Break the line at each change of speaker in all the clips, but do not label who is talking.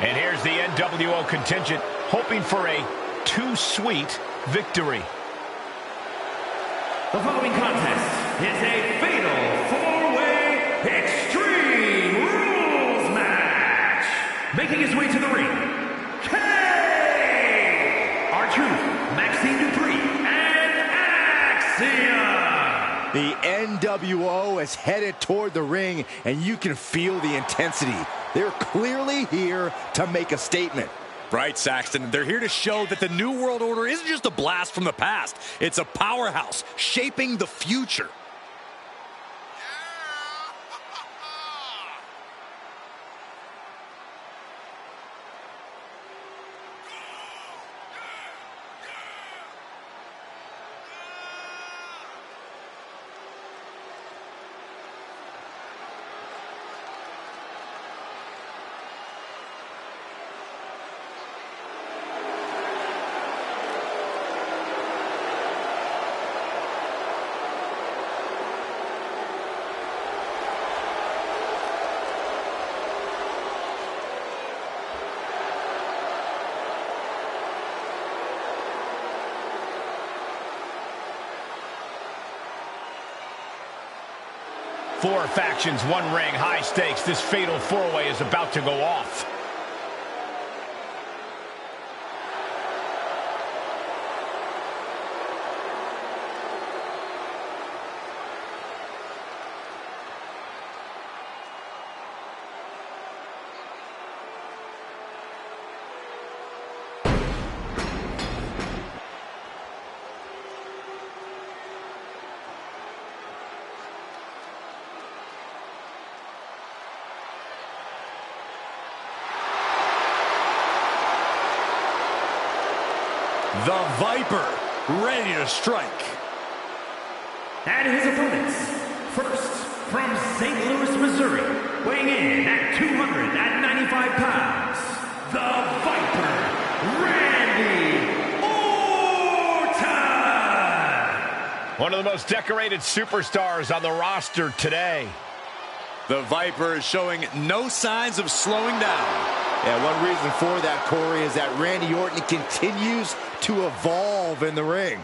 And here's the NWO contingent, hoping for a too-sweet victory.
The following contest is a fatal four-way Extreme Rules match. Making his way to the ring, K, R-Truth, Maxine Dupree, and Axiom.
The NWO is headed toward the ring, and you can feel the intensity. They're clearly here to make a statement.
Right, Saxton. They're here to show that the New World Order isn't just a blast from the past. It's a powerhouse shaping the future.
Four factions, one ring, high stakes. This fatal four-way is about to go off.
The Viper, ready to strike.
And his opponents, first from St. Louis, Missouri, weighing in at 295 pounds, the Viper, Randy Orton!
One of the most decorated superstars on the roster today.
The Viper is showing no signs of slowing down.
Yeah, one reason for that, Corey, is that Randy Orton continues to evolve in the ring.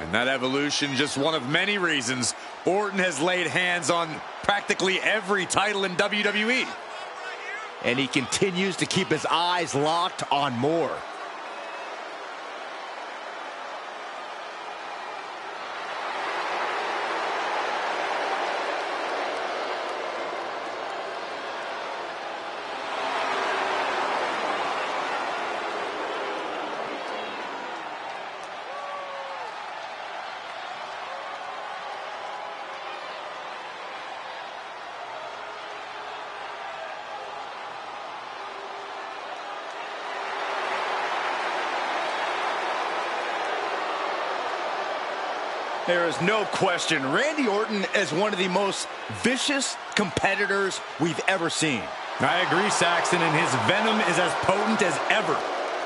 And that evolution, just one of many reasons. Orton has laid hands on practically every title in WWE.
And he continues to keep his eyes locked on more. There is no question, Randy Orton is one of the most vicious competitors we've ever seen.
I agree, Saxton, and his venom is as potent as ever.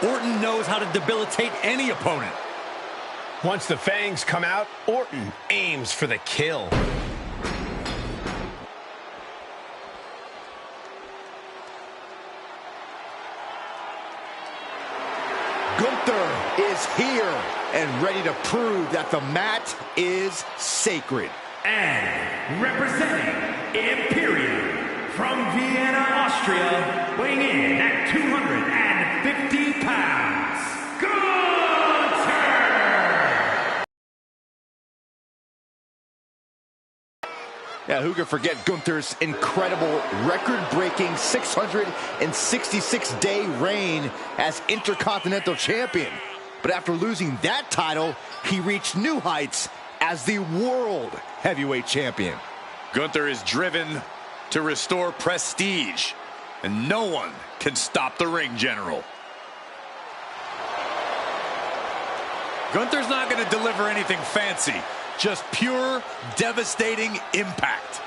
Orton knows how to debilitate any opponent.
Once the fangs come out, Orton aims for the kill.
Gunther is here and ready to prove that the mat is sacred.
And representing Imperium from Vienna, Austria, weighing in at 250 pounds.
Yeah, who could forget Gunther's incredible record-breaking 666-day reign as Intercontinental Champion. But after losing that title, he reached new heights as the World Heavyweight Champion.
Gunther is driven to restore prestige, and no one can stop the ring general. Gunther's not going to deliver anything fancy, just pure, devastating impact.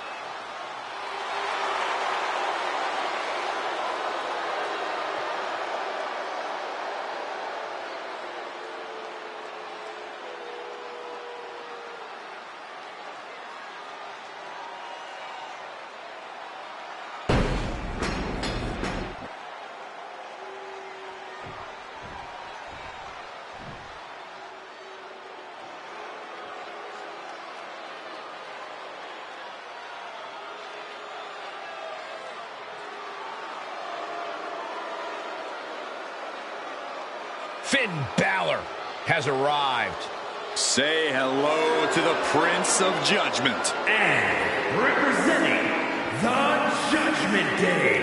Finn Balor has arrived.
Say hello to the Prince of Judgment.
And representing the Judgment Day,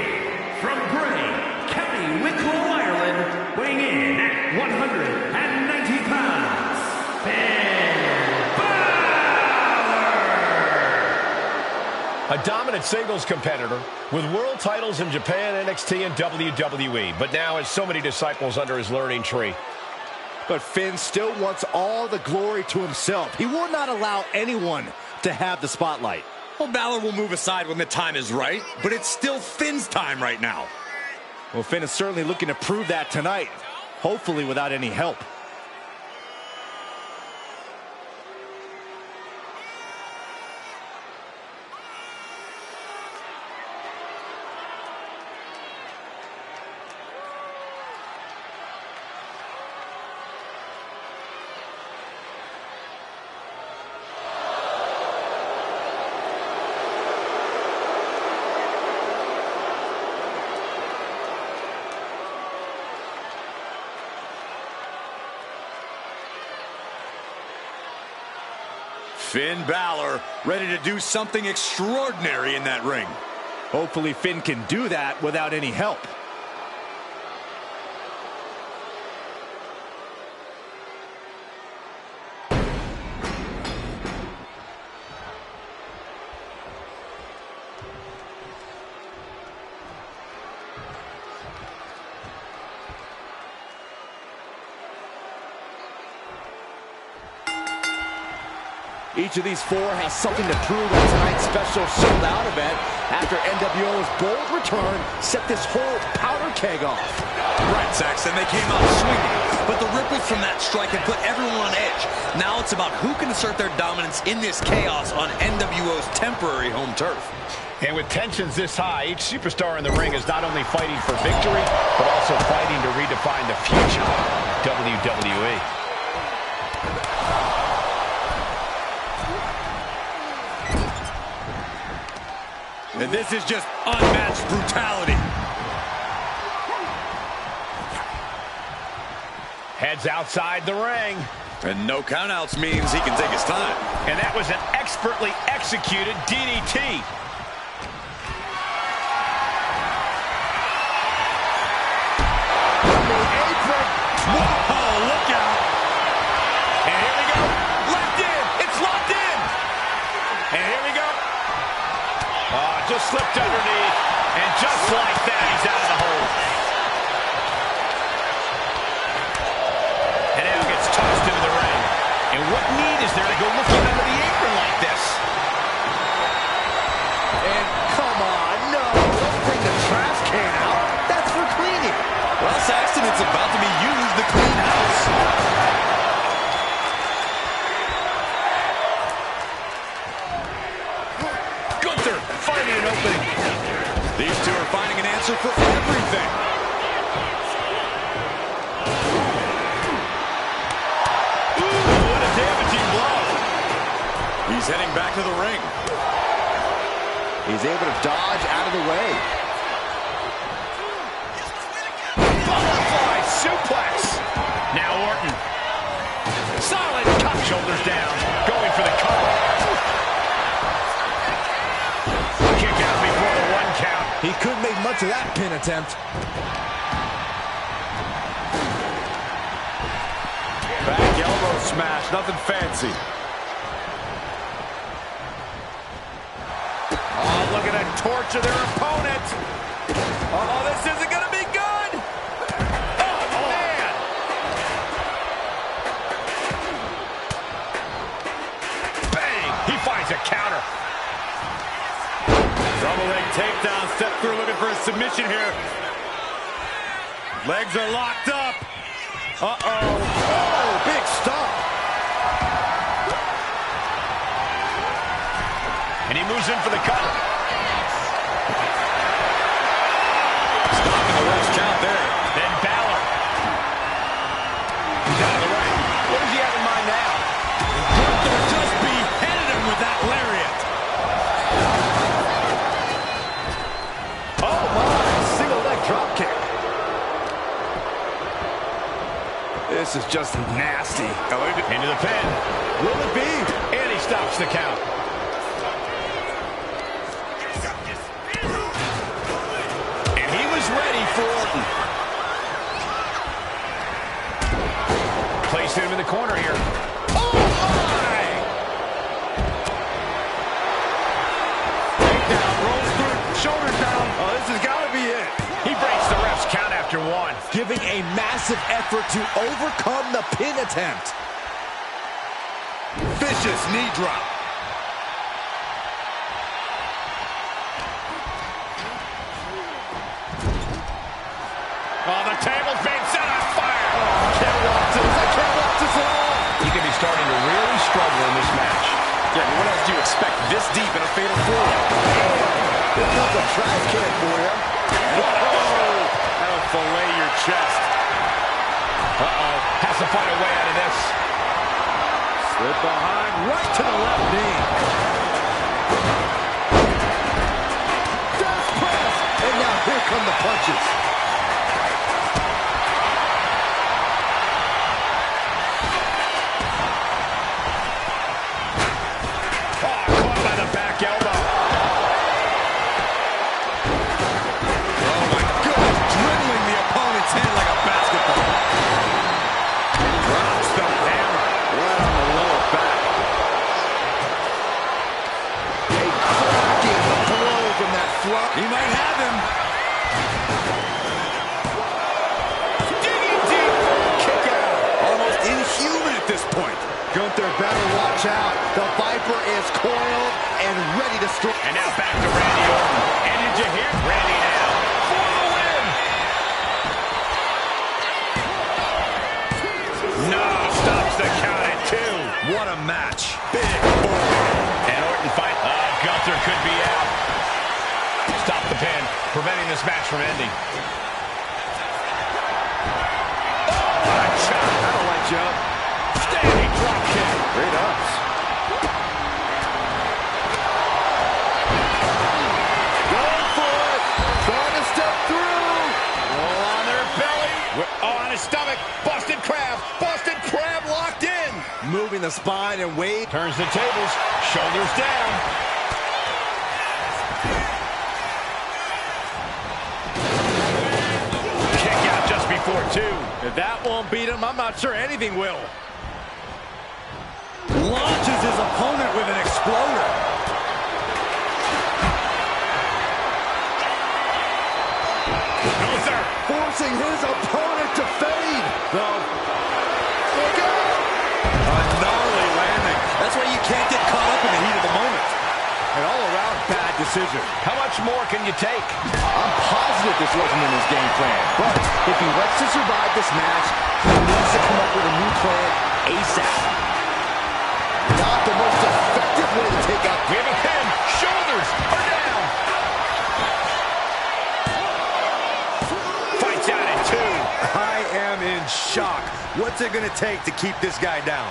from Bray, County Wicklow, Ireland, weighing in at 190 pounds, Finn Balor!
A dominant singles competitor with world titles in Japan, NXT, and WWE, but now has so many disciples under his learning tree.
But Finn still wants all the glory to himself. He will not allow anyone to have the spotlight.
Well, Balor will move aside when the time is right, but it's still Finn's time right now.
Well, Finn is certainly looking to prove that tonight, hopefully without any help.
Finn Balor ready to do something extraordinary in that ring.
Hopefully Finn can do that without any help. Each of these four has something to prove at tonight's special sold-out event after NWO's bold return set this whole powder keg off.
Right, Saxton, they came out swinging, but the ripples from that strike had put everyone on edge. Now it's about who can assert their dominance in this chaos on NWO's temporary home turf.
And with tensions this high, each superstar in the ring is not only fighting for victory, but also fighting to redefine the future of WWE.
And this is just unmatched brutality.
Heads outside the ring.
And no countouts means he can take his time.
And that was an expertly executed DDT.
Whoa, look out.
And here we go. Locked in. It's locked in. And here we go. Just slipped underneath. And just like that, he's out of the hole. And now gets tossed into the ring. And what need is there to go looking under the apron like this?
And come on, no, don't bring the trash can out. That's for cleaning.
Well, Saxton, it's about to be used to clean house.
Gunther finding an opening.
These two are finding an answer for everything.
Ooh, what a damaging blow.
He's heading back to the ring.
He's able to dodge out of the way.
Butterfly suplex. Now Orton. Solid top, shoulders down, going for the cover.
much of that pin attempt.
Back elbow smash, nothing fancy. Oh, looking to torture their opponent. Oh, this isn't going to be good. Oh, man. Bang. He finds a counter. Double leg takedown. Step through looking for a submission here. Legs are locked up. Uh-oh.
Oh, big stop.
And he moves in for the cover. Stopping the rest count there. Then Balor. He's out of the ring. What does he have in mind now? Gunther just beheaded him with that lariat. Oh, my. Single leg drop kick. This is just nasty. Into the pin. Will it be? And he stops the count. And he was ready for Orton. Placed him in the corner here. Oh, my! Takedown, rolls through, shoulders down. Oh, this has got to be it. He breaks the ref's count after one.
Giving a massive effort to overcome the pin attempt.
Vicious knee drop. Oh, the table's being set on fire. Oh, can't watch this. I can't watch this at all. He could be starting to really struggle in this match. Yeah, but what else do you expect this deep in a fatal four-way?
Here comes a trash can for you.
Whoa! That'll fillet your chest. Uh-oh. Has to find a way out of this. Slip behind, right to the left knee.
Death press. And now here come the punches.
Oh, caught by the back elbow. Oh, my goodness. Dribbling the opponent's head like a basketball. Drops the hammer right on the lower back.
A cracking blow from that flop.
He might have him. Digging deep. Kick out. Almost inhuman at this point.
Gunther better watch out. The Viper is coiled and ready to strike.
And now back to Randy Orton. And did you hear? Randy now for the win. No, stops the count at 2. What a match. Big boy. And Orton fight. Gunther could be out. Stop the pin, preventing this match from ending. Oh, what a shot. That'll light you up. Standing drop kick. Great ups.
Going for it. Trying to step through.
Roll on their belly. On his stomach. Busted crab. Busted crab locked in.
Moving the spine and weight.
Turns the tables. Shoulders down. Kick out just before 2. If that won't beat him, I'm not sure anything will. Launches his opponent with an exploder. Gunther
Forcing his opponent to fade.
though. Look out! A gnarly landing. That's why you can't get caught up in the heat of the moment.
An all-around bad decision.
How much more can you take?
I'm positive this wasn't in his game plan. But if he wants to survive this match, he needs to come up with a new plan ASAP. Not the most effective way to take out.
We have a pin. Shoulders are down. Fights out at 2.
I am in shock. What's it going to take to keep this guy down?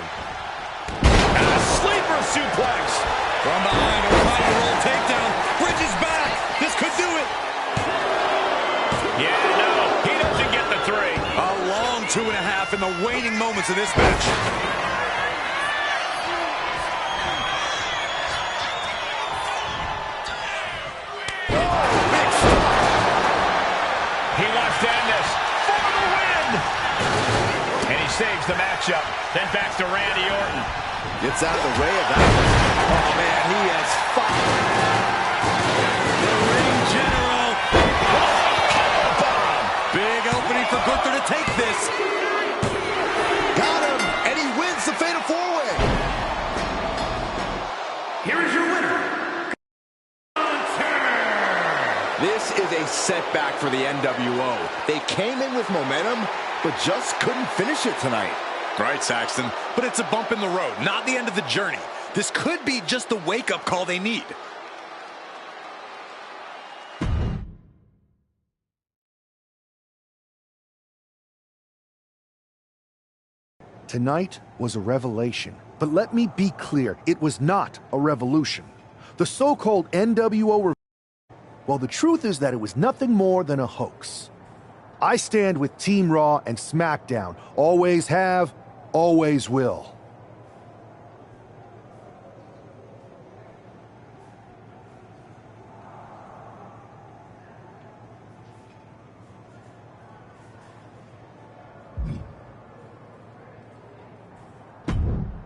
And a sleeper suplex. From behind, a mighty roll takedown. Bridges back. This could do it. Yeah, no, he doesn't get the 3. A long 2.5 in the waning moments of this match. the matchup. Then back to Randy Orton.
Gets out of the way of that. Oh, man, he has fire.
The ring general. Big opening for Gunther to take this.
Got him, and he wins the Fatal 4-Way.
Here is your winner,
This is a setback for the NWO. They came in with momentum, but just couldn't finish it tonight.
Right, Saxton, but it's a bump in the road, not the end of the journey. This could be just the wake-up call they need.
Tonight was a revelation, but let me be clear, it was not a revolution. The so-called NWO, well, the truth is that it was nothing more than a hoax. I stand with Team Raw and SmackDown. Always have, always will.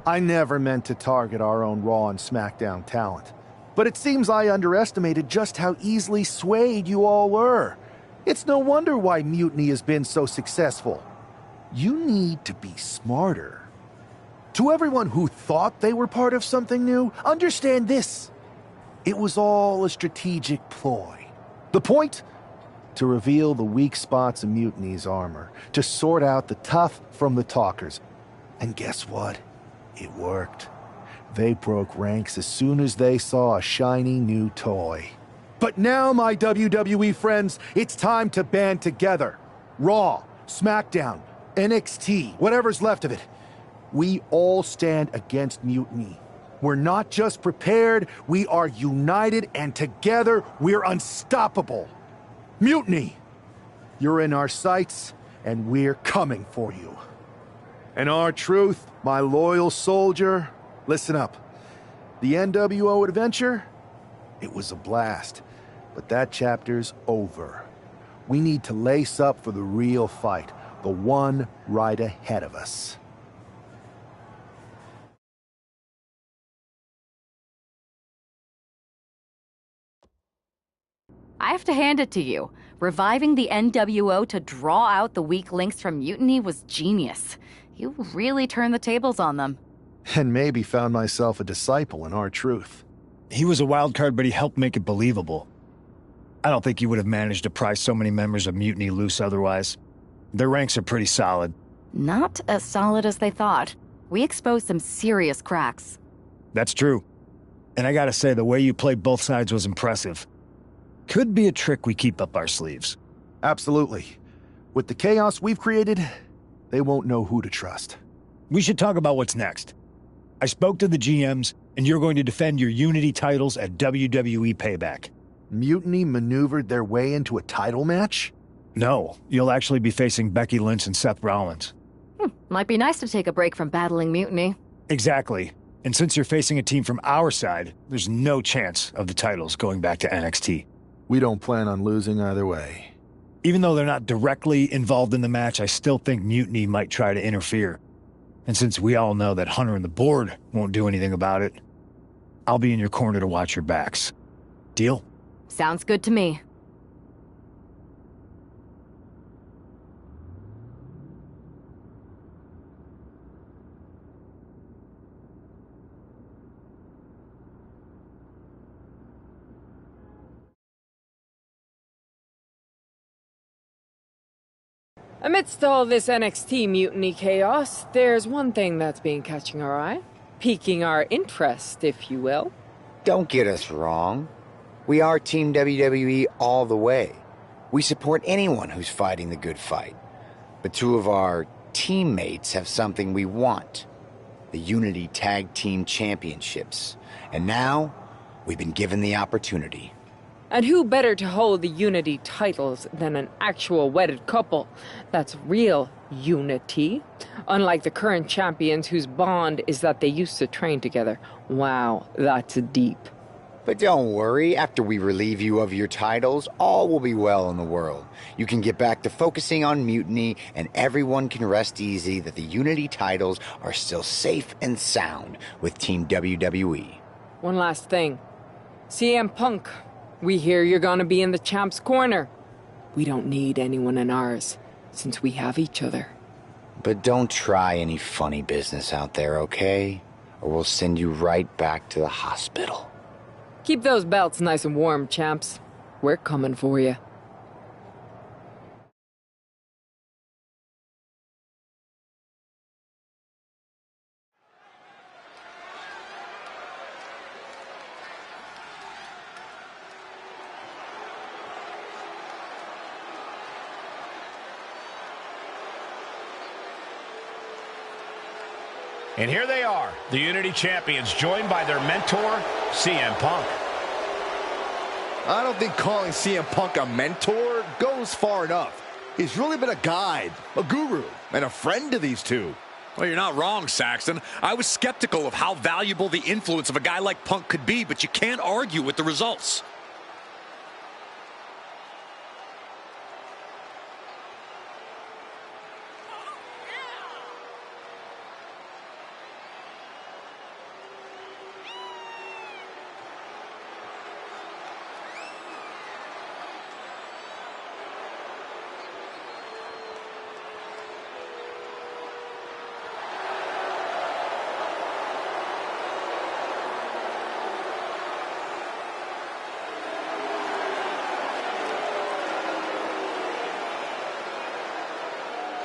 I never meant to target our own Raw and SmackDown talent. But it seems I underestimated just how easily swayed you all were. It's no wonder why Mutiny has been so successful. You need to be smarter. To everyone who thought they were part of something new, understand this. It was all a strategic ploy. The point? To reveal the weak spots in Mutiny's armor, to sort out the tough from the talkers. And guess what? It worked. They broke ranks as soon as they saw a shiny new toy. But now, my WWE friends, it's time to band together. Raw, SmackDown, NXT, whatever's left of it. We all stand against Mutiny. We're not just prepared, we are united, and together we're unstoppable. Mutiny! You're in our sights, and we're coming for you. And R-Truth, my loyal soldier, listen up. The NWO adventure, it was a blast, but that chapter's over. We need to lace up for the real fight, the one right ahead of us.
I have to hand it to you. Reviving the NWO to draw out the weak links from Mutiny was genius. You really turned the tables on them.
And maybe found myself a disciple in R-Truth.
He was a wild card, but he helped make it believable. I don't think you would have managed to pry so many members of Mutiny loose otherwise. Their ranks are pretty solid.
Not as solid as they thought. We exposed some serious cracks.
That's true. And I gotta say, the way you played both sides was impressive. Could be a trick we keep up our sleeves.
Absolutely. With the chaos we've created, they won't know who to trust.
We should talk about what's next. I spoke to the GMs, and you're going to defend your Unity titles at WWE Payback.
Mutiny maneuvered their way into a title match?
No, you'll actually be facing Becky Lynch and Seth Rollins.
Might be nice to take a break from battling Mutiny.
Exactly. And since you're facing a team from our side, there's no chance of the titles going back to NXT.
We don't plan on losing either way.
Even though they're not directly involved in the match, I still think Mutiny might try to interfere. And since we all know that Hunter and the board won't do anything about it, I'll be in your corner to watch your backs. Deal?
Sounds good to me.
Amidst all this NXT mutiny chaos, there's one thing that's been catching our eye. Piquing our interest, if you will.
Don't get us wrong. We are Team WWE all the way. We support anyone who's fighting the good fight. But two of our teammates have something we want. The Unity Tag Team Championships. And now, we've been given the opportunity.
And who better to hold the Unity titles than an actual wedded couple? That's real unity. Unlike the current champions whose bond is that they used to train together. Wow, that's deep.
But don't worry, after we relieve you of your titles, all will be well in the world. You can get back to focusing on Mutiny, and everyone can rest easy that the Unity titles are still safe and sound with Team WWE.
One last thing. CM Punk, we hear you're gonna be in the champ's corner. We don't need anyone in ours, since we have each other.
But don't try any funny business out there, okay? Or we'll send you right back to the hospital.
Keep those belts nice and warm, champs. We're coming for you.
And here they are, the Unity Champions, joined by their mentor, CM Punk.
I don't think calling CM Punk a mentor goes far enough. He's really been a guide, a guru, and a friend to these two.
Well, you're not wrong, Saxton. I was skeptical of how valuable the influence of a guy like Punk could be, but you can't argue with the results.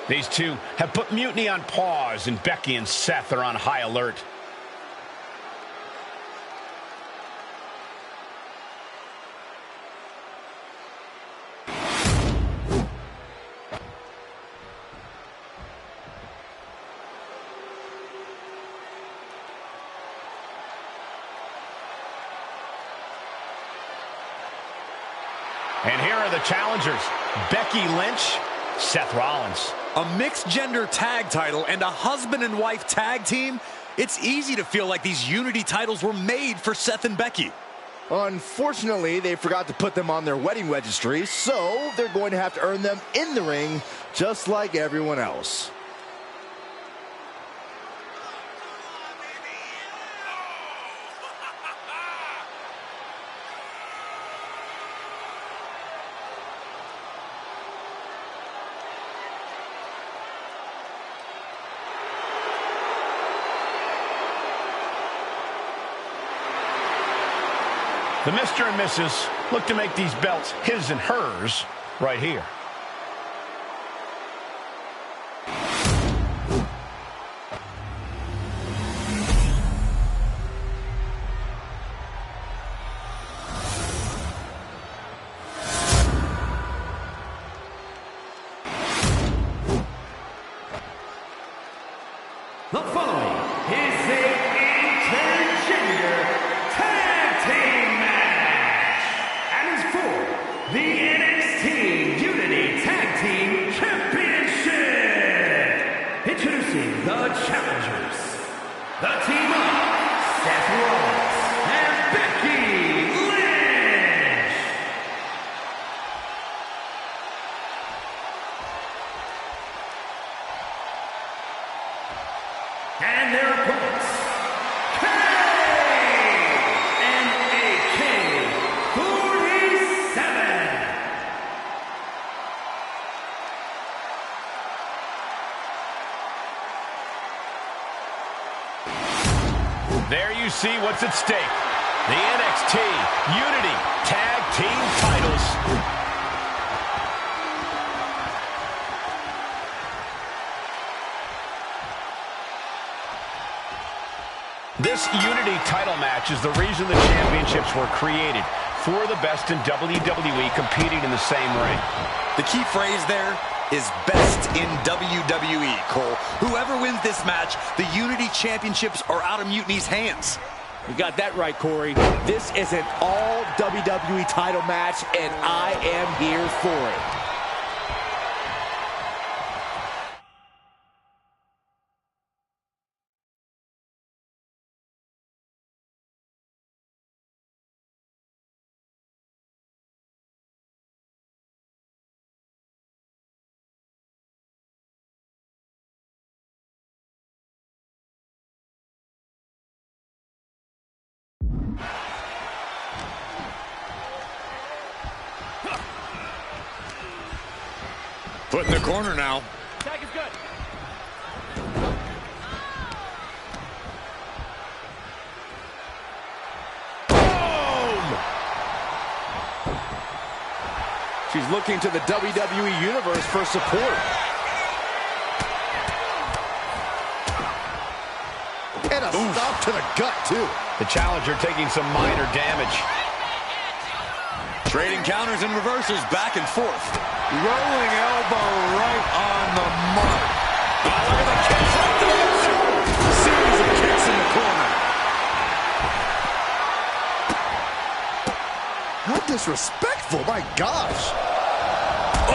These two have put Mutiny on pause, and Becky and Seth are on high alert. And here are the challengers, Becky Lynch, Seth Rollins.
A mixed-gender tag title and a husband and wife tag team? It's easy to feel like these Unity titles were made for Seth and Becky.
Unfortunately, they forgot to put them on their wedding registry, so they're going to have to earn them in the ring, just like everyone else.
The Mr. and Mrs. look to make these belts his and hers right here.
The following is a intergender tag team match and is for the NXT Unity Tag Team Championship. Introducing the challengers, the team of Seth Rollins and Becky Lynch. And their opponents, K and AK-47.
There you see what's at stake. The NXT Unity Tag Team titles. This Unity title match is the reason the championships were created, for the best in WWE competing in the same ring.
The key phrase there is best in WWE, Cole. Whoever wins this match, the Unity Championships are out of Mutiny's hands.
You got that right, Corey. This is an all WWE title match, and I am here for it.
Put in the corner now.
Tag is good.
She's looking to the WWE Universe for support. And a stop to the gut, too.
The challenger taking some minor damage.
Trading counters and reversals back and forth.
Rolling elbow right on the mark.
Oh, look at the kicks right to the shoulder.
Series of kicks in the corner. How disrespectful, my gosh. Oh!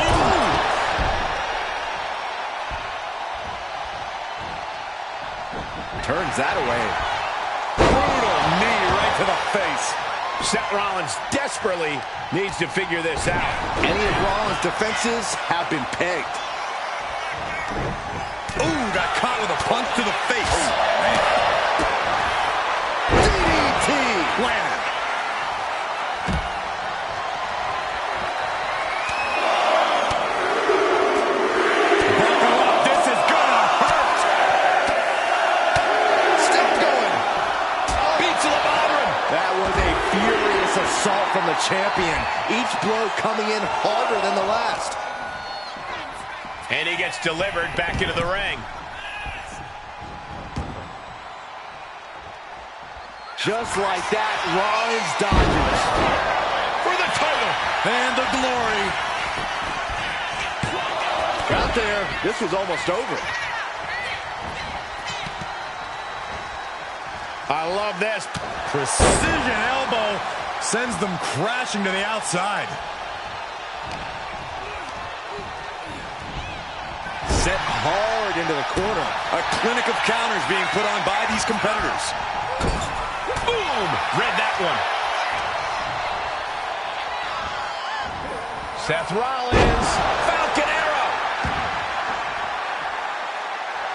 Turns that away. Brutal knee right to the face.
Seth Rollins desperately needs to figure this out.
Any of Rollins' defenses have been pegged.
Ooh, got caught with a punch to the face.
DDT! Landed. Assault from the champion. Each blow coming in harder than the last.
And he gets delivered back into the ring.
Just like that, Rollins dodges.
For the title.
And the glory. Got there. This was almost over.
I love this.
Precision elbow sends them crashing to the outside. Set hard into the corner.
A clinic of counters being put on by these competitors.
Boom! Read that one. Seth Rollins. Falcon Arrow.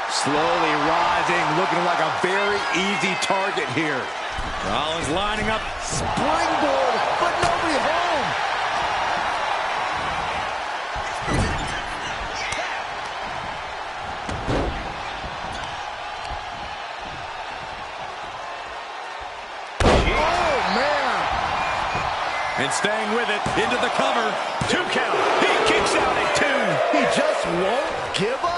Slowly rising, looking like a very easy target here.
Rollins lining up.
Springboard, but nobody home. Oh, man.
And staying with it, into the cover.
2 count. He kicks out at 2.
He just won't give up.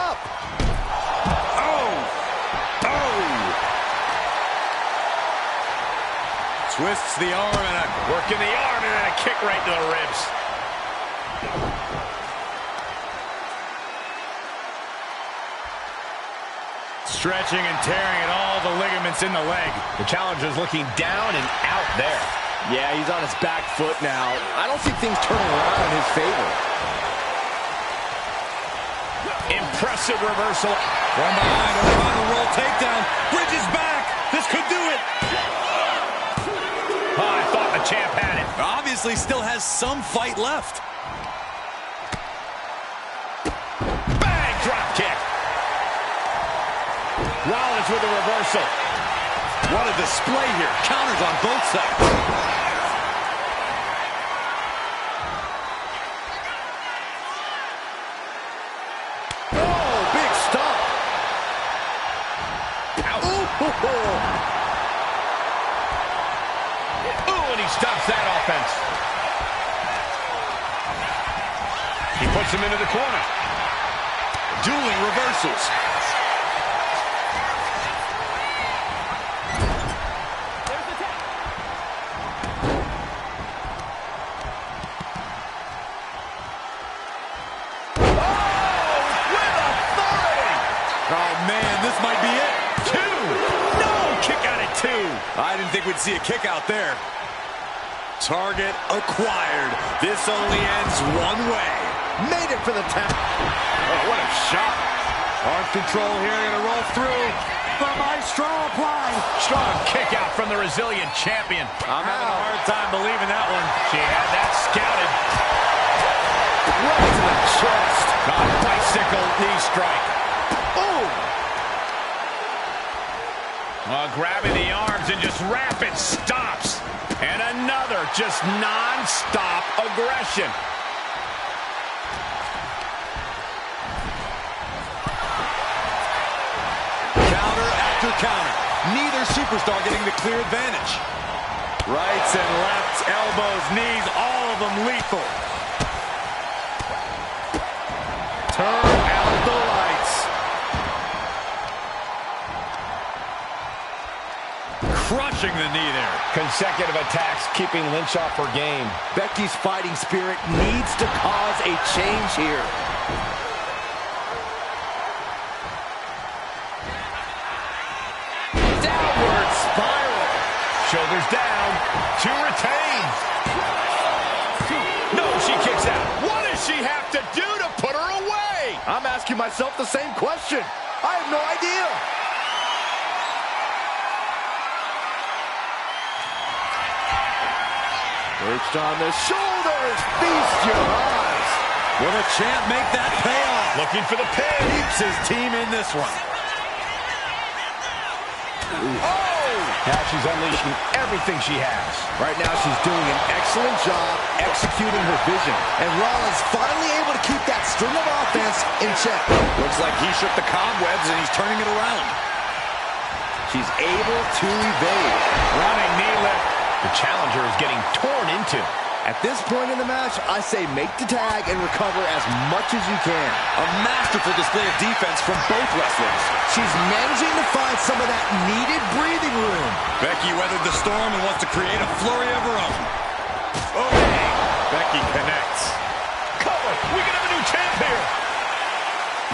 Twists the arm and
working the arm and then a kick right to the ribs.
stretching and tearing at all the ligaments in the leg.
The challenger's looking down and out there.
Yeah, he's on his back foot now. I don't see things turning around in his favor.
Impressive reversal.
From behind, a final roll takedown. Bridges back. This could do it.
Oh, I thought the champ had it.
Obviously still has some fight left.
Bang, drop kick. Rollins with a reversal.
What a display here. Counters on both sides.
Ooh, and he stops that offense. He puts him into the corner.
Dueling reversals.
There's the tap. Oh, with authority.
Oh, man, this might be it.
Kick out at 2.
I didn't think we'd see a kick out there. Target acquired. This only ends one way.
Made it for the tap.
Oh, what a shot. Arm control here, gonna roll through. The maestro applied.
Strong kick out from the resilient champion.
I'm having a hard time believing that one.
She had that scouted.
Right to the chest.
Bicycle knee strike.
Boom.
Grabbing the arms and just rapid stops. And another just non-stop aggression.
counter. Neither superstar getting the clear advantage.
Rights and lefts, elbows, knees, all of them lethal. Turn out the lights. Crushing the knee there.
Consecutive attacks keeping Lynch off her game. Becky's fighting spirit needs to cause a change here. Downward spiral.
Shoulders down to retain. No, she kicks out. What does she have to do to put her away?
I'm asking myself the same question. I have no idea. Perched on the shoulders, feast your eyes.
Will the champ make that pay off?
Looking for the pin.
Keeps his team in this one.
Oh!
Now she's unleashing everything she has.
Right now she's doing an excellent job executing her vision. And Rollins finally able to keep that string of offense in check.
Looks like he shook the cobwebs and he's turning it around.
She's able to evade.
Running knee lift. The challenger is getting torn into.
At this point in the match, I say make the tag and recover as much as you can.
A masterful display of defense from both wrestlers.
She's managing to find some of that needed breathing room.
Becky weathered the storm and wants to create a flurry of her own.
Okay. Becky connects. Cover. We can have a new champ here.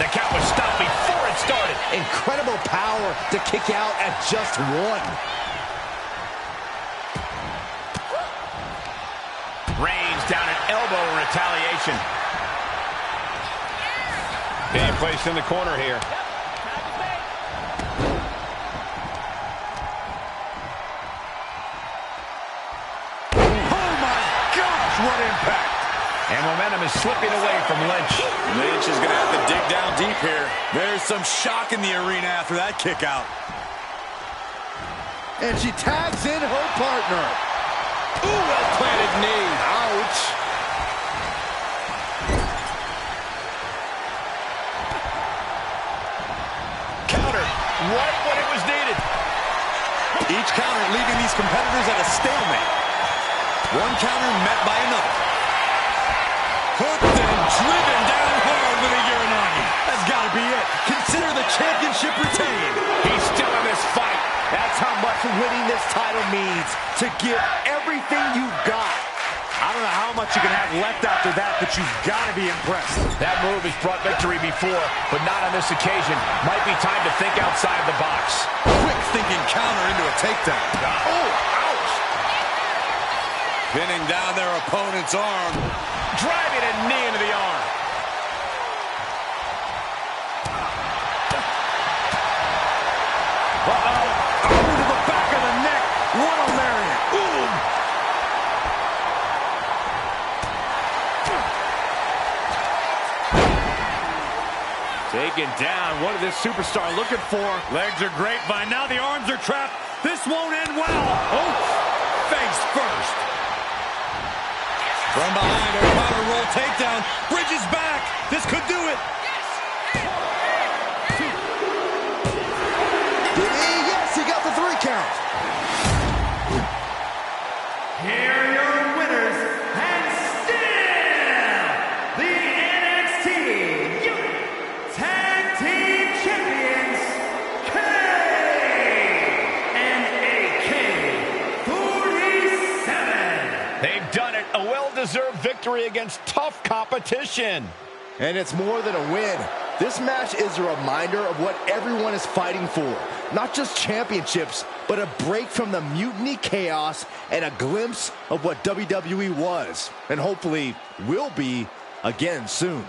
The count was stopped before it started.
Incredible power to kick out at just one.
Reigns down an elbow in retaliation. Being placed in the corner here. Oh my gosh, what impact! And momentum is slipping away from Lynch.
Lynch is going to have to dig down deep here. There's some shock in the arena after that kick out.
And she tags in her partner.
Ooh, well-planted knee.
Ouch.
Counter right when it was needed.
Each counter leaving these competitors at a stalemate. One counter met by another. Hooked and driven down hard with a Uranagi. That's got to be it. Consider the championship retained.
He's still in this fight.
That's how much winning this title means. To give everything you've got. I don't know how much you can have left after that, but you've got to be impressed.
That move has brought victory before, but not on this occasion. Might be time to think outside the box.
Quick thinking counter into a takedown.
Oh, ouch.
Pinning down their opponent's arm.
Driving a knee into the arm.
Uh-oh. Oh, to the back of the neck. What a lariat. Ooh.
Taken down. What is this superstar looking for? Legs are grapevine. Now the arms are trapped. This won't end well. Oh, face first.
From behind, a counter roll takedown. Bridges back. This could do it.
Did he? Yes, he got the 3 count.
Here are your winners, and still the NXT Tag Team Champions, Kane and AK-47.
They've done it. A well-deserved victory against tough competition.
And it's more than a win. This match is a reminder of what everyone is fighting for. Not just championships, but a break from the mutiny chaos and a glimpse of what WWE was, and hopefully will be again soon.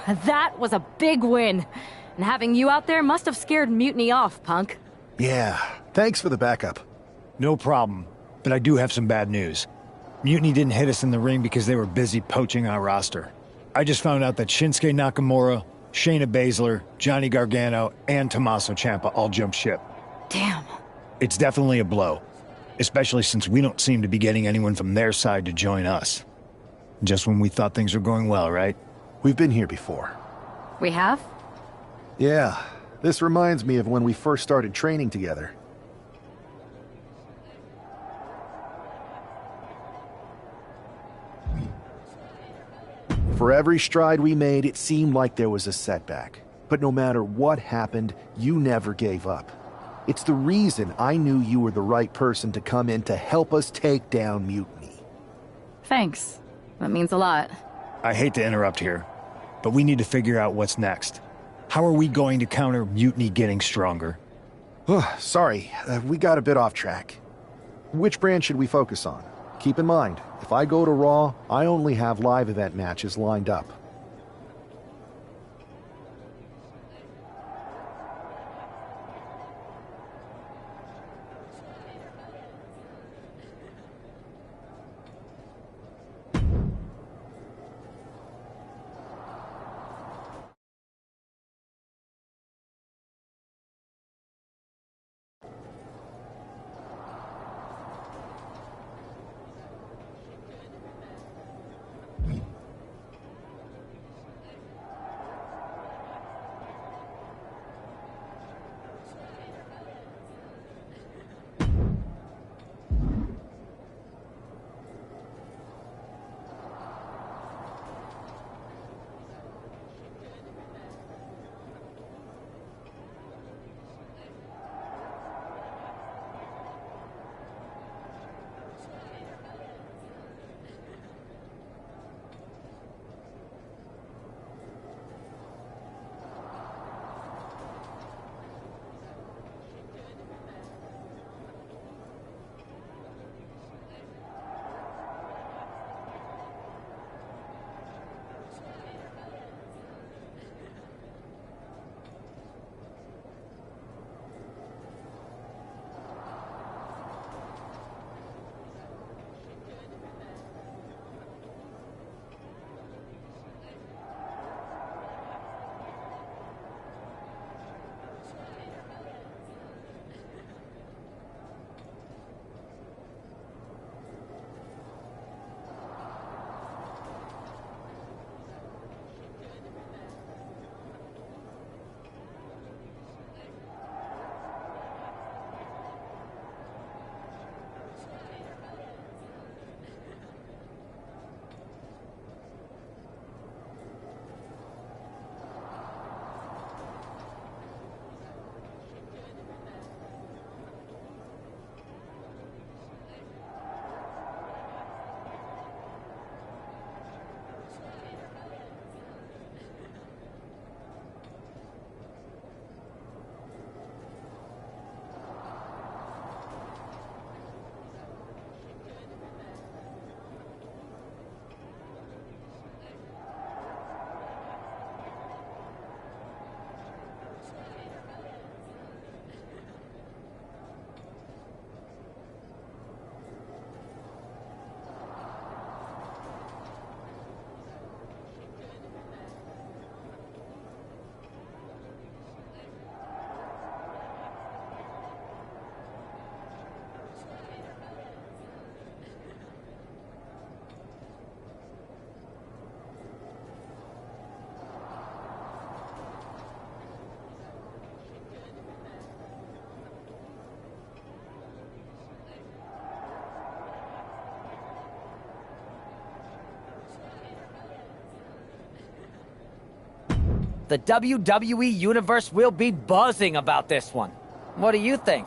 That was a big win. And having you out there must have scared Mutiny off, Punk.
Yeah, thanks for the backup.
No problem, but I do have some bad news. Mutiny didn't hit us in the ring because they were busy poaching our roster. I just found out that Shinsuke Nakamura, Shayna Baszler, Johnny Gargano, and Tommaso Ciampa all jumped ship.
Damn.
It's definitely a blow, especially since we don't seem to be getting anyone from their side to join us. Just when we thought things were going well, right?
We've been here before.
We have?
Yeah, this reminds me of when we first started training together. For every stride we made, it seemed like there was a setback. But no matter what happened, you never gave up. It's the reason I knew you were the right person to come in to help us take down Mutiny.
Thanks. That means a lot.
I hate to interrupt here, but we need to figure out what's next. How are we going to counter Mutiny getting stronger?
Sorry, we got a bit off track. Which brand should we focus on? Keep in mind, if I go to Raw, I only have live event matches lined up.
The WWE Universe will be buzzing about this one. What do you think?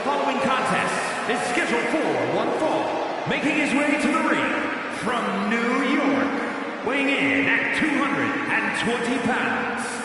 The following contest is scheduled for one fall. Making his way to the ring from New York, weighing in at 220 pounds,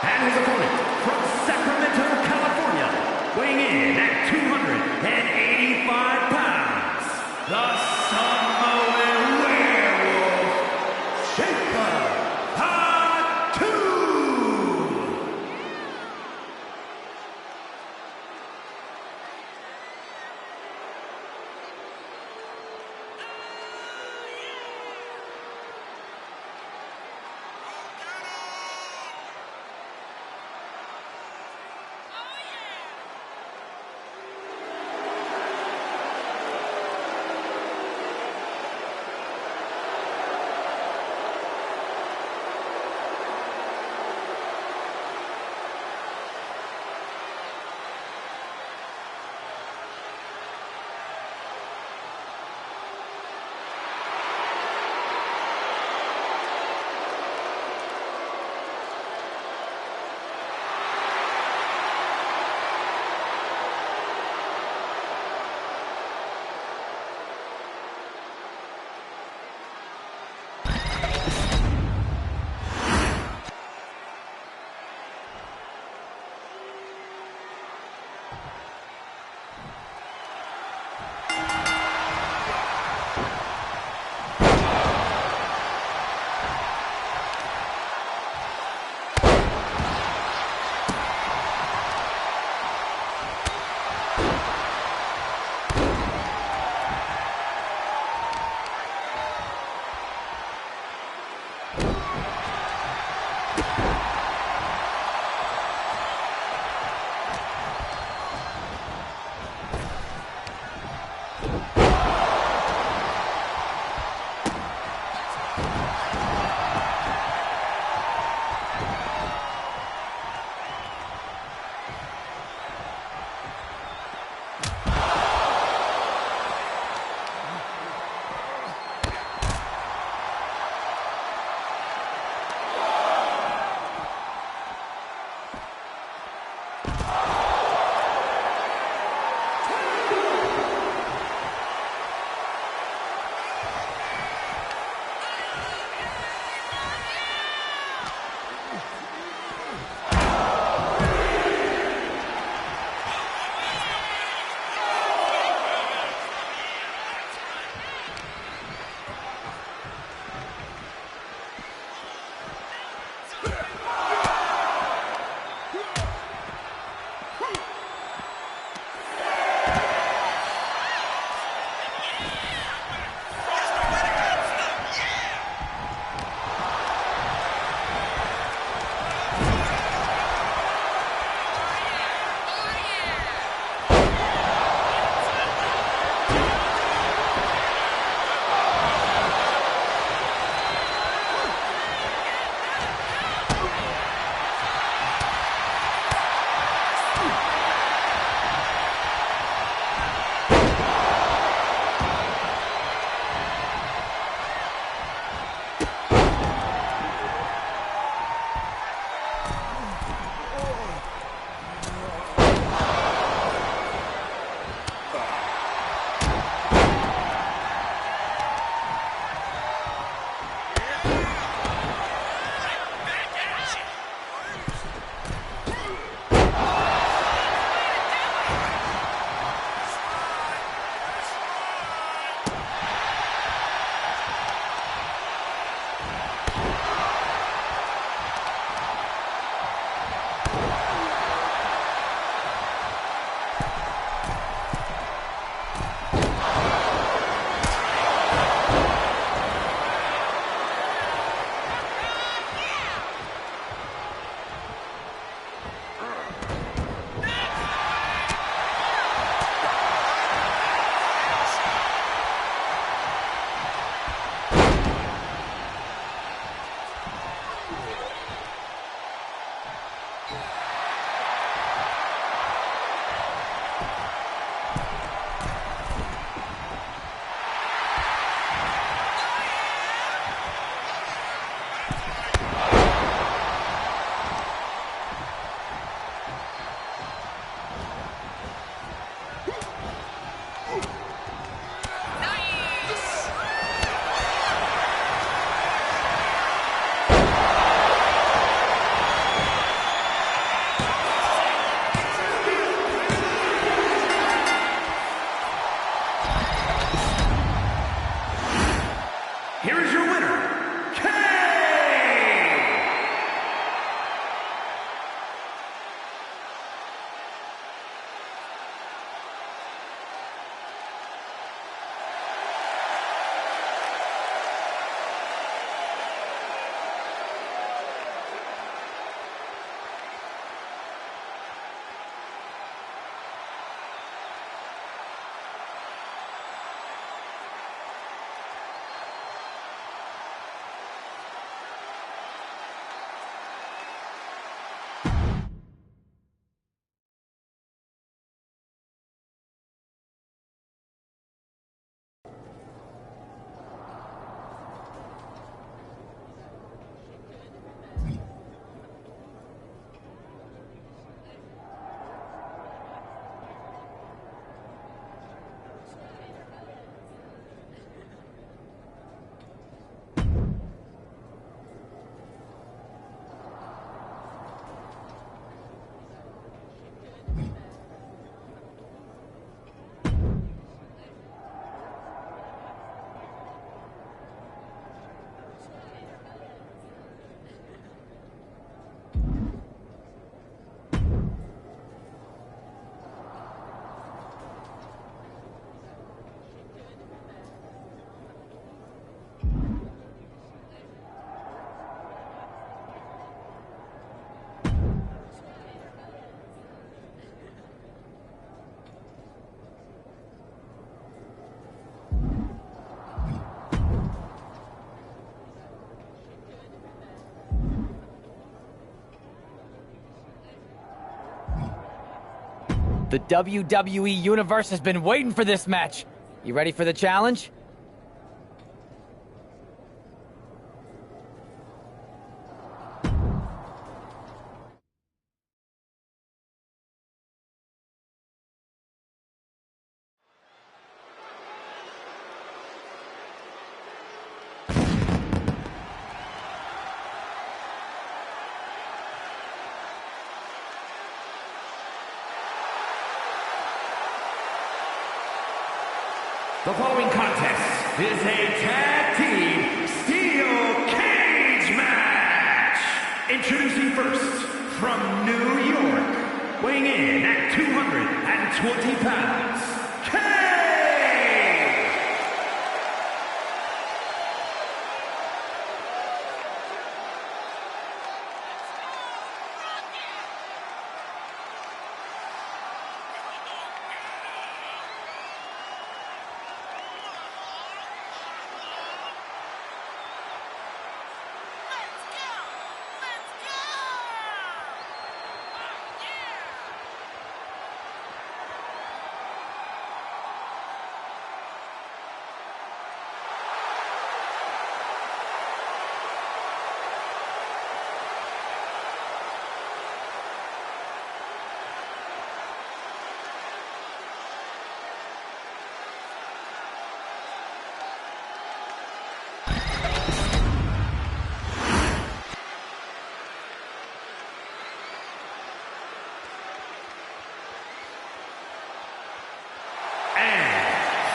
and his opponent from Sacramento, California, weighing in at 285 pounds, the Samoan Werewolf, Shaper Tattoo.
The WWE Universe has been waiting for this match. You ready for the challenge?
The following contest is a tag team steel cage match. Introducing first, from New York, weighing in at 220 pounds, Cage!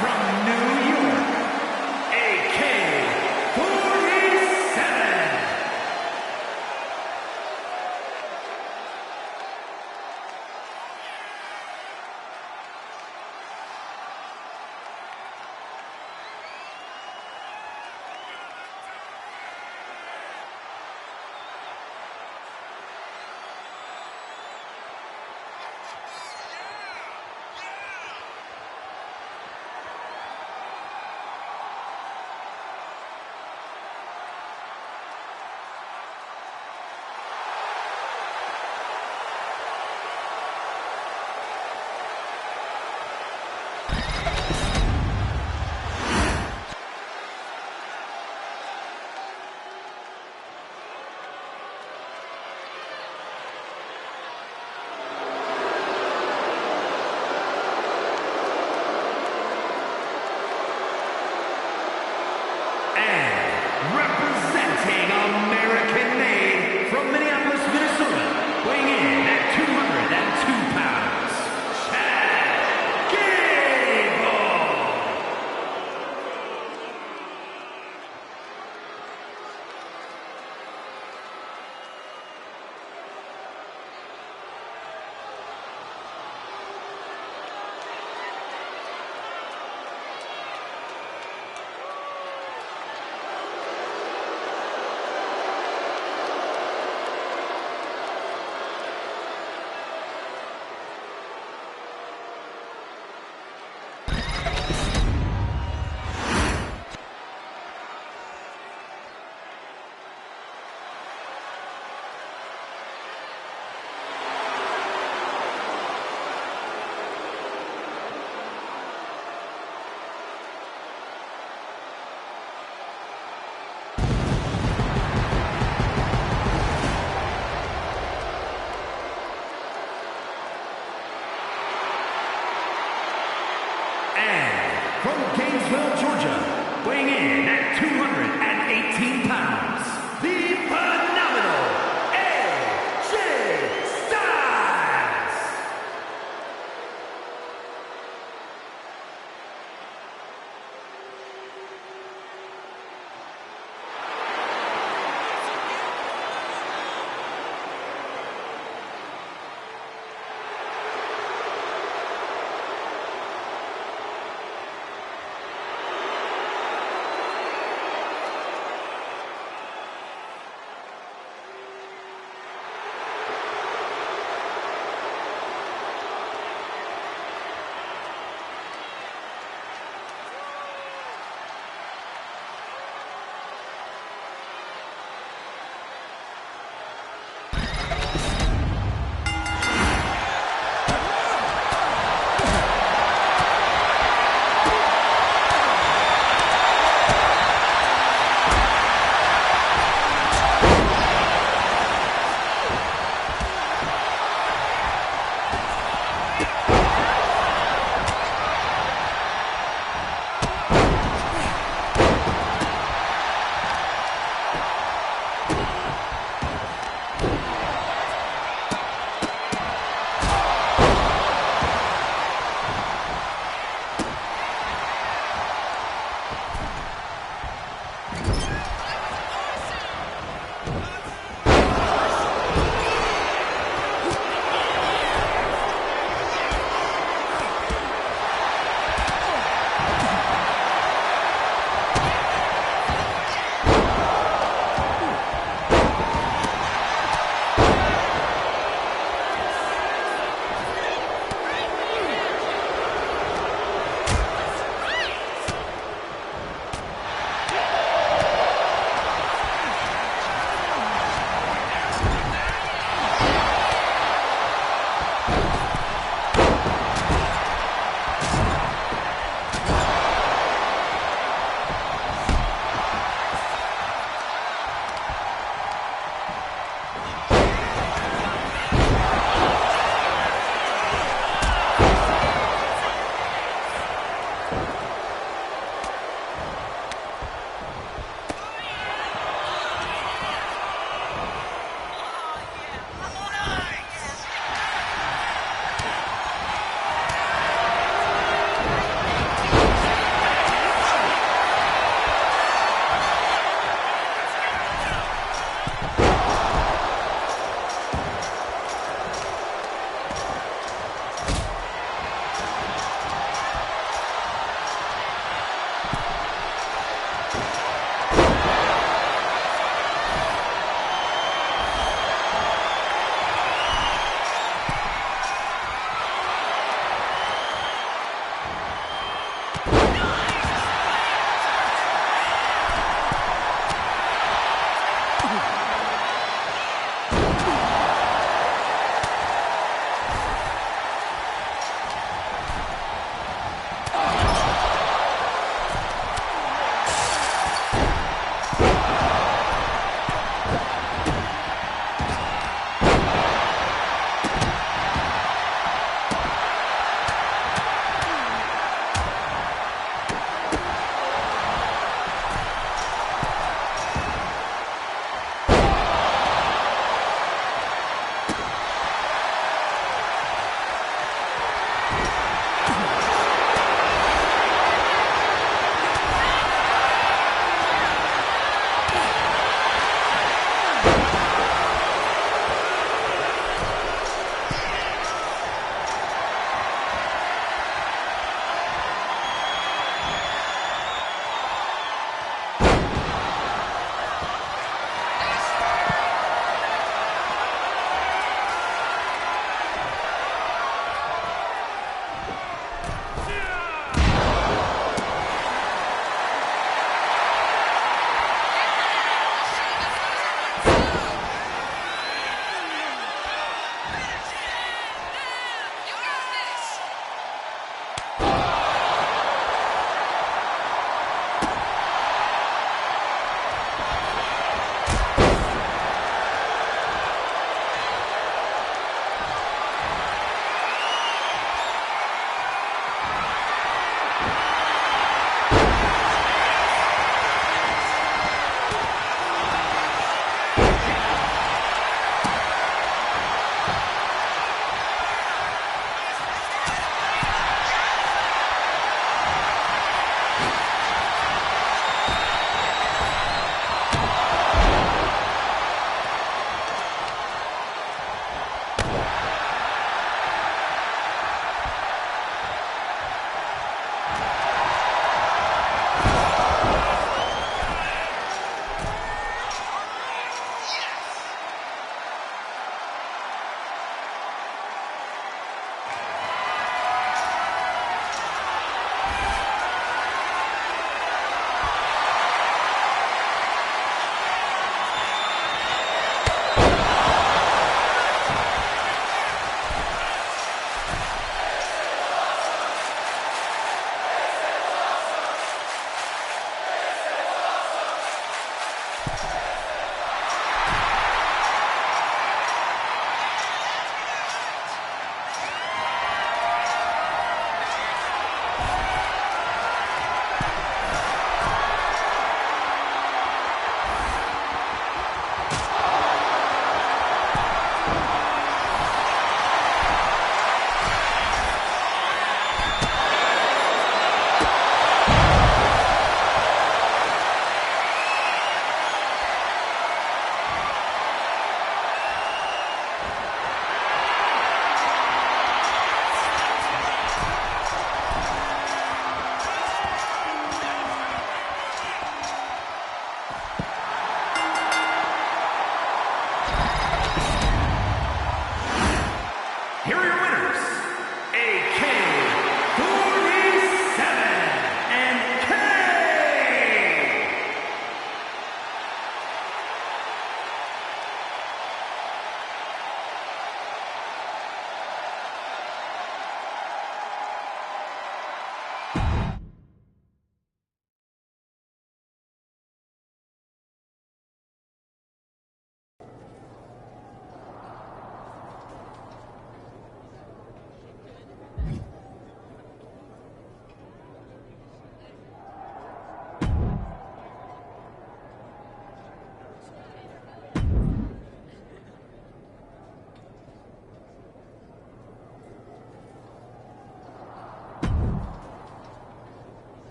From New York, AK-47.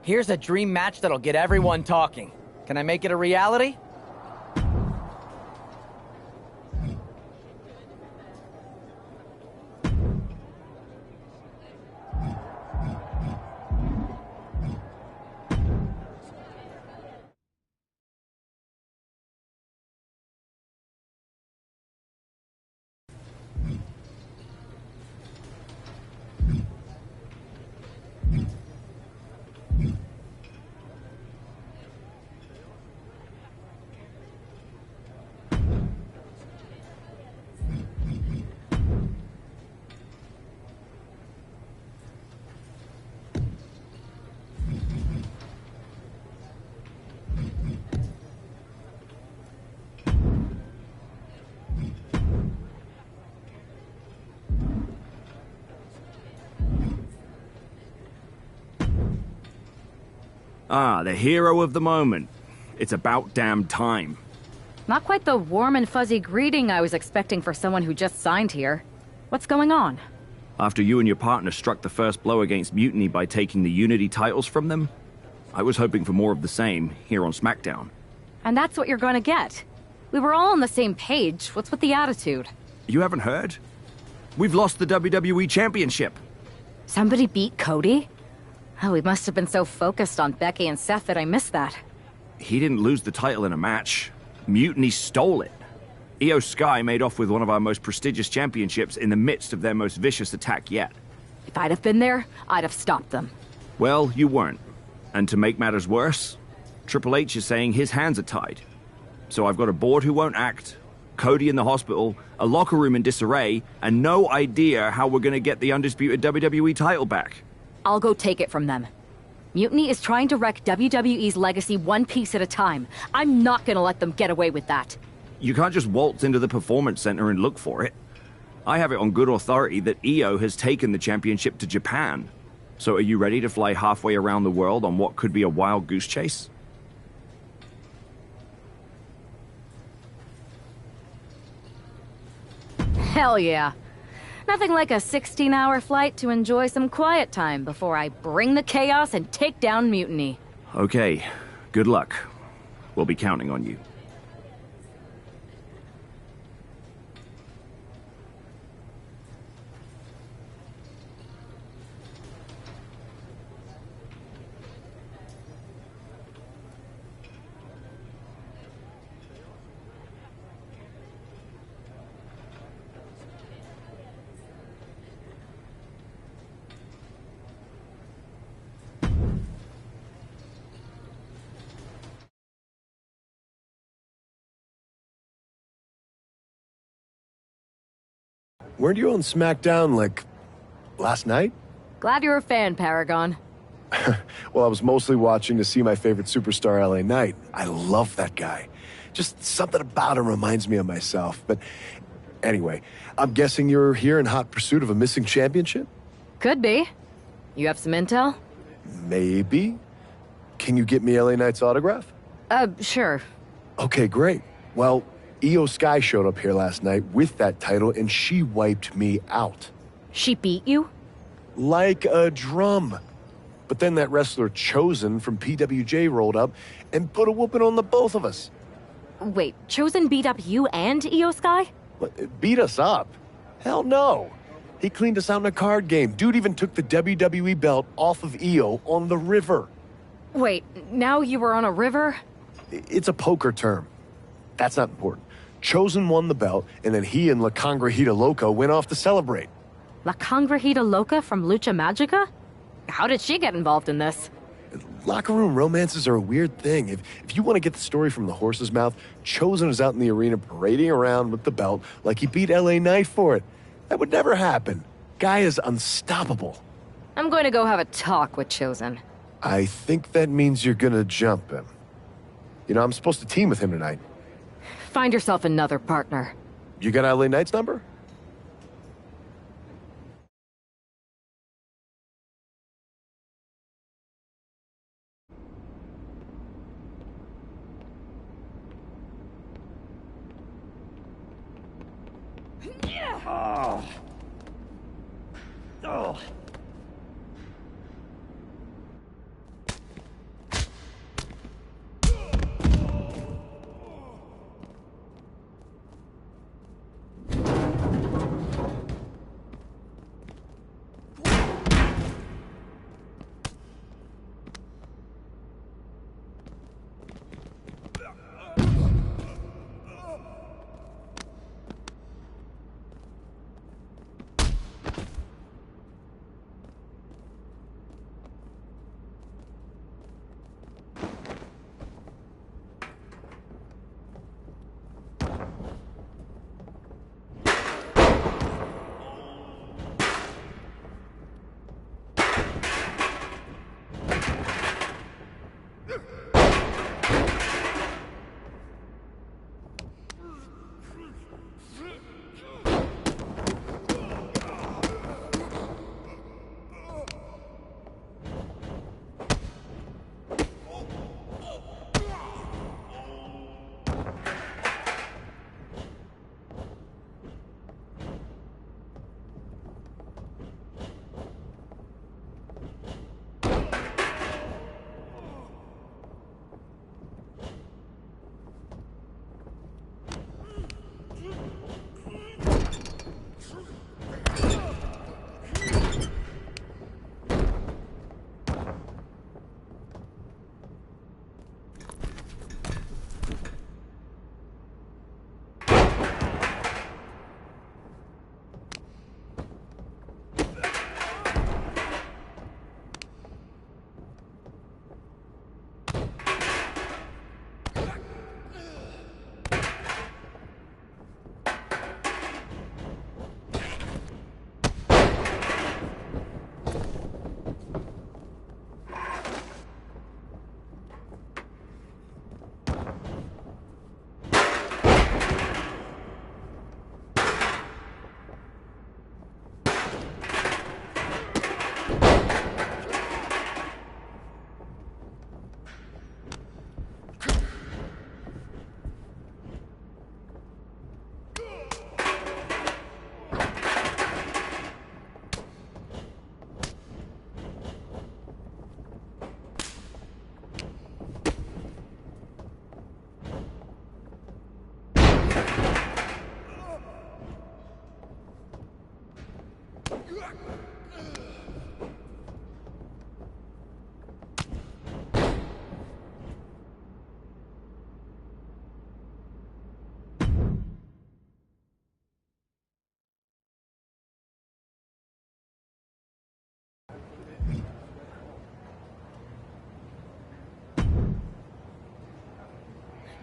Here's a dream match that'll get everyone talking. Can I make it a reality?
Ah, the hero of the moment. It's about damn time.
Not quite the warm and fuzzy greeting I was expecting for someone who just signed here. What's going on?
After you and your partner struck the first blow against Mutiny by taking the Unity titles from them, I was hoping for more of the same here on SmackDown.
And that's what you're gonna get. We were all on the same page. What's with the attitude?
You haven't heard? We've lost the WWE Championship.
Somebody beat Cody? Oh, we must have been so focused on Becky and Seth that I missed that.
He didn't lose the title in a match. Mutiny stole it. Io Sky made off with one of our most prestigious championships in the midst of their most vicious attack yet.
If I'd have been there, I'd have stopped them.
Well, you weren't. And to make matters worse, Triple H is saying his hands are tied. So I've got a board who won't act, Cody in the hospital, a locker room in disarray, and no idea how we're gonna get the undisputed WWE title back.
I'll go take it from them. Mutiny is trying to wreck WWE's legacy one piece at a time. I'm not gonna let them get away with that.
You can't just waltz into the Performance Center and look for it. I have it on good authority that Io has taken the championship to Japan. So are you ready to fly halfway around the world on what could be a wild goose chase?
Hell yeah. Nothing like a 16-hour flight to enjoy some quiet time before I bring the chaos and take down Mutiny.
Okay, good luck. We'll be counting on you.
Weren't you on SmackDown, like, last night?
Glad you're a fan, Paragon.
Well, I was mostly watching to see my favorite superstar, LA Knight. I love that guy. Just something about him reminds me of myself. But anyway, I'm guessing you're here in hot pursuit of a missing championship?
Could be. You have some intel?
Maybe. Can you get me LA Knight's autograph?
Sure.
Okay, great. Well, Io Sky showed up here last night with that title, and she wiped me out.
She beat you?
Like a drum. But then that wrestler Chosen from PWJ rolled up and put a whooping on the both of us.
Wait, Chosen beat up you and Io Sky?
What, beat us up? Hell no. He cleaned us out in a card game. Dude even took the WWE belt off of Io on the river.
Wait, now you were on a river?
It's a poker term. That's not important. Chosen won the belt, and then he and La Congrejita Loca went off to celebrate.
La Congrejita Loca from Lucha Magica? How did she get involved in this?
Locker room romances are a weird thing. If you want to get the story from the horse's mouth, Chosen was out in the arena parading around with the belt like he beat LA Knight for it. That would never happen. Guy is unstoppable.
I'm going to go have a talk with Chosen.
I think that means you're gonna jump him. You know, I'm supposed to team with him tonight.
Find yourself another partner.
You got LA Knight's number?
Oh. Oh.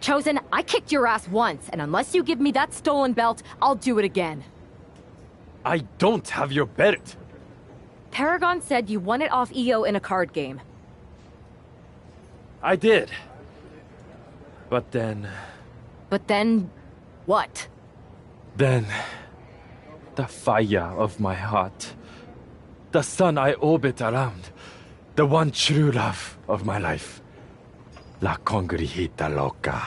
Chosen, I kicked your ass once, and unless you give me that stolen belt, I'll do it again.
I don't have your belt.
Paragon said you won it off EO in a card game.
I did. But then...
But then... what?
Then... the fire of my heart. The sun I orbit around. The one true love of my life. La Congrijita Loca.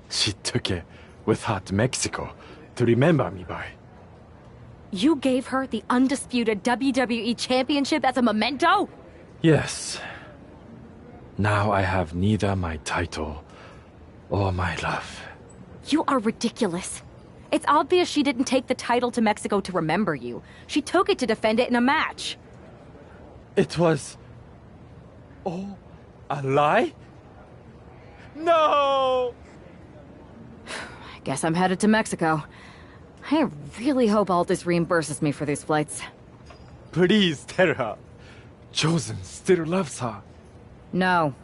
She took it with her to Mexico to remember me by.
You gave her the undisputed WWE Championship as a memento?
Yes. Now I have neither my title or my love.
You are ridiculous. It's obvious she didn't take the title to Mexico to remember you. She took it to defend it in a match.
It was... oh, a lie? No!
I guess I'm headed to Mexico. I really hope Aldous reimburses me for these flights.
Please tell her. Chosen still loves her.
No.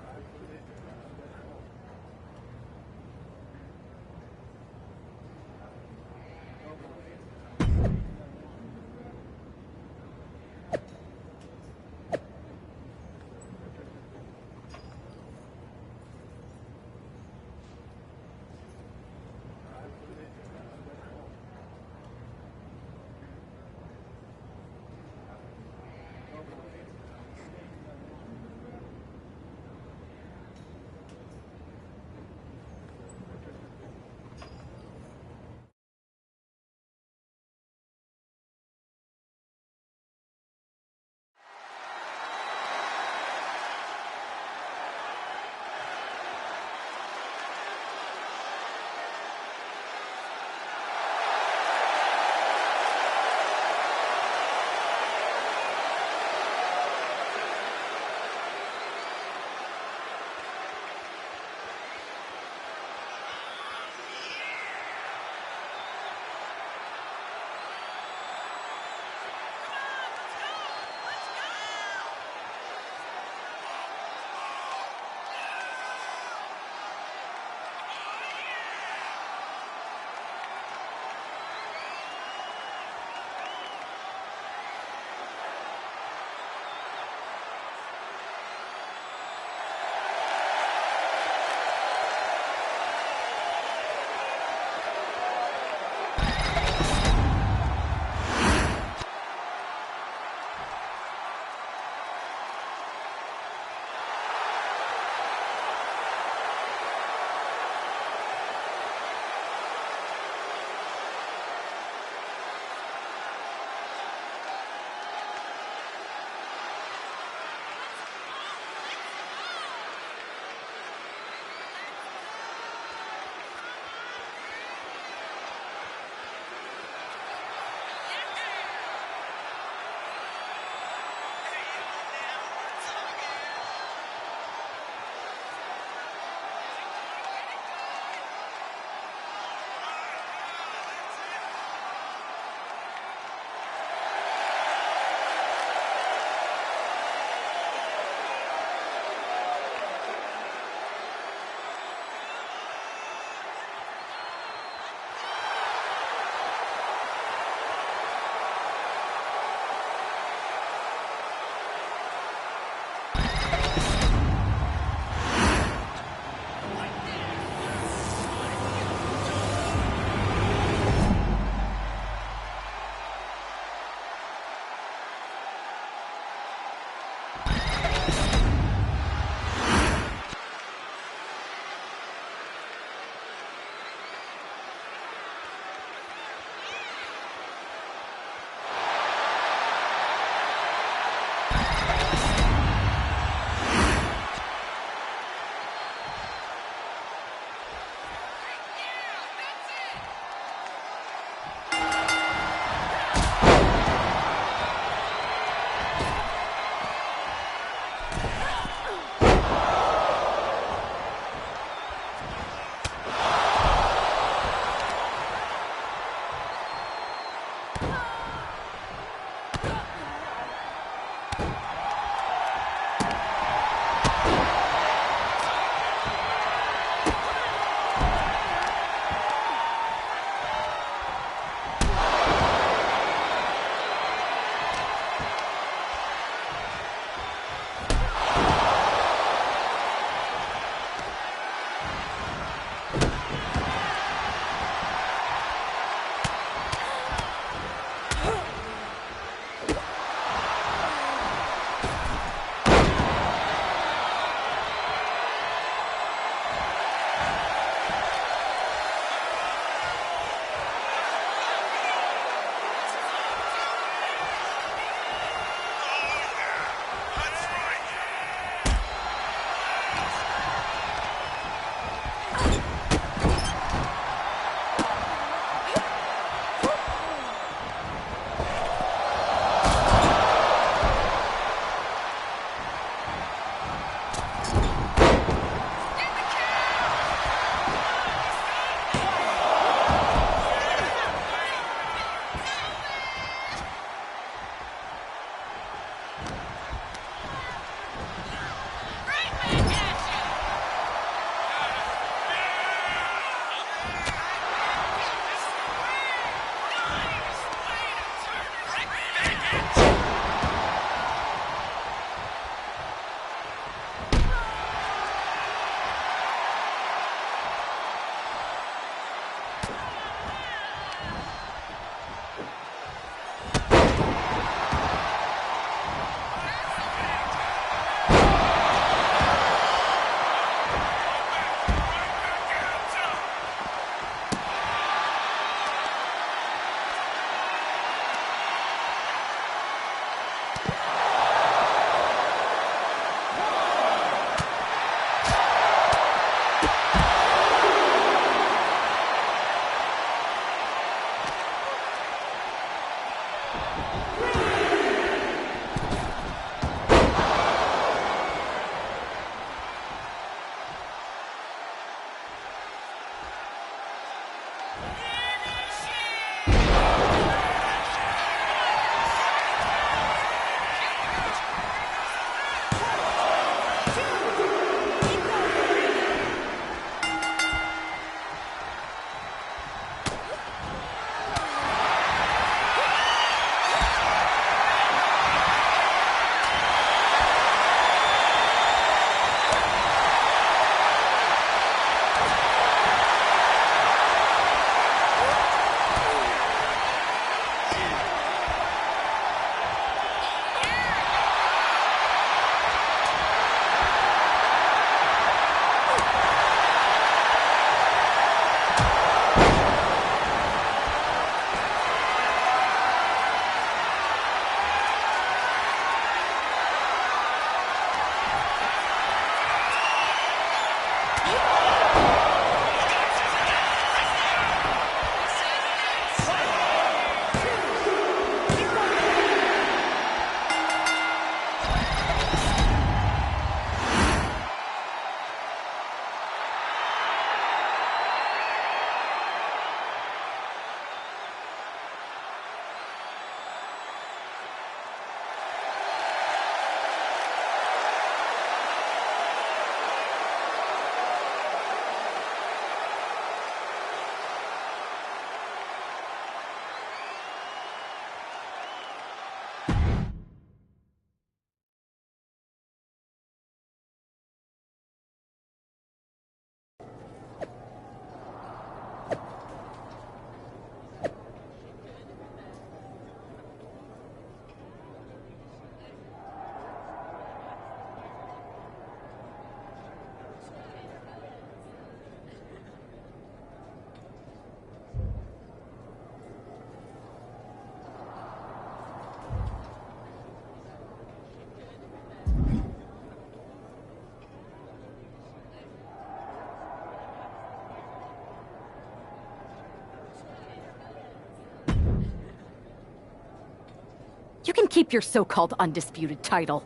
You can keep your so-called undisputed title.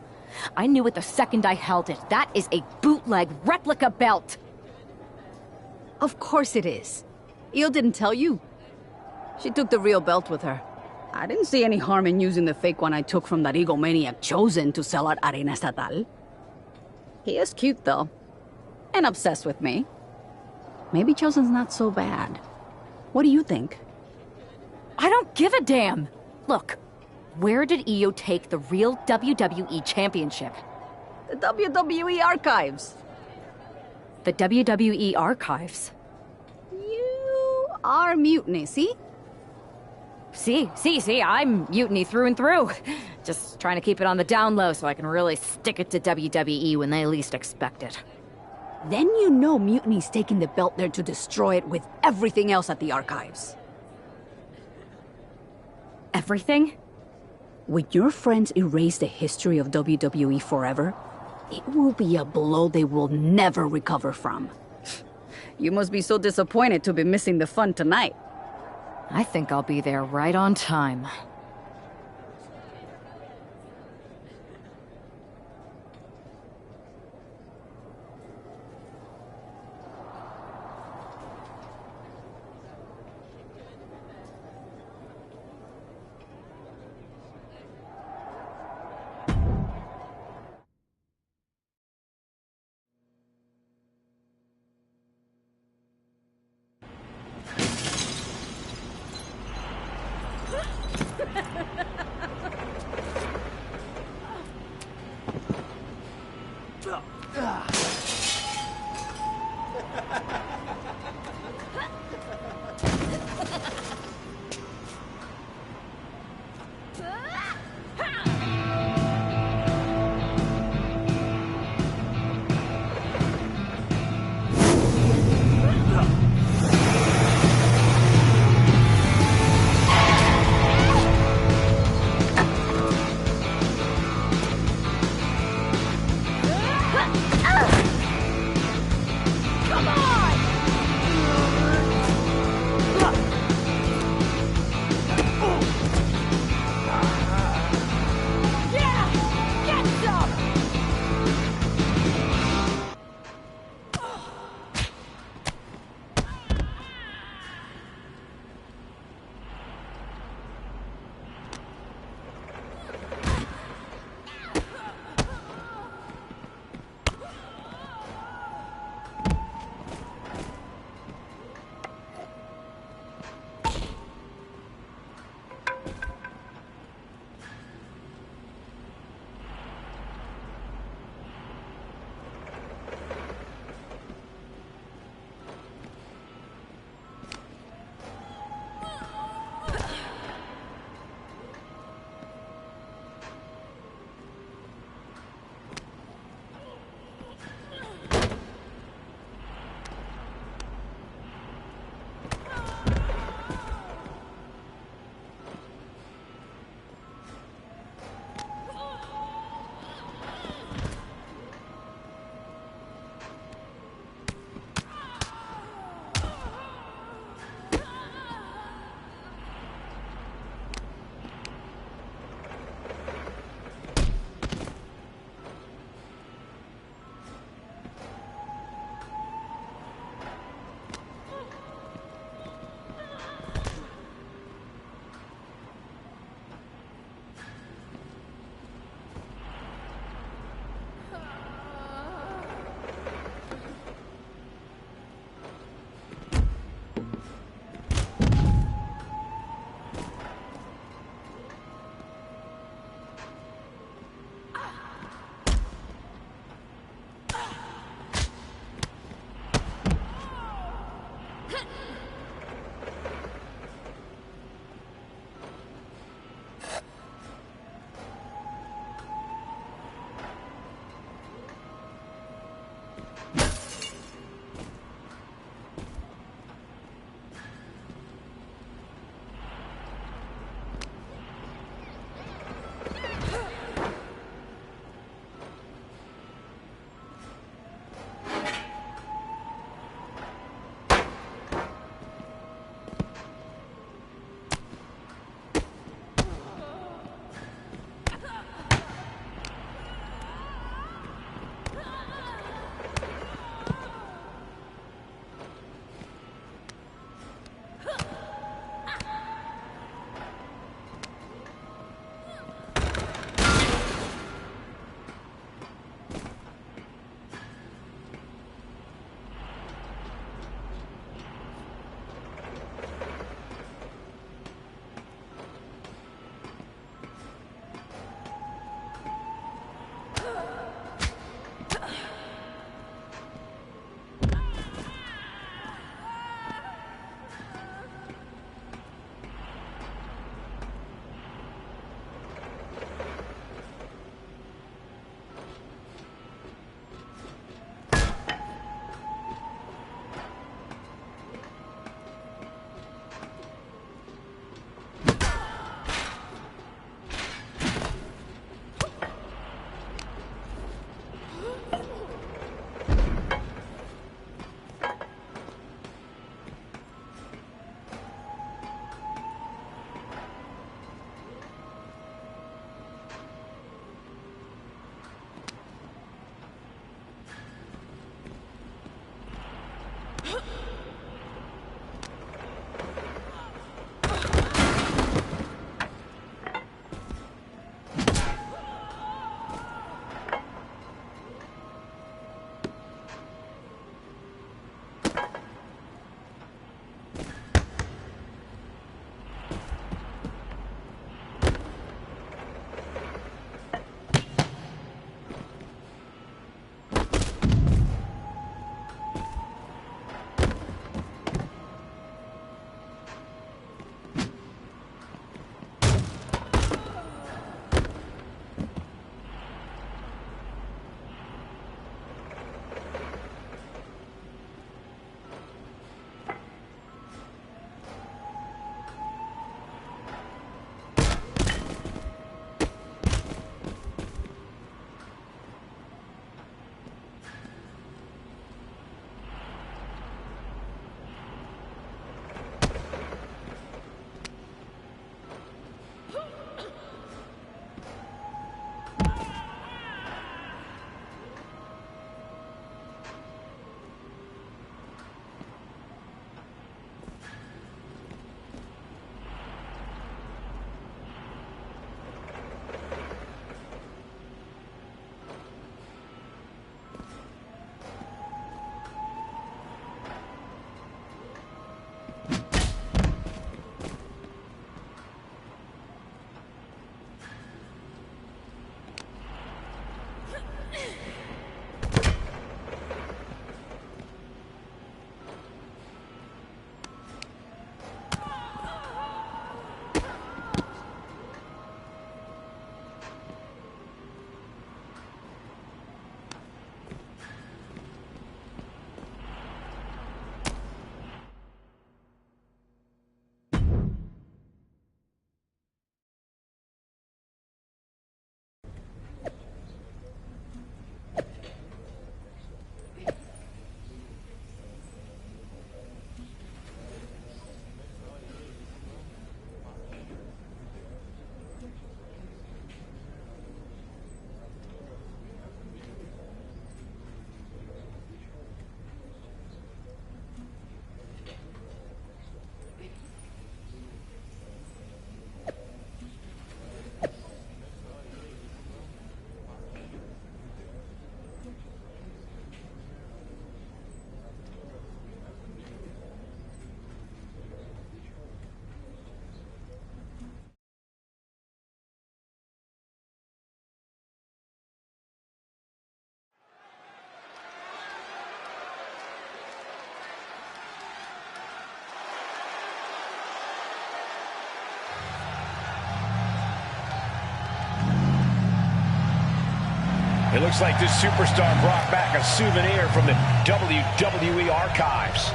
I knew it the second I held it. That is a bootleg replica belt.
Of course it is. Io didn't tell you. She took the real belt with her. I didn't see any harm in using the fake one I took from that egomaniac Chosen to sell at Arena Estatal. He is cute, though. And obsessed with me. Maybe Chosen's not so bad. What do you think?
I don't give a damn. Look, where did Io take the real WWE Championship?
The WWE Archives.
The WWE Archives?
You are Mutiny, see?
See, I'm Mutiny through and through. Just trying to keep it on the down low so I can really stick it to WWE when they least expect it.
Then you know Mutiny's taking the belt there to destroy it with everything else at the Archives.
Everything?
When your friends erase the history of WWE forever, it will be a blow they will never recover from. You must be so disappointed to be missing the fun tonight.
I think I'll be there right on time.
It looks like this superstar brought back a souvenir from the WWE archives.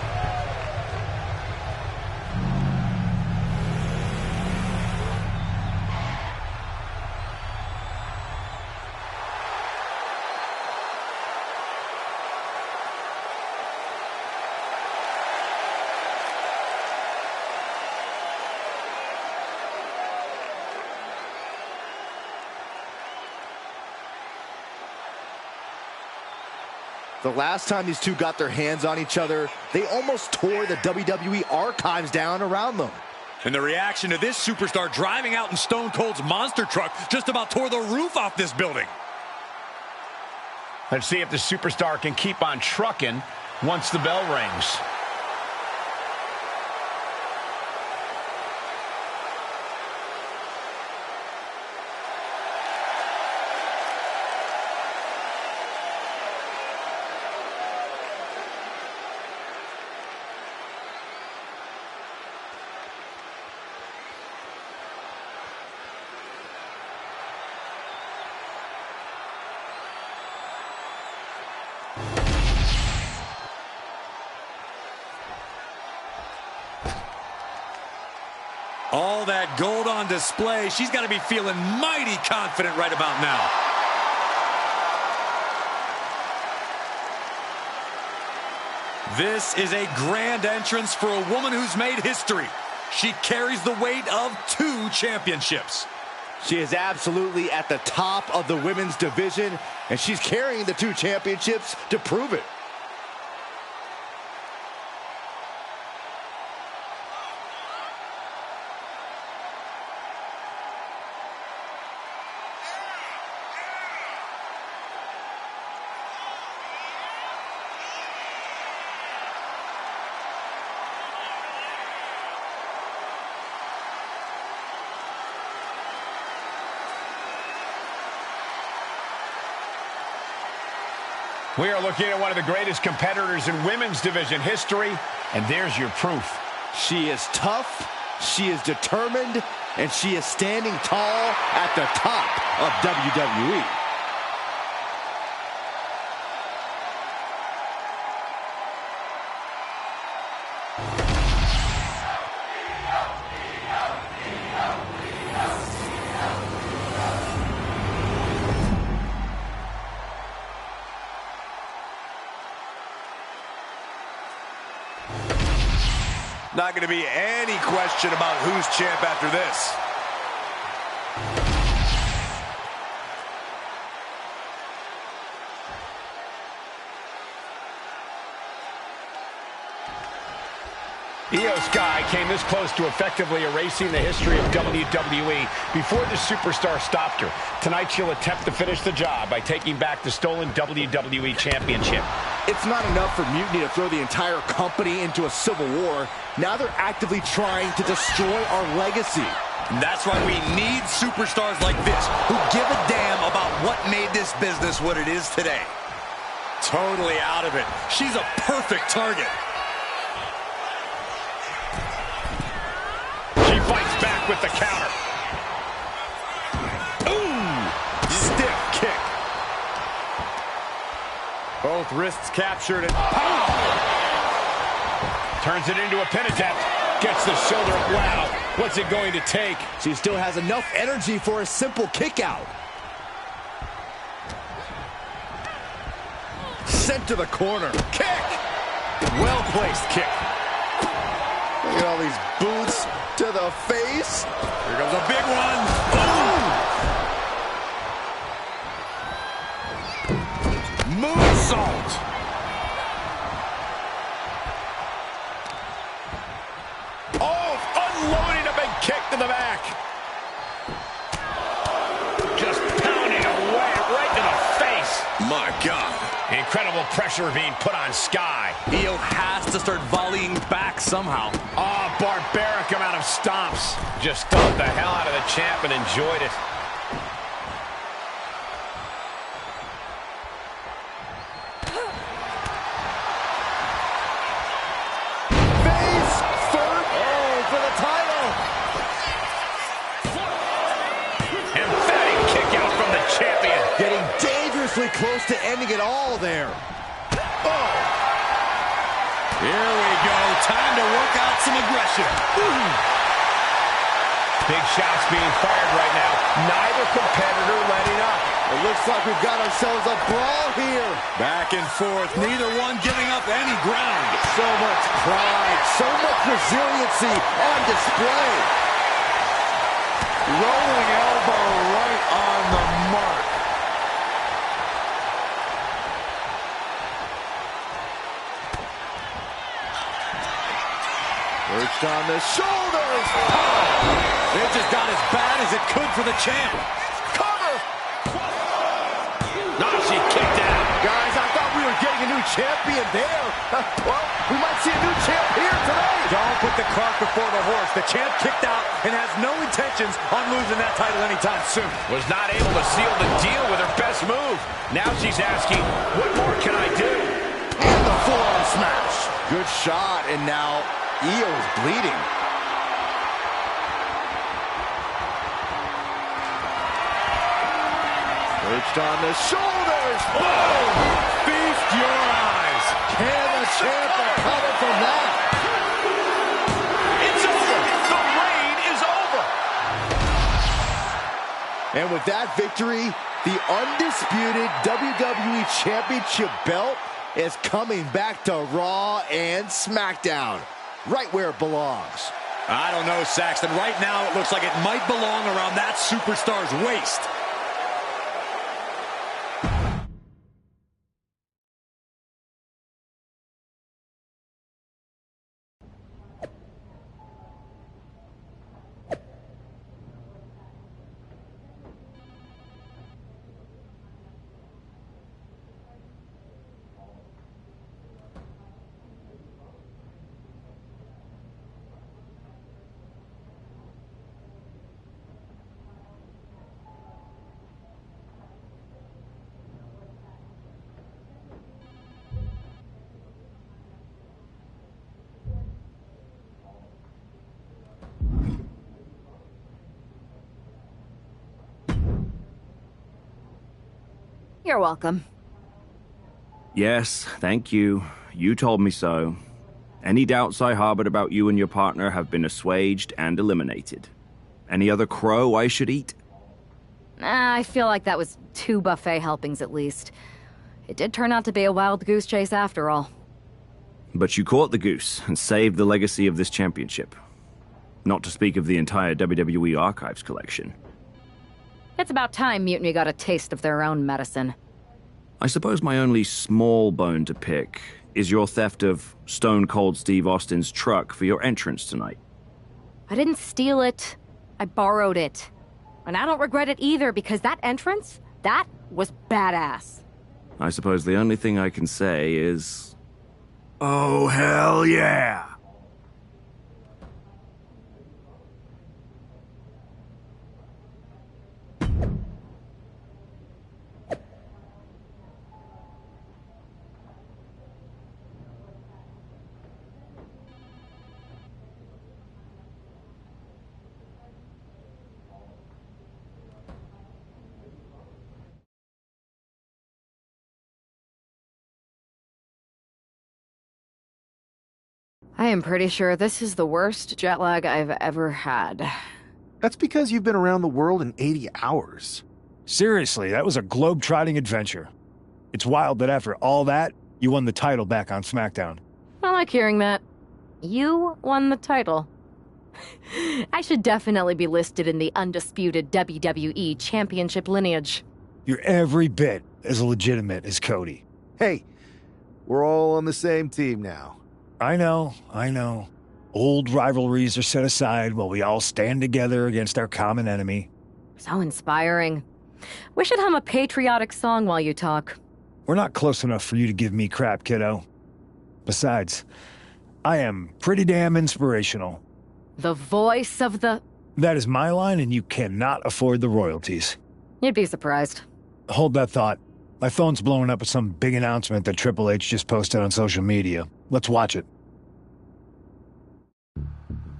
The last time these two got their hands on each other, they almost tore the WWE archives down around them.
And the reaction to this superstar driving out in Stone Cold's monster truck just about tore the roof off this building.
Let's see if the superstar can keep on trucking once the bell rings.
All that gold on display. She's got to be feeling mighty confident right about now. This is a grand entrance for a woman who's made history. She carries the weight of 2 championships.
She is absolutely at the top of the women's division, and she's carrying the 2 championships to prove it.
We are looking at one of the greatest competitors in women's division history, and there's your proof.
She is tough, she is determined, and she is standing tall at the top of WWE.
Not going to be any question about who's champ after this.
Io Sky came this close to effectively erasing the history of WWE before the superstar stopped her. Tonight she'll attempt to finish the job by taking back the stolen WWE Championship.
It's not enough for Mutiny to throw the entire company into a civil war. Now they're actively trying to destroy our legacy.
And that's why we need superstars like this who give a damn about what made this business what it is today. Totally out of it. She's a perfect target.
She fights back with the counter.
Ooh! Stiff kick. Both wrists captured and pow!
Turns it into a pin attempt. Gets the shoulder. Wow. What's it going to take?
She still has enough energy for a simple kick out. Sent to the corner.
Kick! Well-placed kick.
Look at all these boots to the face.
Here comes a big one. Boom! Moonsault.
Unloading a big kick to the back. Just pounding away right to the face.
My God.
Incredible pressure being put on Sky.
Io has to start volleying back somehow.
Oh, barbaric amount of stomps. Just stomped the hell out of the champ and enjoyed it.
ending it all there.
Oh! Here we go. Time to work out some aggression.
Big shots being fired right now. Neither competitor letting up.
It looks like we've got ourselves a brawl here.
Back and forth, neither one giving up any ground.
So much pride, so much resiliency on display.
Rolling elbow right on the mark.
Perched on the shoulders.
It just got as bad as it could for the champ.
Cover.
Now she kicked out.
Guys, I thought we were getting a new champion there. Well, we might see a new champ here tonight.
Don't put the cart before the horse. The champ kicked out and has no intentions on losing that title anytime soon.
Was not able to seal the deal with her best move. Now she's asking, what more can I do?
And the forearm smash. Good shot, and now Io is bleeding. Perched on the shoulders.
Boom! Feast your eyes.
Can the champ recover from that?
It's over. The reign is over.
And with that victory, the undisputed WWE Championship belt is coming back to Raw and SmackDown, right where it belongs.
I don't know, Saxton. Right now, it looks like it might belong around that superstar's waist.
You're welcome.
Yes, thank you. You told me so. Any doubts I harbored about you and your partner have been assuaged and eliminated. Any other crow I should eat?
I feel like that was 2 buffet helpings at least. It did turn out to be a wild goose chase after all.
But you caught the goose and saved the legacy of this championship. Not to speak of the entire WWE Archives collection.
It's about time Mutiny got a taste of their own medicine.
I suppose my only small bone to pick is your theft of Stone Cold Steve Austin's truck for your entrance tonight.
I didn't steal it. I borrowed it. And I don't regret it either, because that entrance, that was badass.
I suppose the only thing I can say is... oh, hell yeah!
I am pretty sure this is the worst jet lag I've ever had.
That's because you've been around the world in 80 hours.
Seriously, that was a globe-trotting adventure. It's wild that after all that, you won the title back on SmackDown.
I like hearing that. You won the title. I should definitely be listed in the undisputed WWE Championship lineage.
You're every bit as legitimate as Cody.
Hey, we're all on the same team now.
I know. Old rivalries are set aside while we all stand together against our common enemy.
So inspiring. We should hum a patriotic song while you talk.
We're not close enough for you to give me crap, kiddo. Besides, I am pretty damn inspirational.
The voice of the...
That is my line, and you cannot afford the royalties.
You'd be surprised.
Hold that thought. My phone's blowing up with some big announcement that Triple H just posted on social media. Let's watch it.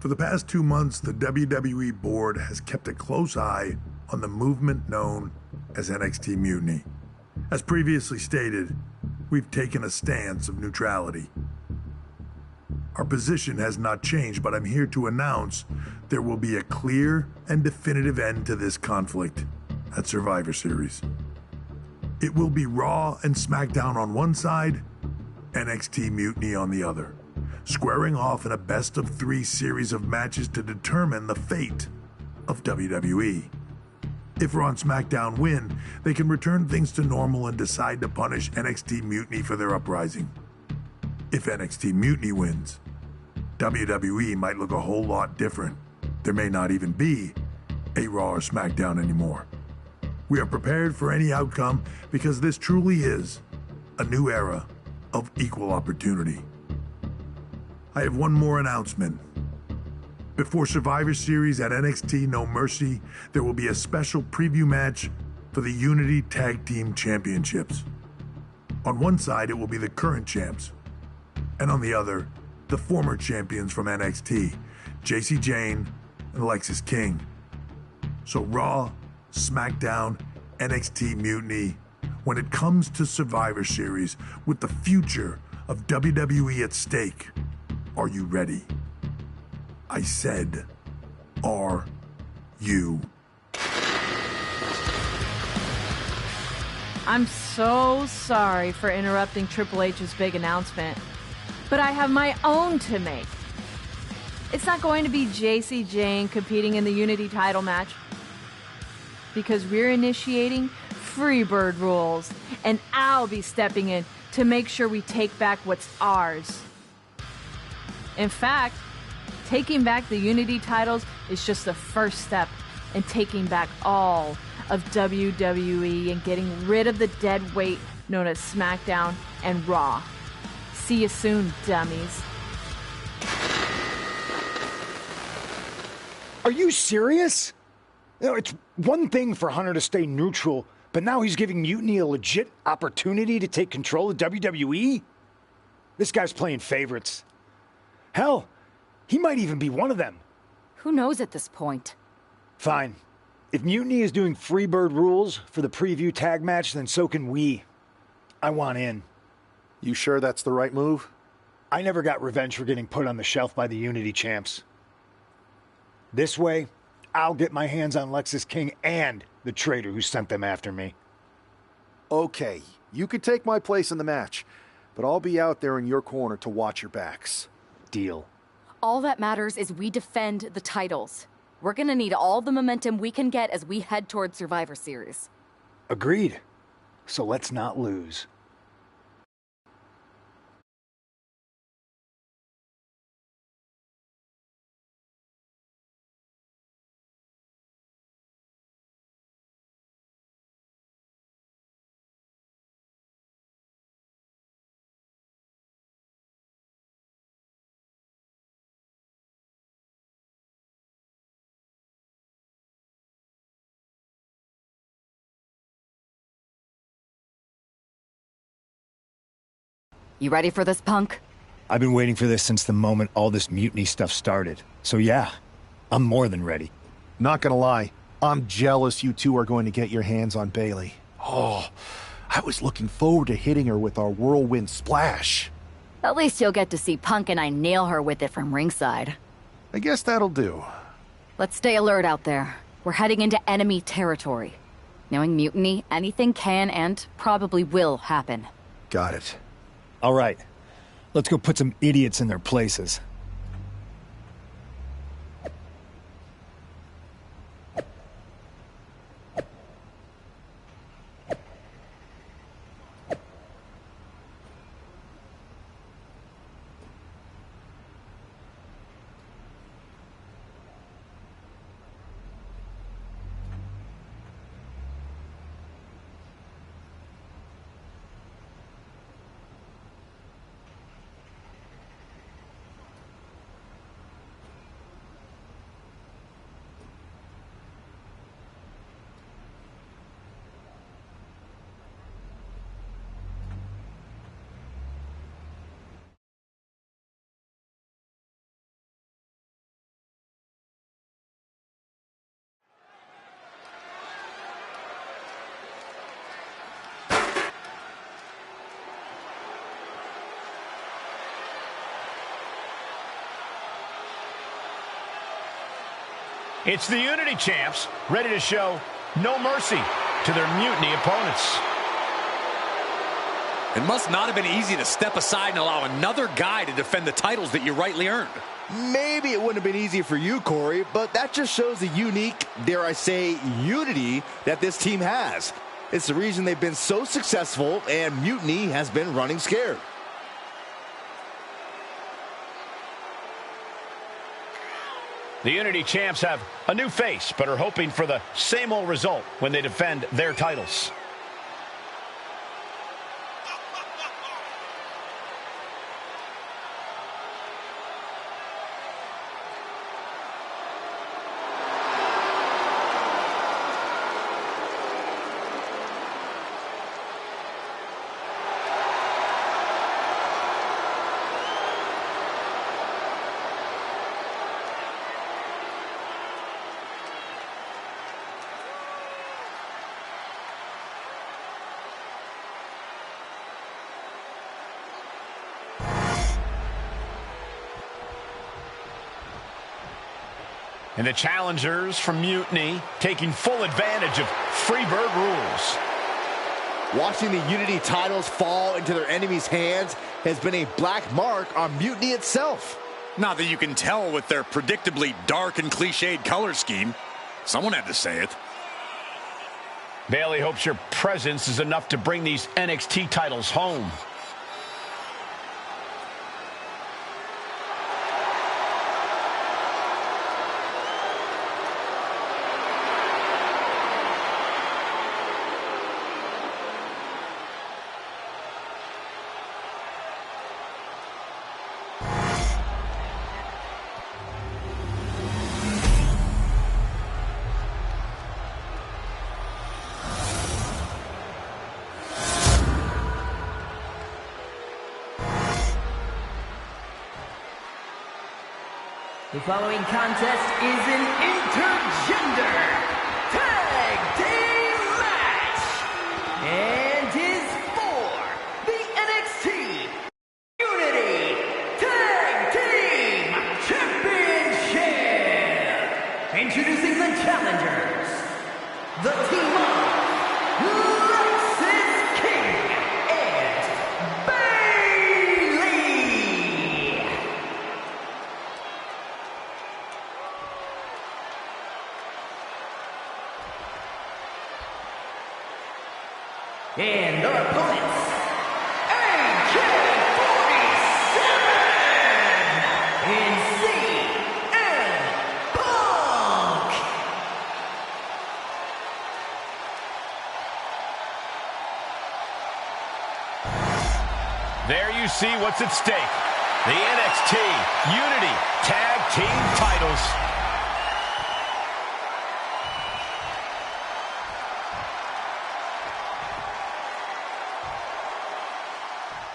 For the past 2 months, the WWE board has kept a close eye on the movement known as NXT Mutiny. As previously stated, we've taken a stance of neutrality. Our position has not changed, but I'm here to announce there will be a clear and definitive end to this conflict at Survivor Series. It will be Raw and SmackDown on one side, NXT Mutiny on the other, squaring off in a best-of-3 series of matches to determine the fate of WWE. If Raw and SmackDown win, they can return things to normal and decide to punish NXT Mutiny for their uprising. If NXT Mutiny wins, WWE might look a whole lot different. There may not even be a Raw or SmackDown anymore. We are prepared for any outcome because this truly is a new era of equal opportunity. I have one more announcement. Before Survivor Series at NXT No Mercy, there will be a special preview match for the Unity Tag Team Championships. On one side, it will be the current champs, and on the other, the former champions from NXT, JC Jane and Alexis King. So Raw, SmackDown, NXT Mutiny, when it comes to Survivor Series with the future of WWE at stake, are you ready? I said, are you?
I'm so sorry for interrupting Triple H's big announcement, but I have my own to make. It's not going to be JC Jane competing in the Unity title match, because we're initiating Freebird rules, and I'll be stepping in to make sure we take back what's ours. In fact, taking back the Unity titles is just the first step in taking back all of WWE and getting rid of the dead weight known as SmackDown and Raw. See you soon, dummies.
Are you serious? You know, it's one thing for Hunter to stay neutral, but now he's giving Mutiny a legit opportunity to take control of WWE? This guy's playing favorites. Hell, he might even be one of them.
Who knows at this point?
Fine. If Mutiny is doing Freebird rules for the preview tag match, then so can we. I want in.
You sure that's the right move?
I never got revenge for getting put on the shelf by the Unity champs. This way, I'll get my hands on Lexis King and the traitor who sent them after me.
Okay, you could take my place in the match, but I'll be out there in your corner to watch your backs.
Deal.
All that matters is we defend the titles. We're gonna need all the momentum we can get as we head toward Survivor Series.
Agreed. So let's not lose.
You ready for this, Punk?
I've been waiting for this since the moment all this Mutiny stuff started. So yeah, I'm more than ready.
Not gonna lie, I'm jealous you two are going to get your hands on Bayley. Oh, I was looking forward to hitting her with our whirlwind splash.
At least you'll get to see Punk and I nail her with it from ringside.
I guess that'll do.
Let's stay alert out there. We're heading into enemy territory. Knowing Mutiny, anything can and probably will happen.
Got it.
All right, let's go put some idiots in their places.
It's the Unity champs, ready to show no mercy to their mutiny opponents.
It must not have been easy to step aside and allow another guy to defend the titles that you rightly earned.
Maybe it wouldn't have been easy for you, Corey, but that just shows the unique, dare I say, unity that this team has. It's the reason they've been so successful, and Mutiny has been running scared.
The Unity champs have a new face, but are hoping for the same old result when they defend their titles. And the challengers from Mutiny taking full advantage of Freebird rules.
Watching the Unity titles fall into their enemies' hands has been a black mark on Mutiny itself.
Not that you can tell with their predictably dark and cliched color scheme. Someone had to say it.
Bayley hopes your presence is enough to bring these NXT titles home.
The following contest is an intergender tag team match and is for the NXT Unity Tag Team Championship. Introducing the challengers, the team of Lexis King and Bayley. And our opponents, AK-47 and CM Punk.
There you see what's at stake. The NXT Unity Tag Team titles.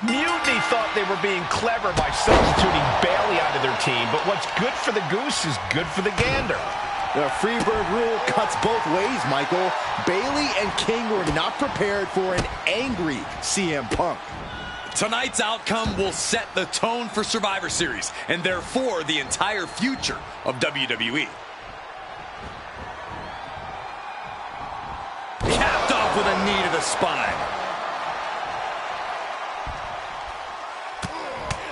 Mutiny thought they were being clever by substituting Bayley onto their team, but what's good for the goose is good for the gander.
The Freebird rule cuts both ways, Michael. Bayley and King were not prepared for an angry CM Punk.
Tonight's outcome will set the tone for Survivor Series, and therefore the entire future of WWE. Capped off with a knee to the spine.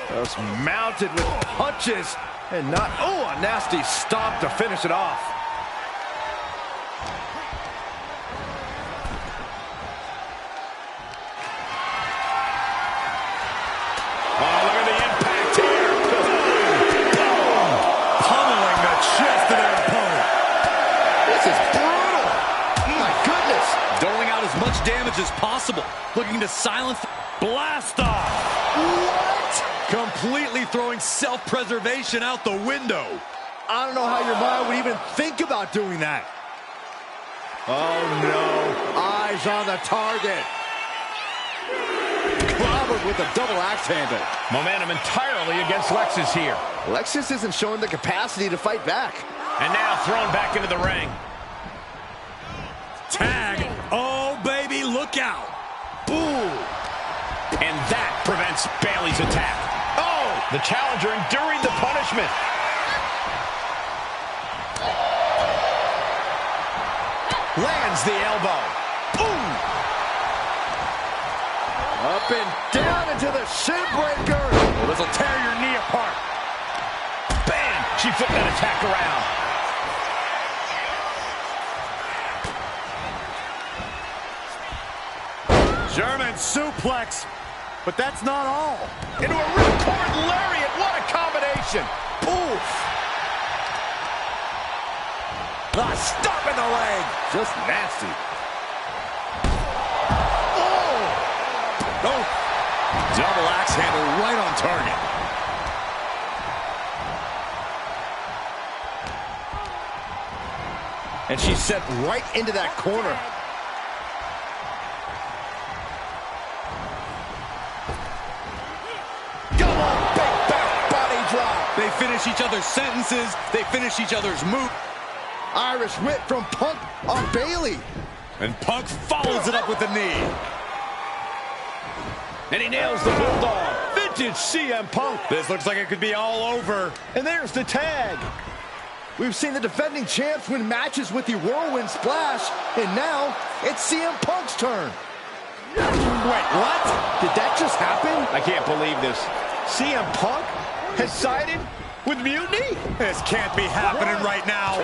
Just mounted with punches and not, a nasty stomp to finish it off.
Oh, look at the impact here.
Pummeling the chest of their opponent.
This is brutal. My goodness.
Doling out as much damage as possible. Looking to silence the blast off.
What?
Completely throwing self-preservation out the window.
I don't know how your mind would even think about doing that. Oh, no. Eyes on the target. Clobbered with a double axe handle.
Momentum entirely against Lexis here.
Lexis isn't showing the capacity to fight back.
And now thrown back into the ring.
Tag. Oh, baby, look out.
Ooh. And that prevents Bayley's attack. Oh, the challenger enduring the punishment. Lands the elbow. Boom!
Up and down into the shin breaker.
Well, this will tear your knee apart. Bam! She flipped that attack around.
German suplex. But that's not all.
Into a ripcord lariat. What a combination.
Oof. The stop in the leg.
Just nasty.
Oh, double axe handle right on target.
And she's sent right into that corner.
They finish each other's sentences. They finish each other's moves.
Irish whip from Punk on Bailey.
And Punk follows it up with the knee.
And he nails the Bulldog.
Vintage CM Punk.
This looks like it could be all over.
And there's the tag. We've seen the defending champs win matches with the Whirlwind Splash. And now it's CM Punk's turn.
Wait, what?
Did that just happen?
I can't believe this.
CM Punk has sided with Mutiny?
This can't be happening right now.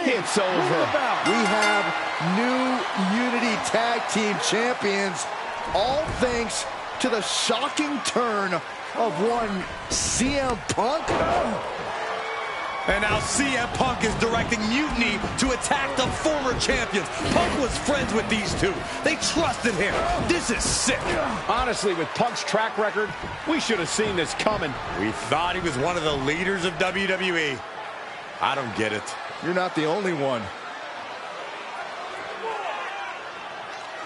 It's over. We have new Unity Tag Team Champions, all thanks to the shocking turn of one CM Punk.
And now CM Punk is directing Mutiny to attack the former champions. Punk was friends with these two. They trusted him. This is sick.
Honestly, with Punk's track record, we should have seen this coming.
We thought he was one of the leaders of WWE. I don't get it.
You're not the only one.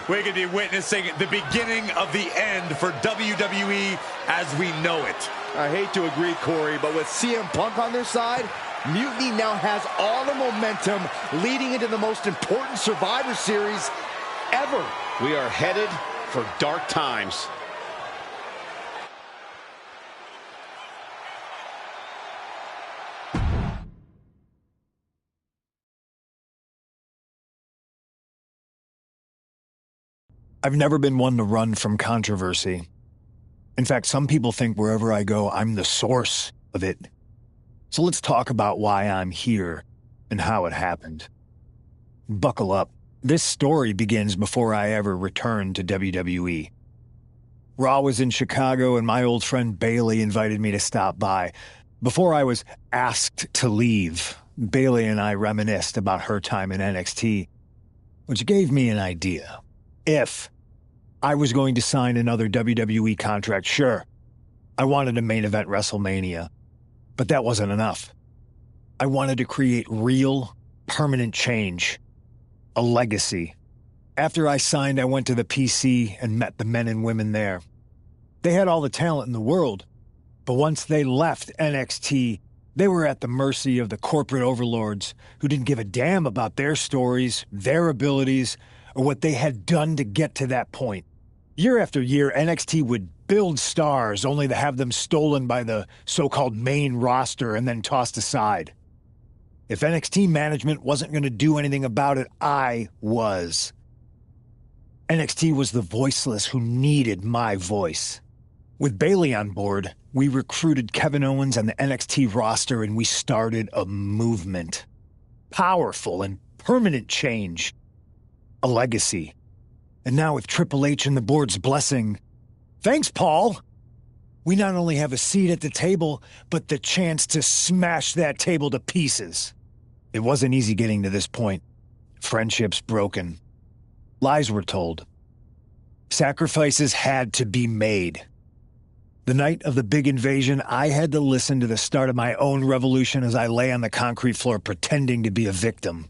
We could be witnessing the beginning of the end for WWE as we know it.
I hate to agree, Corey, but with CM Punk on their side, Mutiny now has all the momentum leading into the most important Survivor Series ever.
We are headed for dark times.
I've never been one to run from controversy. In fact, some people think wherever I go, I'm the source of it. So let's talk about why I'm here and how it happened. Buckle up. This story begins before I ever returned to WWE. Raw was in Chicago and my old friend Bailey invited me to stop by. Before I was asked to leave, Bailey and I reminisced about her time in NXT, which gave me an idea. If I was going to sign another WWE contract, sure, I wanted to main event WrestleMania, but that wasn't enough. I wanted to create real, permanent change, a legacy. After I signed, I went to the PC and met the men and women there. They had all the talent in the world, but once they left NXT, they were at the mercy of the corporate overlords who didn't give a damn about their stories, their abilities, or what they had done to get to that point. Year after year, NXT would build stars only to have them stolen by the so-called main roster and then tossed aside. If NXT management wasn't going to do anything about it, I was. NXT was the voiceless who needed my voice. With Bailey on board, we recruited Kevin Owens and the NXT roster and we started a movement. Powerful and permanent change. A legacy. And now with Triple H and the board's blessing, thanks, Paul! We not only have a seat at the table, but the chance to smash that table to pieces. It wasn't easy getting to this point. Friendships broken. Lies were told. Sacrifices had to be made. The night of the big invasion, I had to listen to the start of my own revolution as I lay on the concrete floor pretending to be a victim.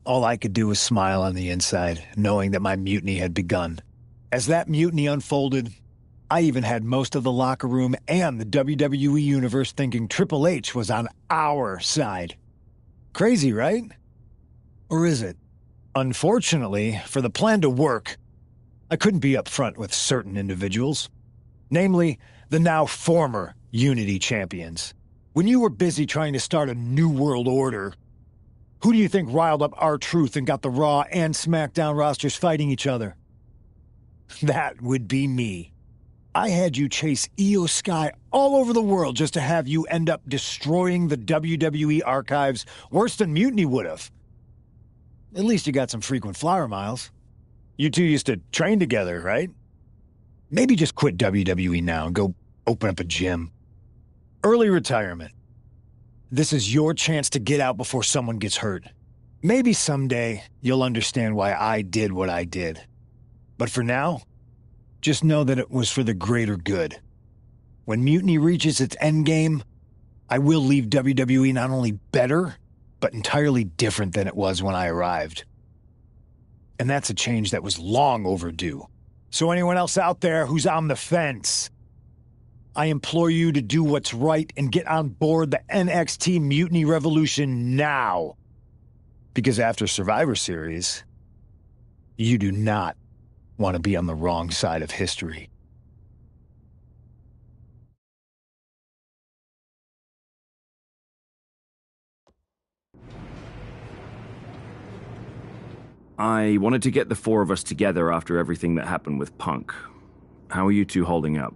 All I could do was smile on the inside, knowing that my mutiny had begun. As that mutiny unfolded, I even had most of the locker room and the WWE Universe thinking Triple H was on our side. Crazy, right? Or is it? Unfortunately, for the plan to work, I couldn't be upfront with certain individuals. Namely, the now former Unity champions. When you were busy trying to start a new world order, Who do you think riled up R-Truth and got the Raw and SmackDown rosters fighting each other? That would be me. I had you chase Io Sky all over the world just to have you end up destroying the WWE archives worse than Mutiny would have. At least you got some frequent flyer miles. You two used to train together, right? Maybe just quit WWE now and go open up a gym. Early retirement. This is your chance to get out before someone gets hurt. Maybe someday you'll understand why I did what I did. But for now, just know that it was for the greater good. When Mutiny reaches its endgame, I will leave WWE not only better, but entirely different than it was when I arrived. And that's a change that was long overdue. So anyone else out there who's on the fence, I implore you to do what's right and get on board the NXT Mutiny Revolution now. Because after Survivor Series, you do not want to be on the wrong side of history.
I wanted to get the four of us together after everything that happened with Punk. How are you two holding up?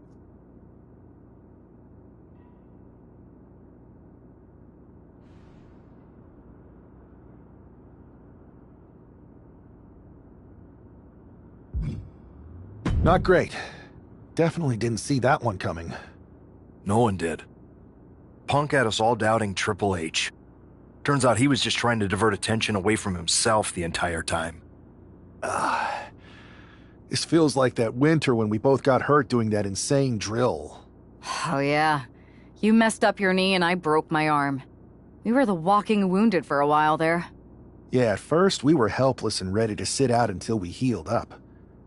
Not great. Definitely didn't see that one coming.
No one did. Punk had us all doubting Triple H. Turns out he was just trying to divert attention away from himself the entire time.
This feels like that winter when we both got hurt doing that insane drill.
Oh yeah. You messed up your knee and I broke my arm. We were the walking wounded for a while there.
Yeah, at first we were helpless and ready to sit out until we healed up.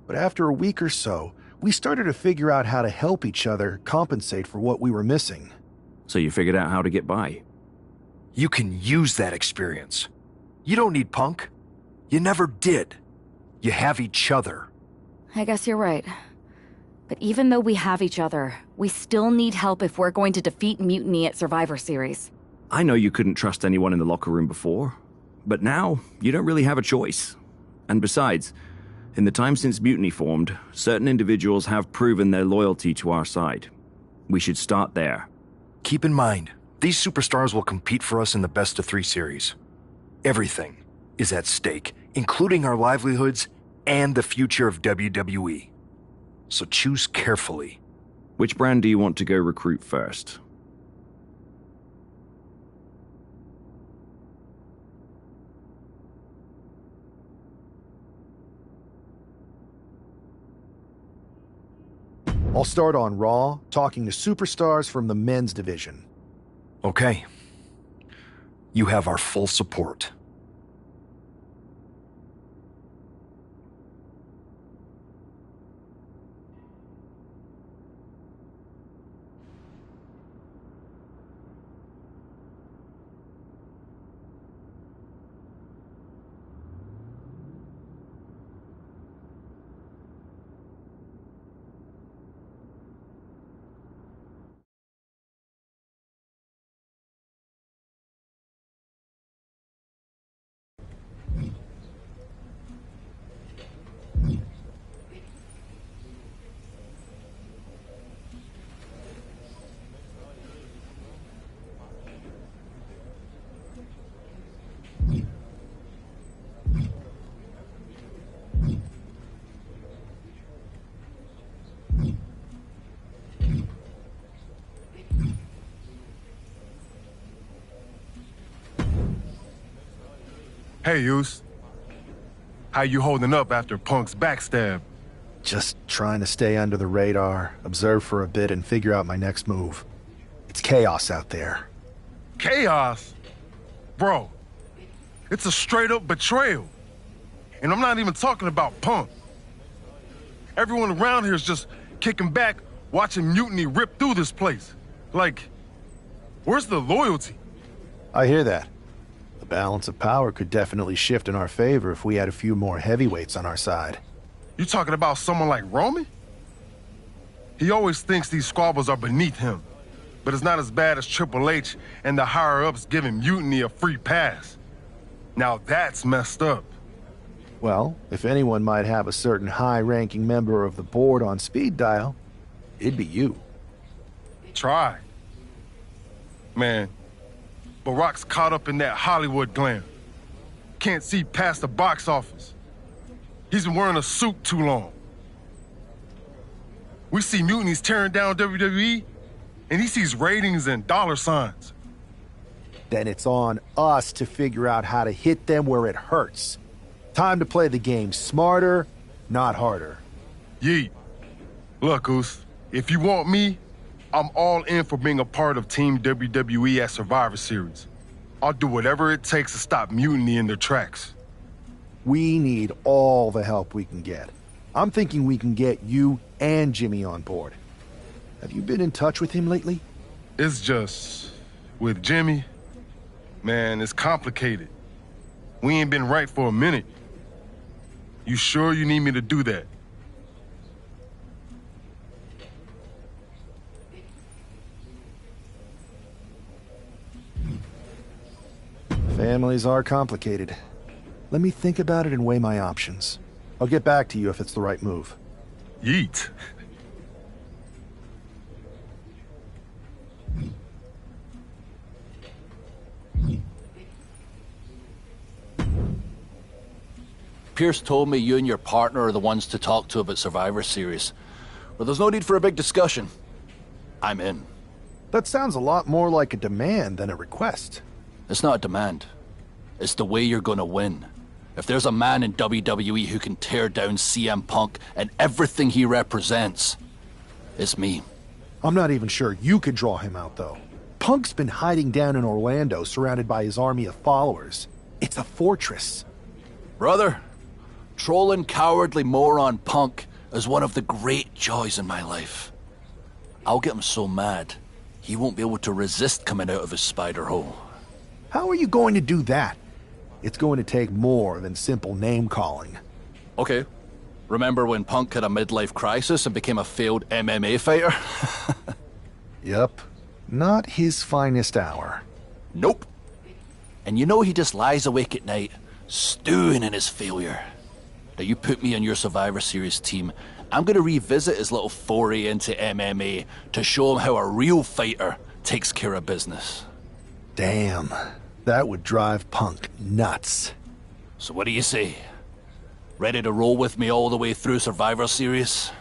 But after a week or so, we started to figure out how to help each other compensate for what we were missing.
So you figured out how to get by?
You can use that experience. You don't need Punk. You never did. You have each other.
I guess you're right. But even though we have each other, we still need help if we're going to defeat Mutiny at Survivor Series.
I know you couldn't trust anyone in the locker room before, but now you don't really have a choice. And besides, in the time since Mutiny formed, certain individuals have proven their loyalty to our side. We should start there.
Keep in mind, these superstars will compete for us in the best-of-3 series. Everything is at stake, including our livelihoods and the future of WWE. So choose carefully.
Which brand do you want to go recruit first?
I'll start on Raw, talking to superstars from the men's division.
Okay. You have our full support.
Hey, Yus. How you holding up after Punk's backstab?
Just trying to stay under the radar, observe for a bit, and figure out my next move. It's chaos out there.
Chaos? Bro, it's a straight-up betrayal. And I'm not even talking about Punk. Everyone around here is just kicking back, watching Mutiny rip through this place. Like, where's the loyalty?
I hear that. The balance of power could definitely shift in our favor if we had a few more heavyweights on our side.
You talking about someone like Roman? He always thinks these squabbles are beneath him, but it's not as bad as Triple H and the higher-ups giving Mutiny a free pass. Now that's messed up.
Well, if anyone might have a certain high-ranking member of the board on speed dial, it'd be you.
Try. Man, Barack's caught up in that Hollywood glam. Can't see past the box office. He's been wearing a suit too long. We see mutinies tearing down WWE, and he sees ratings and dollar signs.
Then it's on us to figure out how to hit them where it hurts. Time to play the game smarter, not harder.
Yeet. Look, Oos, if you want me, I'm all in for being a part of Team WWE at Survivor Series. I'll do whatever it takes to stop mutiny in their tracks.
We need all the help we can get. I'm thinking we can get you and Jimmy on board. Have you been in touch with him lately?
It's just, with Jimmy, man, it's complicated. We ain't been right for a minute. You sure you need me to do that?
Families are complicated. Let me think about it and weigh my options. I'll get back to you if it's the right move.
Yeet.
Pierce told me you and your partner are the ones to talk to about Survivor Series. Well, there's no need for a big discussion. I'm in.
That sounds a lot more like a demand than a request.
It's not a demand. It's the way you're gonna win. If there's a man in WWE who can tear down CM Punk and everything he represents, it's me.
I'm not even sure you could draw him out, though. Punk's been hiding down in Orlando, surrounded by his army of followers. It's a fortress.
Brother, trolling cowardly moron Punk is one of the great joys in my life. I'll get him so mad, he won't be able to resist coming out of his spider hole.
How are you going to do that? It's going to take more than simple name-calling.
Okay. Remember when Punk had a midlife crisis and became a failed MMA fighter?
Yep. Not his finest hour.
Nope. And you know he just lies awake at night, stewing in his failure. Now you put me on your Survivor Series team, I'm gonna revisit his little foray into MMA to show him how a real fighter takes care of business.
Damn. That would drive Punk nuts.
So what do you say? Ready to roll with me all the way through Survivor Series?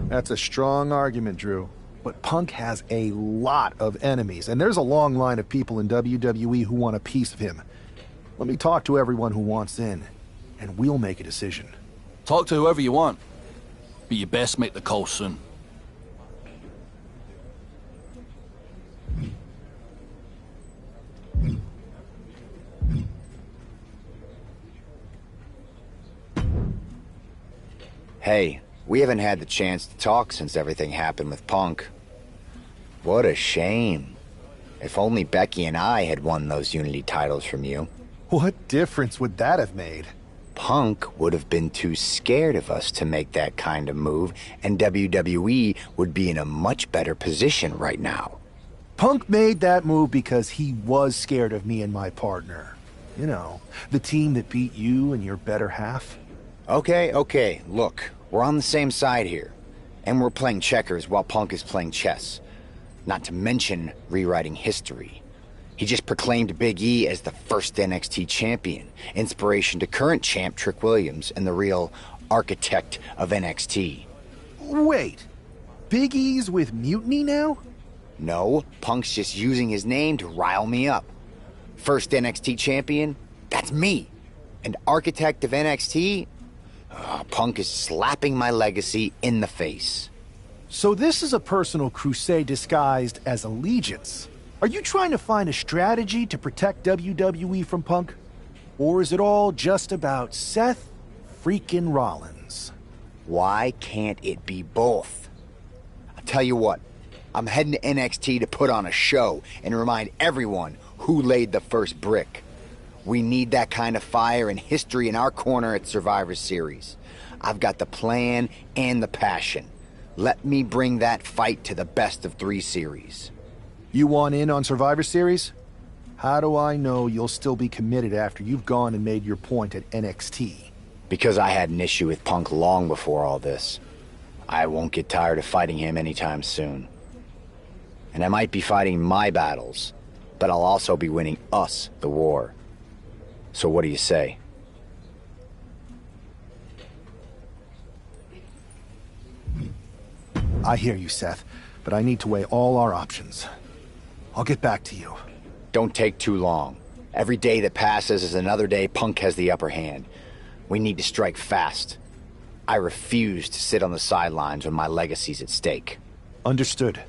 That's a strong argument, Drew. But Punk has a lot of enemies, and there's a long line of people in WWE who want a piece of him. Let me talk to everyone who wants in, and we'll make a decision.
Talk to whoever you want. But you best make the call soon.
Hey, we haven't had the chance to talk since everything happened with Punk. What a shame. If only Becky and I had won those Unity titles from you.
What difference would that have made?
Punk would have been too scared of us to make that kind of move, and WWE would be in a much better position right now.
Punk made that move because he was scared of me and my partner. You know, the team that beat you and your better half.
Okay, look, we're on the same side here. And we're playing checkers while Punk is playing chess. Not to mention rewriting history. He just proclaimed Big E as the first NXT champion, inspiration to current champ Trick Williams and the real architect of NXT.
Wait, Big E's with Mutiny now?
No, Punk's just using his name to rile me up. First NXT champion? That's me. And architect of NXT? Punk is slapping my legacy in the face.
So this is a personal crusade disguised as allegiance. Are you trying to find a strategy to protect WWE from Punk? Or is it all just about Seth freaking Rollins?
Why can't it be both? I'll tell you what, I'm heading to NXT to put on a show and remind everyone who laid the first brick. We need that kind of fire and history in our corner at Survivor Series. I've got the plan and the passion. Let me bring that fight to the best of 3 series.
You want in on Survivor Series? How do I know you'll still be committed after you've gone and made your point at NXT?
Because I had an issue with Punk long before all this. I won't get tired of fighting him anytime soon. And I might be fighting my battles, but I'll also be winning us the war. So what do you say?
I hear you, Seth, but I need to weigh all our options. I'll get back to you.
Don't take too long. Every day that passes is another day Punk has the upper hand. We need to strike fast. I refuse to sit on the sidelines when my legacy's at stake.
Understood.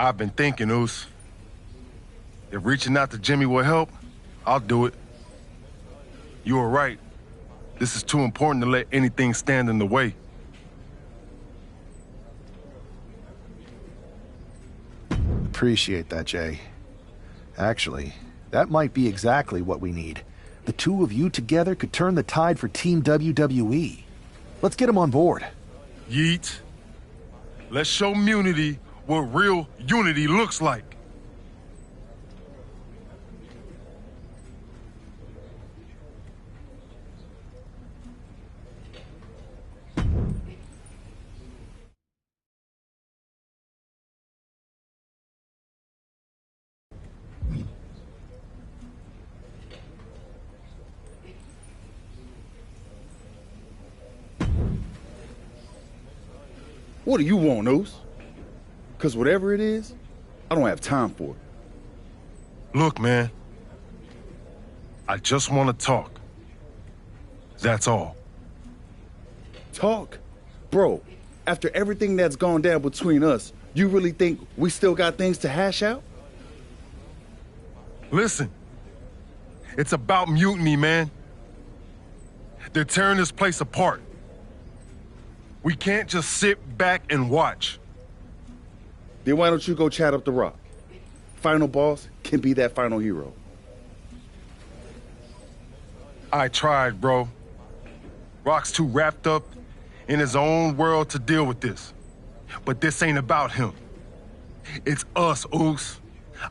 I've been thinking, Oos. If reaching out to Jimmy will help, I'll do it. You were right. This is too important to let anything stand in the way.
Appreciate that, Jay. Actually, that might be exactly what we need. The two of you together could turn the tide for Team WWE. Let's get them on board.
Yeet. Let's show Munity what real unity looks like.
What do you want, Oos? Because whatever it is, I don't have time for it.
Look, man. I just want to talk. That's all.
Talk? Bro, after everything that's gone down between us, you really think we still got things to hash out?
Listen. It's about mutiny, man. They're tearing this place apart. We can't just sit back and watch.
Then why don't you go chat up the Rock? Final boss can be that final hero.
I tried, bro. Rock's too wrapped up in his own world to deal with this. But this ain't about him. It's us, Oos.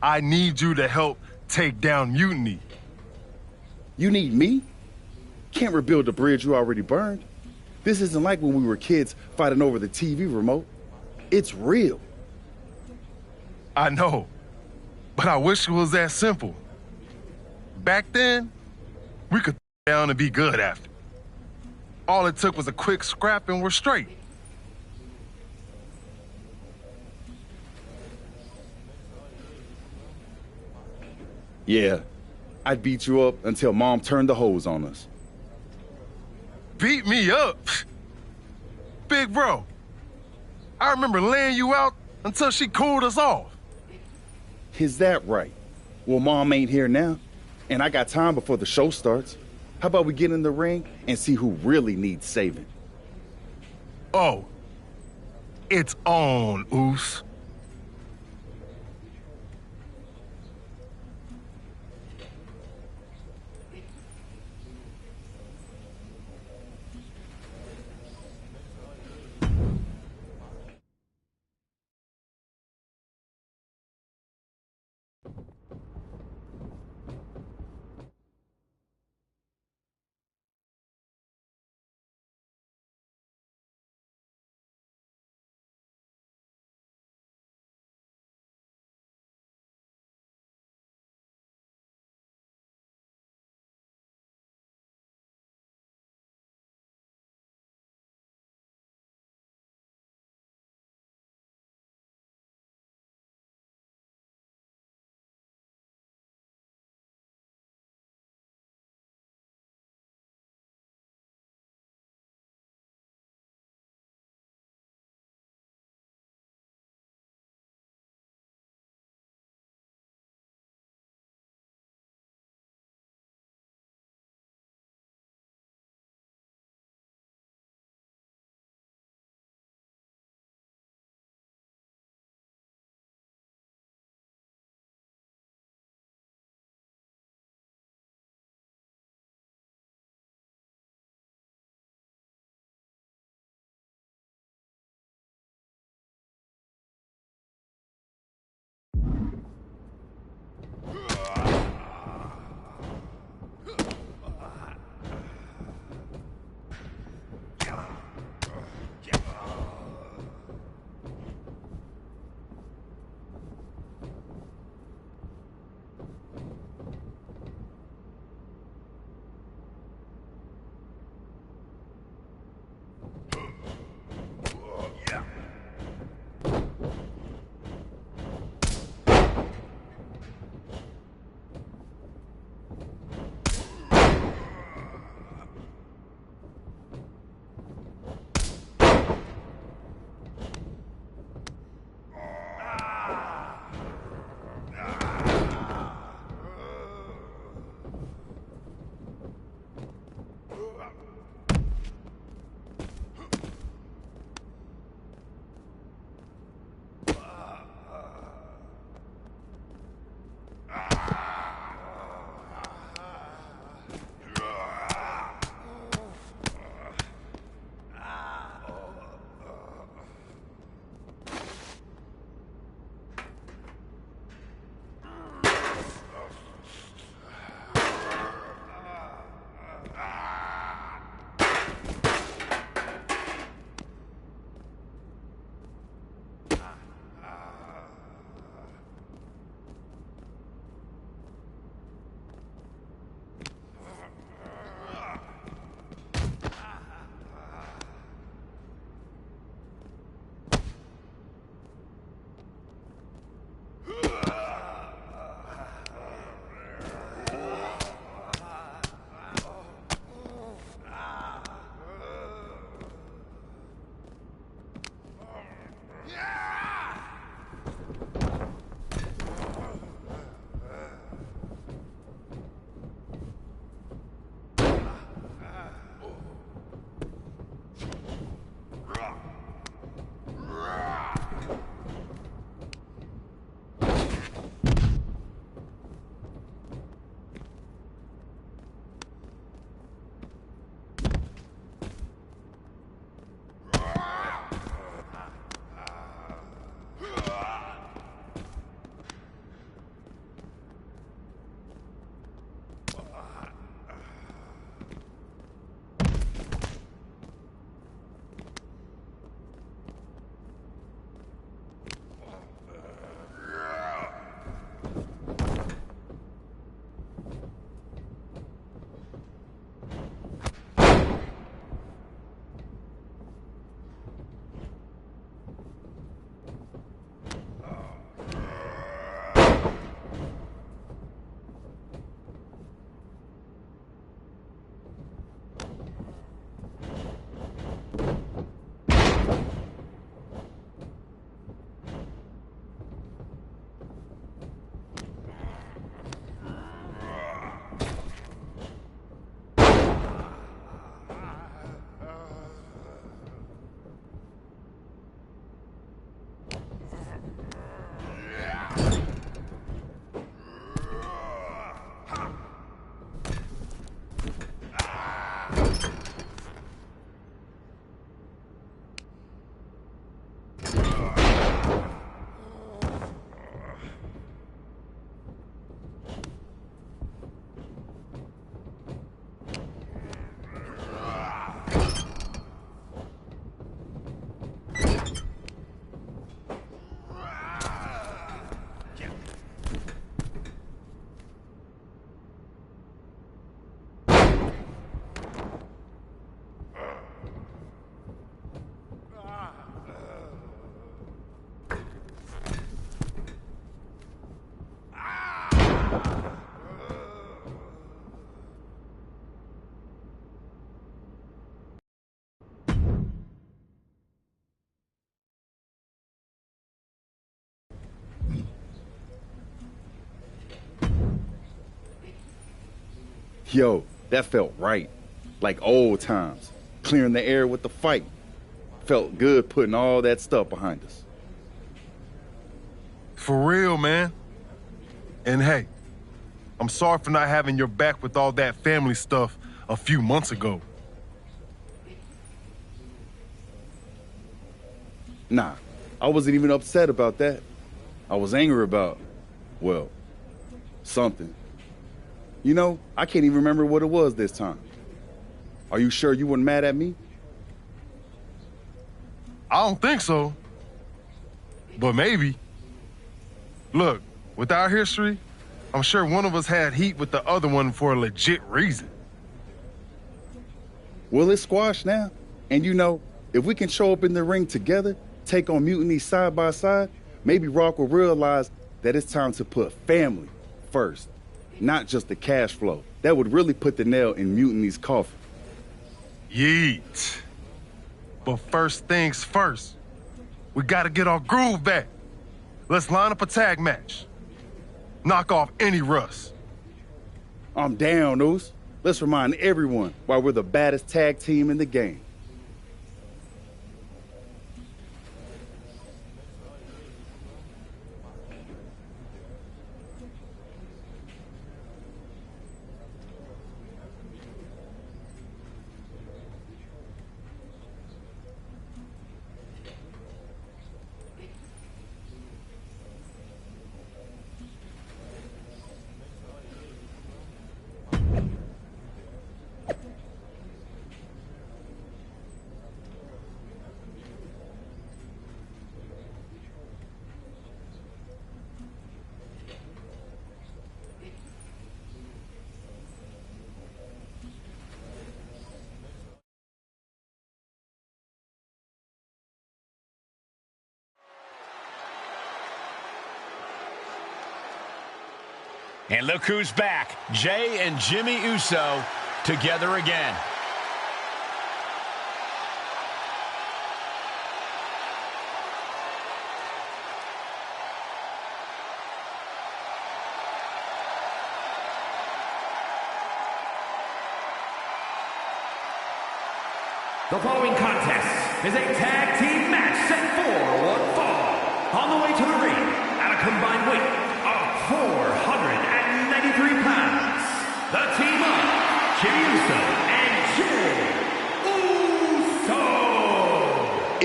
I need you to help take down mutiny.
You need me? Can't rebuild the bridge you already burned. This isn't like when we were kids fighting over the TV remote. It's real.
I know, but I wish it was that simple. Back then, we could down and be good after. All it took was a quick scrap and we're straight.
Yeah, I'd beat you up until Mom turned the hose on us.
Beat me up? Big bro, I remember laying you out until she cooled us off.
Is that right? Well, Mom ain't here now, and I got time before the show starts. How about we get in the ring and see who really needs saving?
Oh, it's on, Oos.
Yo, that felt right. Like old times. Clearing the air with the fight. Felt good putting all that stuff behind us.
For real, man. And hey, I'm sorry for not having your back with all that family stuff a few months ago.
Nah, I wasn't even upset about that. I was angry about, well, something. You know, I can't even remember what it was this time. Are you sure you weren't mad at me?
I don't think so. But maybe. Look, with our history, I'm sure one of us had heat with the other one for a legit reason.
Well, it's squashed now. And you know, if we can show up in the ring together, take on Mutiny side by side, maybe Rock will realize that it's time to put family first, not just the cash flow. That would really put the nail in Mutiny's coffin.
Yeet. But first things first, we gotta get our groove back. Let's line up a tag match. Knock off any rust.
I'm down, Oos. Let's remind everyone why we're the baddest tag team in the game.
And look who's back. Jay and Jimmy Uso together again.
The following contest is a tag team match set for one fall. On the way to the ring, at a combined weight of 493 pounds, the team of Jimmy Uso and Jay Uso.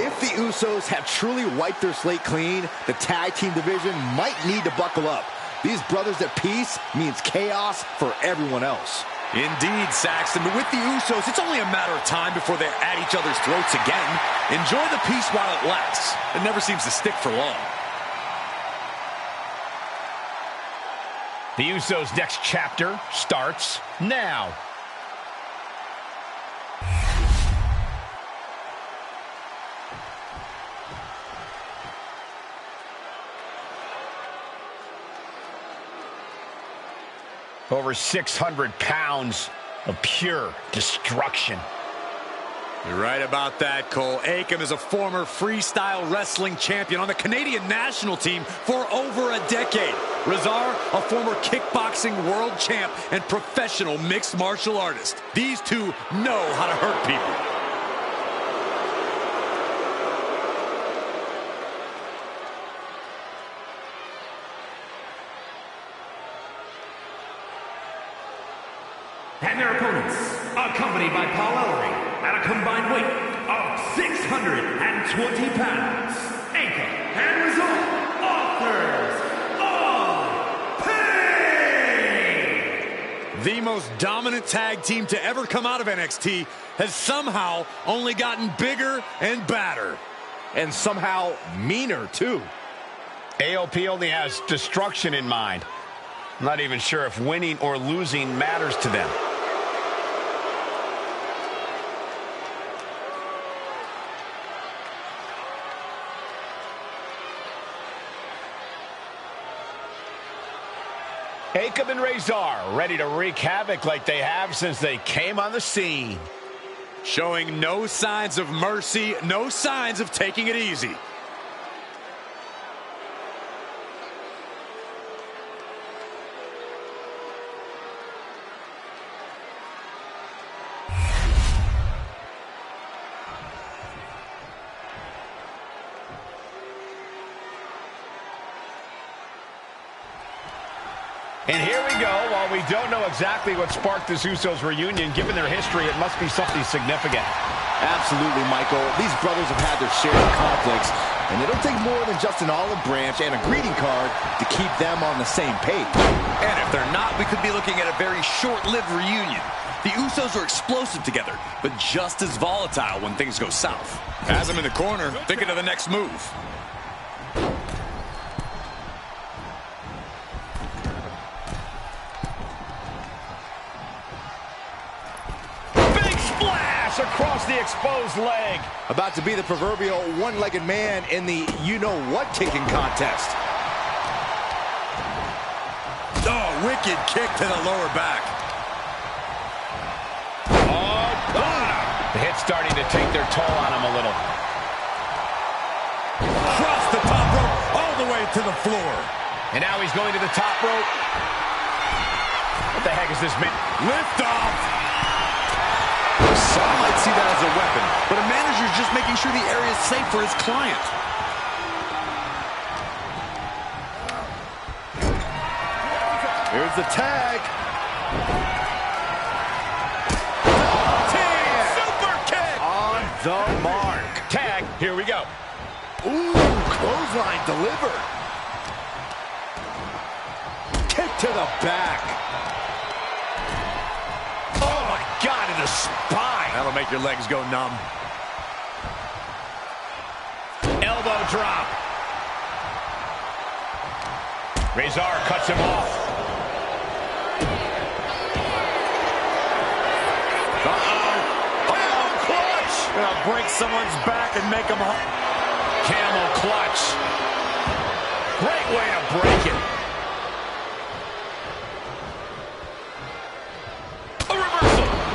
If the Usos have truly wiped their slate clean, the tag team division might need to buckle up. These brothers at peace means chaos for everyone else.
Indeed, Saxton, but with the Usos, it's only a matter of time before they're at each other's throats again. Enjoy the peace while it lasts. It never seems to stick for long. The Usos' next chapter starts now. Over 600 pounds of pure destruction.
You're right about that, Cole. Akam is a former freestyle wrestling champion on the Canadian national team for over a decade. Razar, a former kickboxing world champ and professional mixed martial artist. These two know how to hurt people.
And their opponents, accompanied by Paul Ellery, at a combined weight of 620 pounds, Akam and Razor, authors of pain!
The most dominant tag team to ever come out of NXT has somehow only gotten bigger and badder.
And somehow meaner, too. AOP only has destruction in mind. I'm not even sure if winning or losing matters to them. Akam and Razor ready to wreak havoc like they have since they came on the scene.
Showing no signs of mercy, no signs of taking it easy.
And here we go. While we don't know exactly what sparked this Usos reunion, given their history, it must be something significant.
Absolutely, Michael. These brothers have had their share of conflicts, and it'll take more than just an olive branch and a greeting card to keep them on the same page.
And if they're not, we could be looking at a very short-lived reunion. The Usos are explosive together, but just as volatile when things go south. Has him in the corner, thinking of the next move.
Across the exposed leg.
About to be the proverbial one-legged man in the you-know-what kicking contest.
Oh, wicked kick to the lower back.
Oh, the hit's starting to take their toll on him a little.
Across the top rope, all the way to the floor.
And now he's going to the top rope. What the heck is this, man?
Lift off. Some might see that as a weapon, but a manager's just making sure the area is safe for his client.
Here's the tag.
Super kick!
On the mark.
Tag, here we go.
Ooh, clothesline delivered. Kick to the back.
God, in the spine.
That'll make your legs go numb.
Elbow drop. Rezar cuts him off.
Oh, clutch. Gonna break someone's back and make them
Camel clutch. Great way to break it.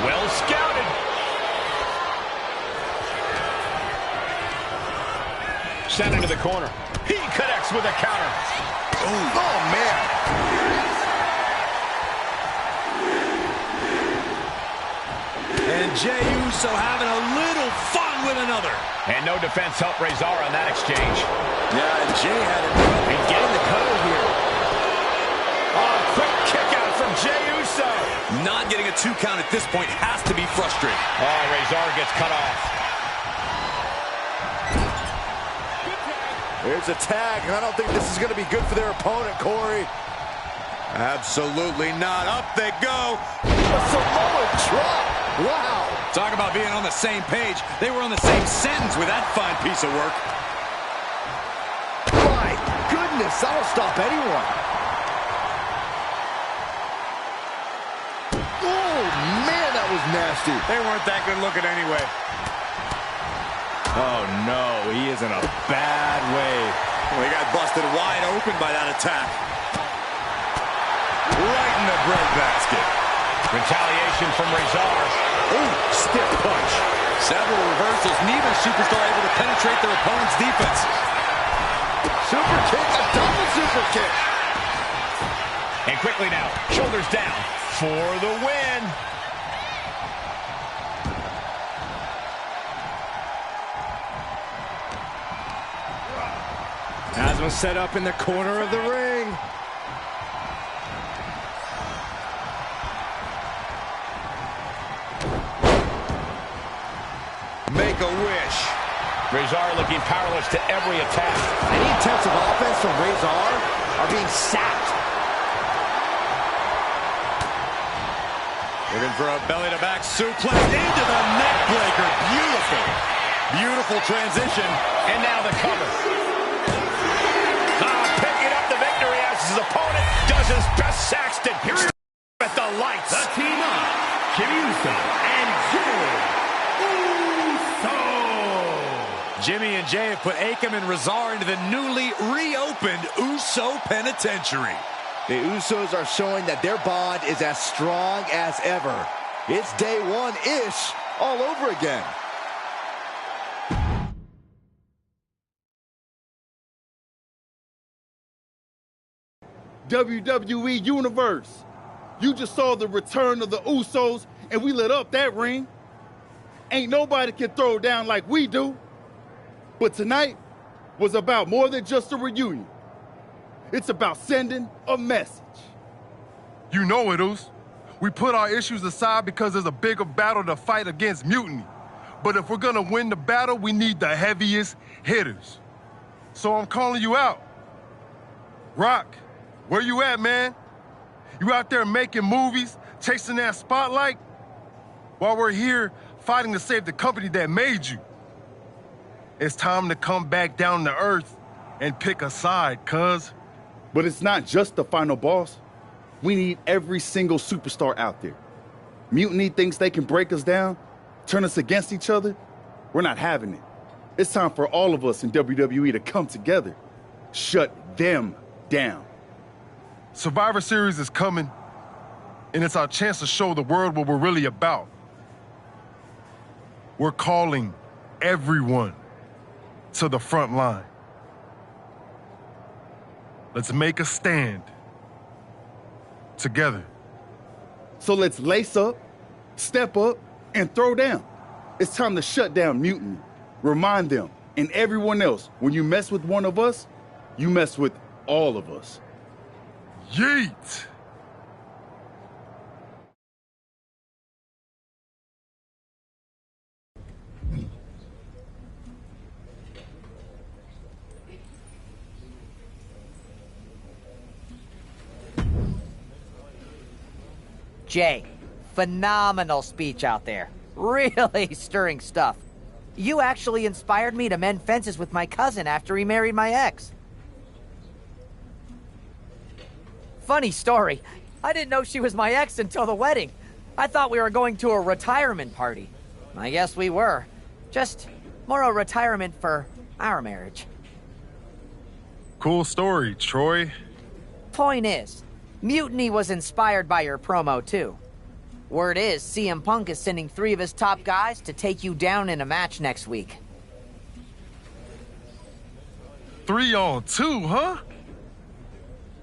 Well scouted. Sent into the corner. He connects with a counter.
Oh, man.
And Jey Uso having a little fun with another.
And no defense helped Rezar on that exchange.
Yeah, and Jey had it.
And getting the cover here. Oh, quick kick out from Jey Uso.
Not getting a 2 count at this point has to be frustrating.
Oh, Rezar gets cut off.
Here's a tag, and I don't think this is going to be good for their opponent, Corey.
Absolutely not. Up they go.
A Samoa drop. Wow.
Talk about being on the same page. They were on the same sentence with that fine piece of work.
My goodness, that'll stop anyone. Oh, man, that was nasty.
They weren't that good looking anyway.
Oh, no, he is in a bad way.
Well, he got busted wide open by that attack. Right in the breadbasket.
Retaliation from Rezar.
Ooh, stiff punch.
Several reversals. Neither superstar able to penetrate their opponent's defense.
Super kick, a double super kick.
And quickly now, shoulders down for the win.
Asma set up in the corner of the ring.
Make a wish.
Rezar looking powerless to every attack.
Any attempts of offense from Rezar are being sapped.
Looking for a belly-to-back suplex into the neck breaker. Beautiful. Beautiful transition.
And now the cover. Picking up the victory as his opponent does his best. Saxton here at the lights.
The team up, Jimmy Uso and Jey Uso.
Jimmy and Jey have put Akam and Rezar into the newly reopened Uso Penitentiary.
The Usos are showing that their bond is as strong as ever. It's day one-ish all over again.
WWE Universe, you just saw the return of the Usos, and we lit up that ring. Ain't nobody can throw down like we do. But tonight was about more than just a reunion. It's about sending a message.
You know it, Oos. We put our issues aside because there's a bigger battle to fight against mutiny. But if we're gonna win the battle, we need the heaviest hitters. So I'm calling you out. Rock, where you at, man? You out there making movies, chasing that spotlight? While we're here fighting to save the company that made you. It's time to come back down to earth and pick a side, cuz.
But it's not just the final boss. We need every single superstar out there. Mutiny thinks they can break us down, turn us against each other. We're not having it. It's time for all of us in WWE to come together. Shut them down.
Survivor Series is coming, and it's our chance to show the world what we're really about. We're calling everyone to the front line. Let's make a stand together.
So let's lace up, step up, and throw down. It's time to shut down mutiny. Remind them and everyone else, when you mess with one of us, you mess with all of us.
Yeet!
Jay, phenomenal speech out there. Really stirring stuff. You actually inspired me to mend fences with my cousin after he married my ex. Funny story. I didn't know she was my ex until the wedding. I thought we were going to a retirement party. I guess we were. Just more a retirement for our marriage.
Cool story, Troy.
Point is, Mutiny was inspired by your promo, too. Word is, CM Punk is sending 3 of his top guys to take you down in a match next week.
3-on-2, huh?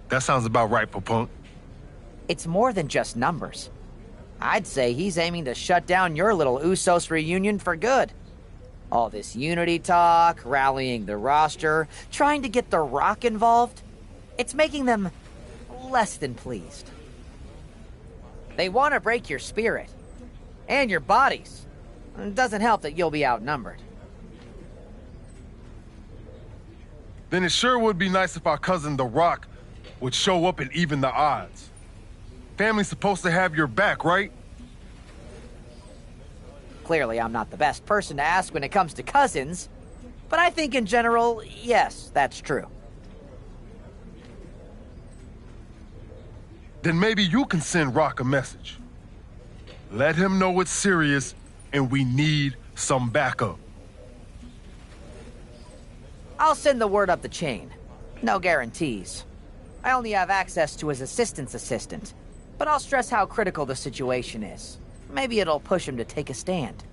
That sounds about right for Punk.
It's more than just numbers. I'd say he's aiming to shut down your little Usos reunion for good. All this unity talk, rallying the roster, trying to get The Rock involved, it's making them less than pleased. They want to break your spirit and your bodies. It doesn't help that you'll be outnumbered.
Then it sure would be nice if our cousin The Rock would show up and even the odds. Family's supposed to have your back, right?
Clearly, I'm not the best person to ask when it comes to cousins, but I think in general, yes, that's true.
Then maybe you can send Rock a message. Let him know it's serious and we need some backup.
I'll send the word up the chain. No guarantees. I only have access to his assistant's assistant, but I'll stress how critical the situation is. Maybe it'll push him to take a stand.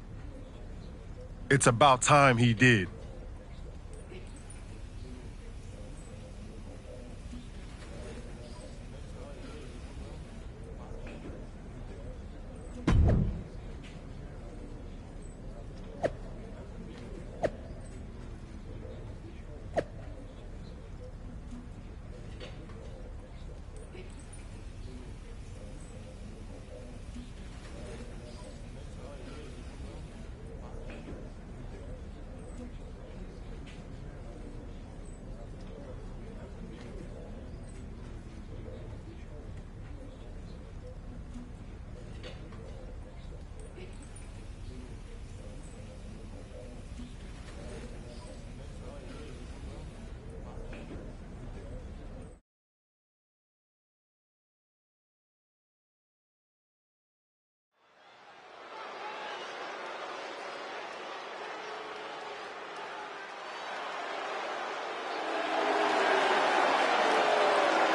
It's about time he did.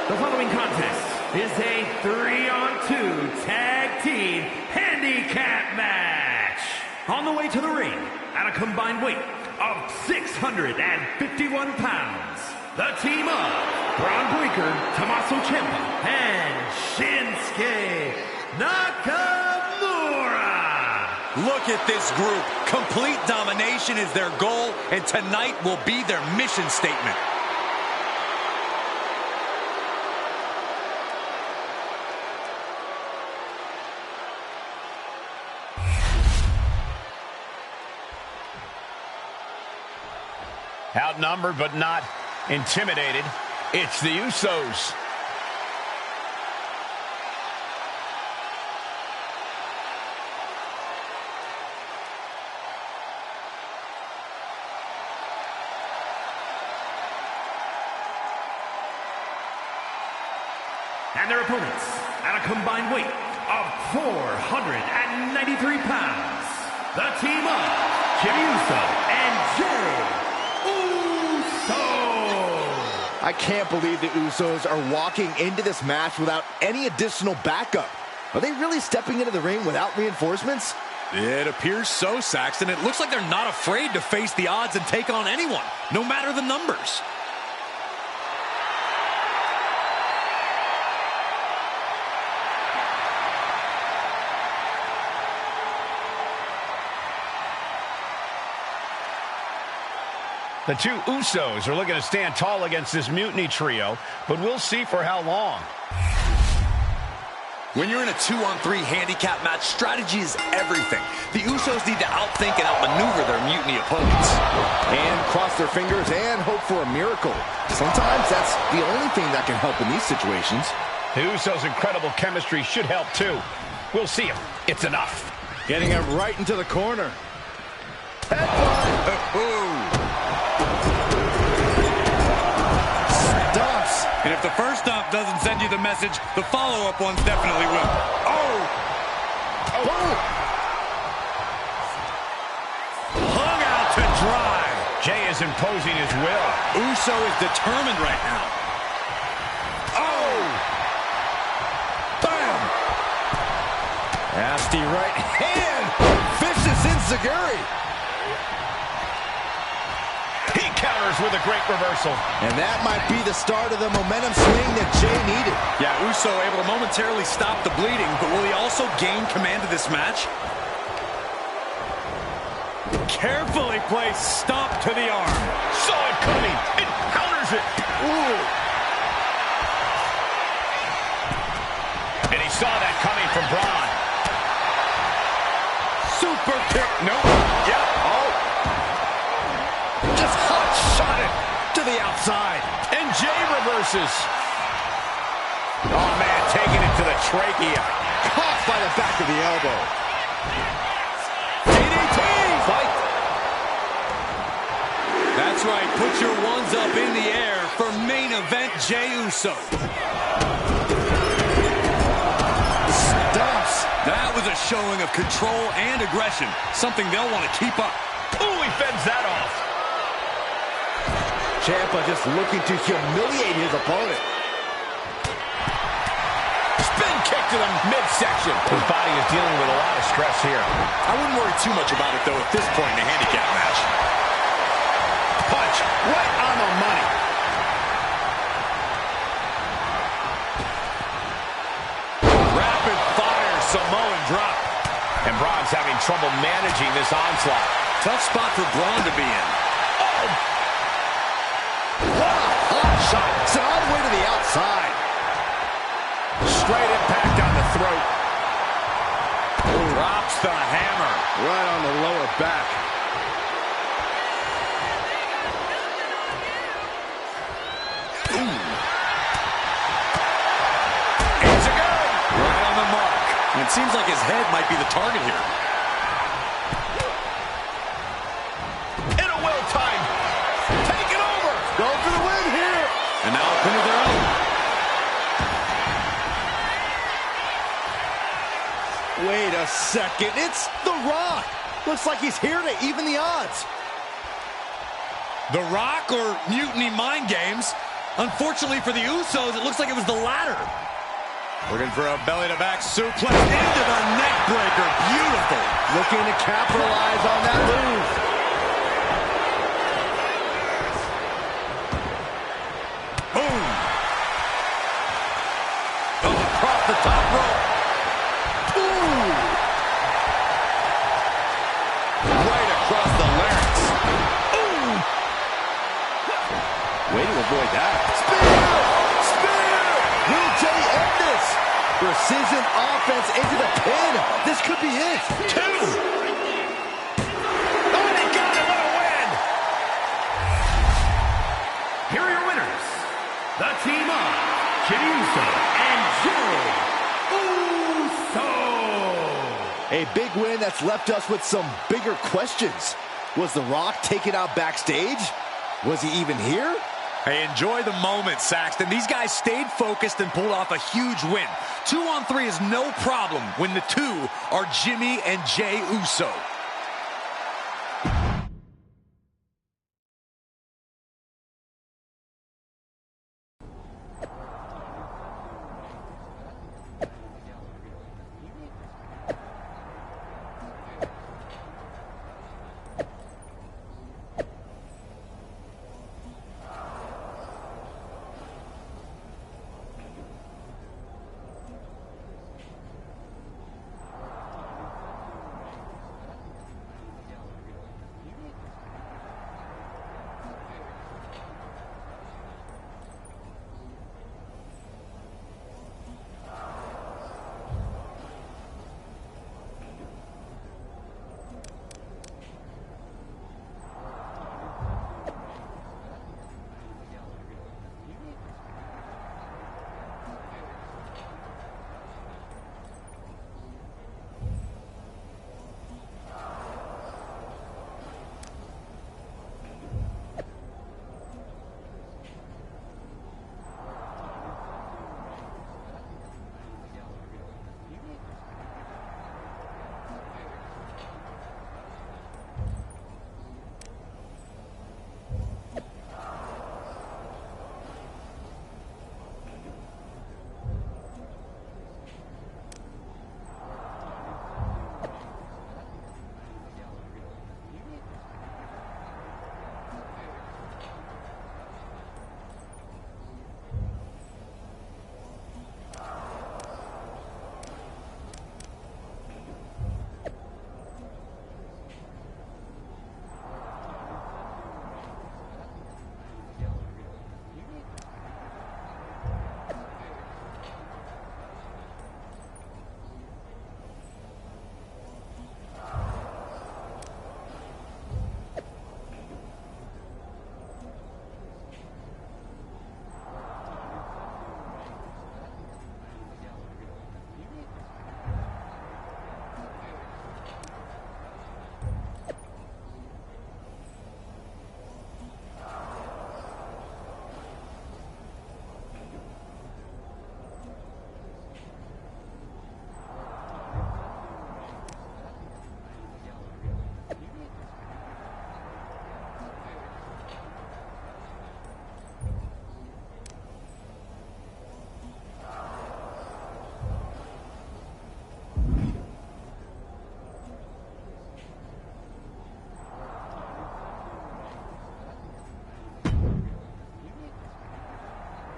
The following contest is a 3-on-2 tag team handicap match. On the way to the ring, at a combined weight of 651 pounds, the team of Braun Breaker, Tommaso Ciampa, and Shinsuke Nakamura.
Look at this group. Complete domination is their goal, and tonight will be their mission statement.
Outnumbered but not intimidated. It's the Usos.
And their opponents at a combined weight of 493 pounds, the team of Jimmy Uso and Jey Uso.
I can't believe the Usos are walking into this match without any additional backup. Are they really stepping into the ring without reinforcements?
It appears so, Saxton. It looks like they're not afraid to face the odds and take on anyone, no matter the numbers.
The two Usos are looking to stand tall against this Mutiny trio, but we'll see for how long.
When you're in a 2-on-3 handicap match, strategy is everything. The Usos need to outthink and outmaneuver their Mutiny opponents.
And cross their fingers and hope for a miracle. Sometimes that's the only thing that can help in these situations.
The Usos' incredible chemistry should help too. We'll see if it's enough.
Getting him right into the corner. Headbutt! Stomps.
And if the first stomp doesn't send you the message, the follow-up ones definitely will. Oh! Hung out to dry.
Jey is imposing his will.
Uso is determined right now.
Oh! Bam! Nasty right hand. Vicious enziguri.
He counters with a great reversal.
And that might be the start of the momentum swing that Jey needed.
Yeah, Uso able to momentarily stop the bleeding, but will he also gain command of this match? Carefully placed stomp to the arm.
Saw it coming. It counters it.
Ooh.
And he saw that coming from Braun.
Super kick. Nope.
Yep. Oh.
Just hot shot it to the outside.
And Jey reverses. Oh, man, taking it to the trachea.
Caught by the back of the elbow.
DDT! Fight.
That's right. Put your ones up in the air for main event Jey Uso.
Stomps.
That was a showing of control and aggression, something they'll want to keep up.
Ooh, he fends that off.
Ciampa just looking to humiliate his opponent.
Spin kick to the midsection. His body is dealing with a lot of stress here.
I wouldn't worry too much about it, though, at this point in the handicap match.
Punch right on the money.
Rapid fire Samoan drop.
And Braun's having trouble managing this onslaught.
Tough spot for Braun to be in.
Oh!
Wow, hot shot. It's all the way to the outside.
Straight impact on the throat.
Drops the hammer.
Right on the lower back.
Right on the mark. And it seems like his head might be the target here.
In a well time. Take it over.
Go for the win here.
And now a pin of their own.
Wait a second. It's The Rock. Looks like he's here to even the odds.
The Rock or Mutiny Mind Games? Unfortunately for the Usos, it looks like it was the latter. Looking for a belly-to-back suplex into the neck breaker. Beautiful.
Looking to capitalize on that move.
Boom. Oh, across the top rope.
Ooh.
Right across the larynx.
Ooh. Way to avoid that. Spear! Spear! Will Jey end this? Precision offense into the pin. This could be it.
2. Oh, he got it. What a win.
team of Jimmy Uso and Joe Uso.
A big win that's left us with some bigger questions. Was The Rock taken out backstage? Was he even here?
Hey, enjoy the moment, Saxton. These guys stayed focused and pulled off a huge win. 2-on-3 is no problem when the two are Jimmy and Jey Uso.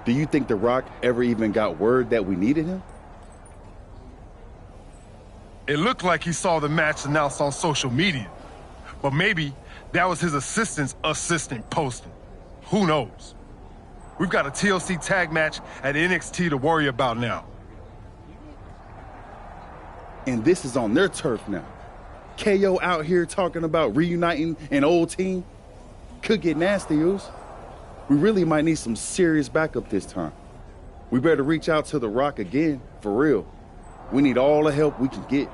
Do you think The Rock ever even got word that we needed him?
It looked like he saw the match announced on social media. But maybe that was his assistant's assistant posting. Who knows? We've got a TLC tag match at NXT to worry about now.
And this is on their turf now. KO out here talking about reuniting an old team. Could get nasty, Oos. We really might need some serious backup this time. We better reach out to The Rock again, for real. We need all the help we can get.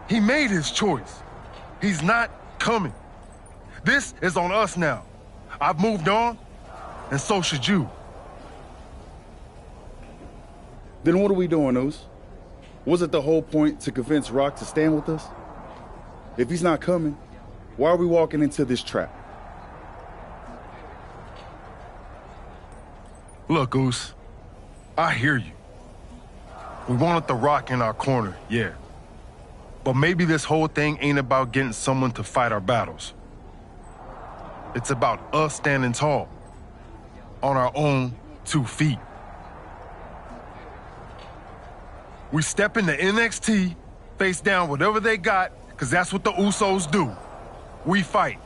He made his choice. He's not coming. This is on us now. I've moved on, and so should you.
Then what are we doing, Oos? Was it the whole point to convince Rock to stand with us? If he's not coming, why are we walking into this trap?
Look, Oos, I hear you. We wanted The Rock in our corner, yeah. But maybe this whole thing ain't about getting someone to fight our battles. It's about us standing tall, on our own 2 feet. We step into NXT, face down whatever they got, because that's what the Usos do. We fight.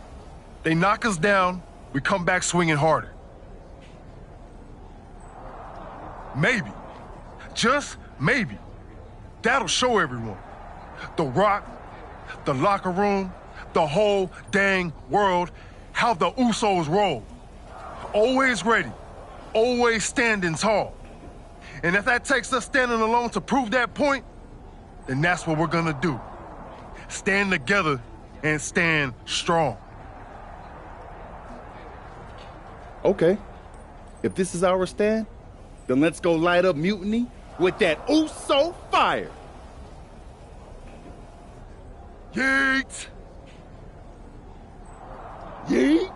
They knock us down, we come back swinging harder. Maybe, just maybe, that'll show everyone. The Rock, the locker room, the whole dang world how the Usos roll. Always ready, always standing tall. And if that takes us standing alone to prove that point, then that's what we're gonna do. Stand together and stand strong.
Okay. If this is our stand, then let's go light up Mutiny with that Uso fire.
Yeet!
Yeet!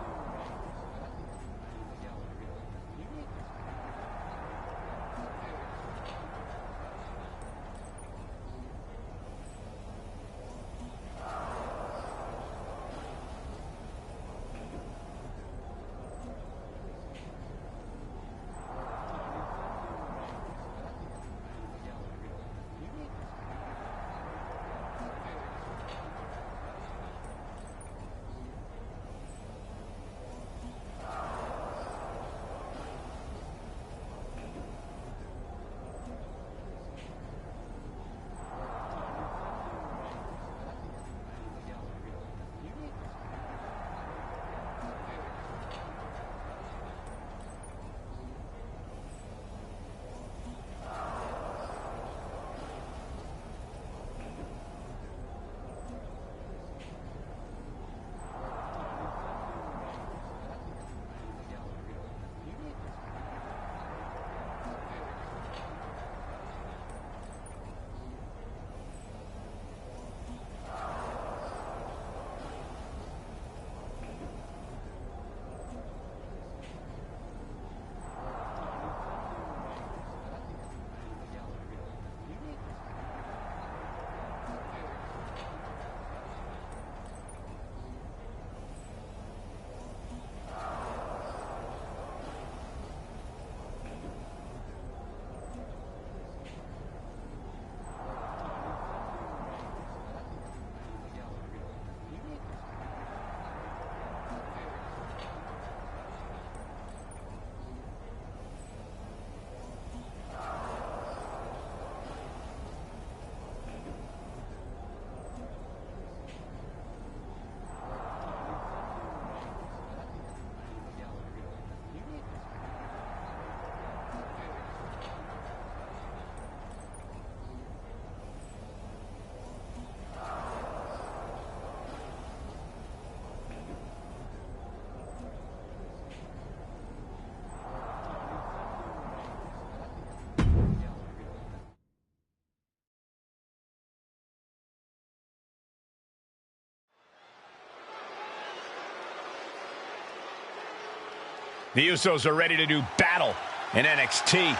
The Usos are ready to do battle in NXT.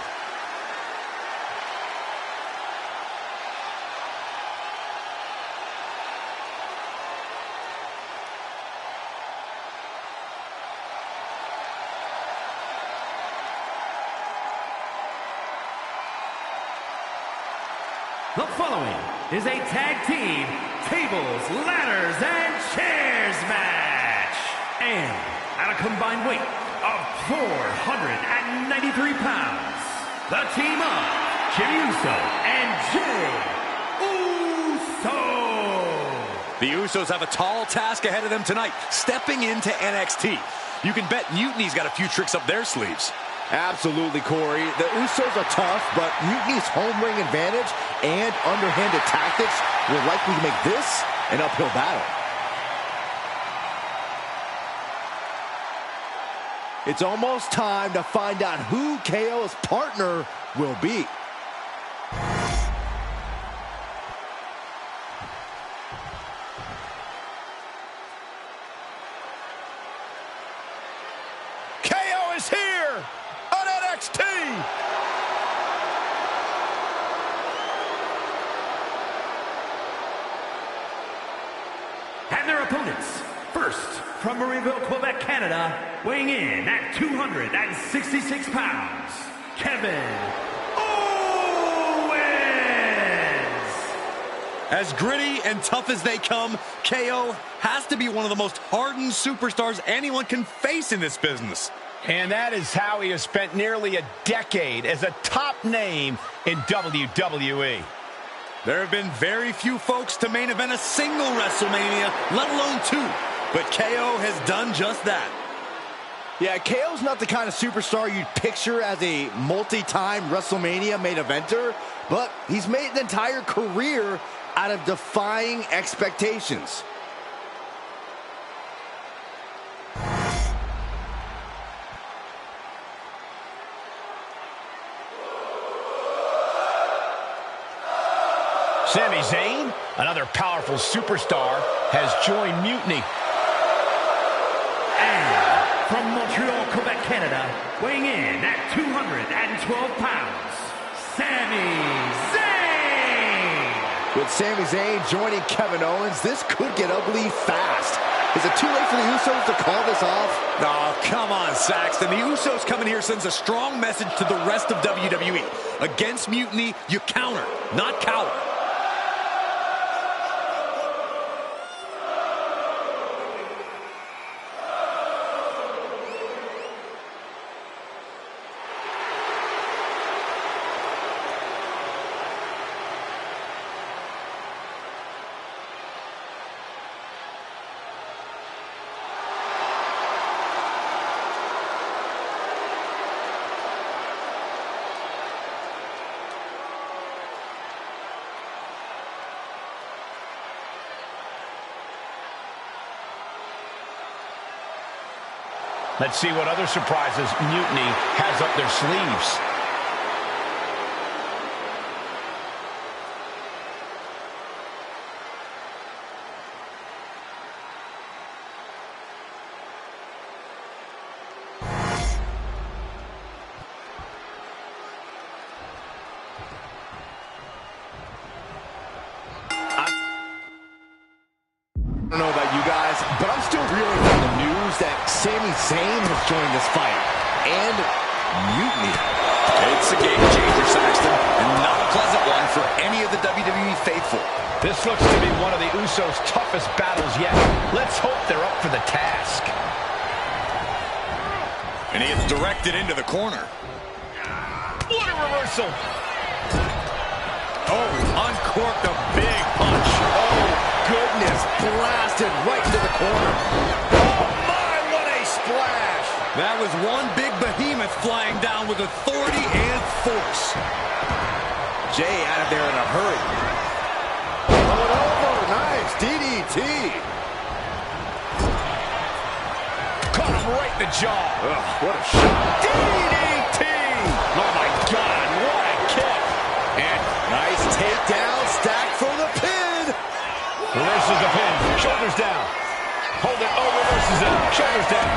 The following is a tag team tables, ladders, and chairs match. And at a combined weight of 493 pounds, the team of Jey Uso and Jey Uso.
The Usos have a tall task ahead of them tonight, stepping into NXT. You can bet Mutiny's got a few tricks up their sleeves.
Absolutely, Corey. The Usos are tough, but Mutiny's home ring advantage and underhanded tactics will likely make this an uphill battle. It's almost time to find out who KO's partner will be.
KO is here on NXT.
And their opponents, first from Marieville, Quebec, Canada, weighing in at 266 pounds, Kevin Owens.
As gritty and tough as they come, KO has to be one of the most hardened superstars anyone can face in this business.
And that is how he has spent nearly a decade as a top name in WWE.
There have been very few folks to main event a single WrestleMania, let alone two. but KO has done just that.
Yeah, KO's not the kind of superstar you'd picture as a multi-time WrestleMania main eventer, but he's made an entire career out of defying expectations.
Sami Zayn, another powerful superstar, has joined Mutiny.
From Montreal, Quebec, Canada, weighing in at 212 pounds, Sami Zayn!
With Sami Zayn joining Kevin Owens, this could get ugly fast. Is it too late for the Usos to call this off?
Oh, come on, Saxton. The Usos coming here sends a strong message to the rest of WWE. Against Mutiny, you counter, not cower.
Let's see what other surprises Mutiny has up their sleeves.
I don't know about you guys, but I'm still reeling from the news that Sami Zayn has joined this fight. And Mutiny.
It's a game changer, Saxton, and not a pleasant one for any of the WWE faithful.
This looks to be one of the Usos' toughest battles yet. Let's hope they're up for the task.
And he is directed into the corner.
What a reversal!
Oh, uncorked a big punch.
Oh, goodness, blasted right into the corner. Oh, my, what a splash.
That was one big behemoth flying down with authority and force.
Jay out of there in a hurry. Going over, nice, DDT.
Caught him right in the jaw.
Ugh, what a shot.
DDT! Oh, my God, what a kick.
And nice takedown, stack for the pin.
Reverses the pin, shoulders down. Hold it, oh, reverses it, shoulders down.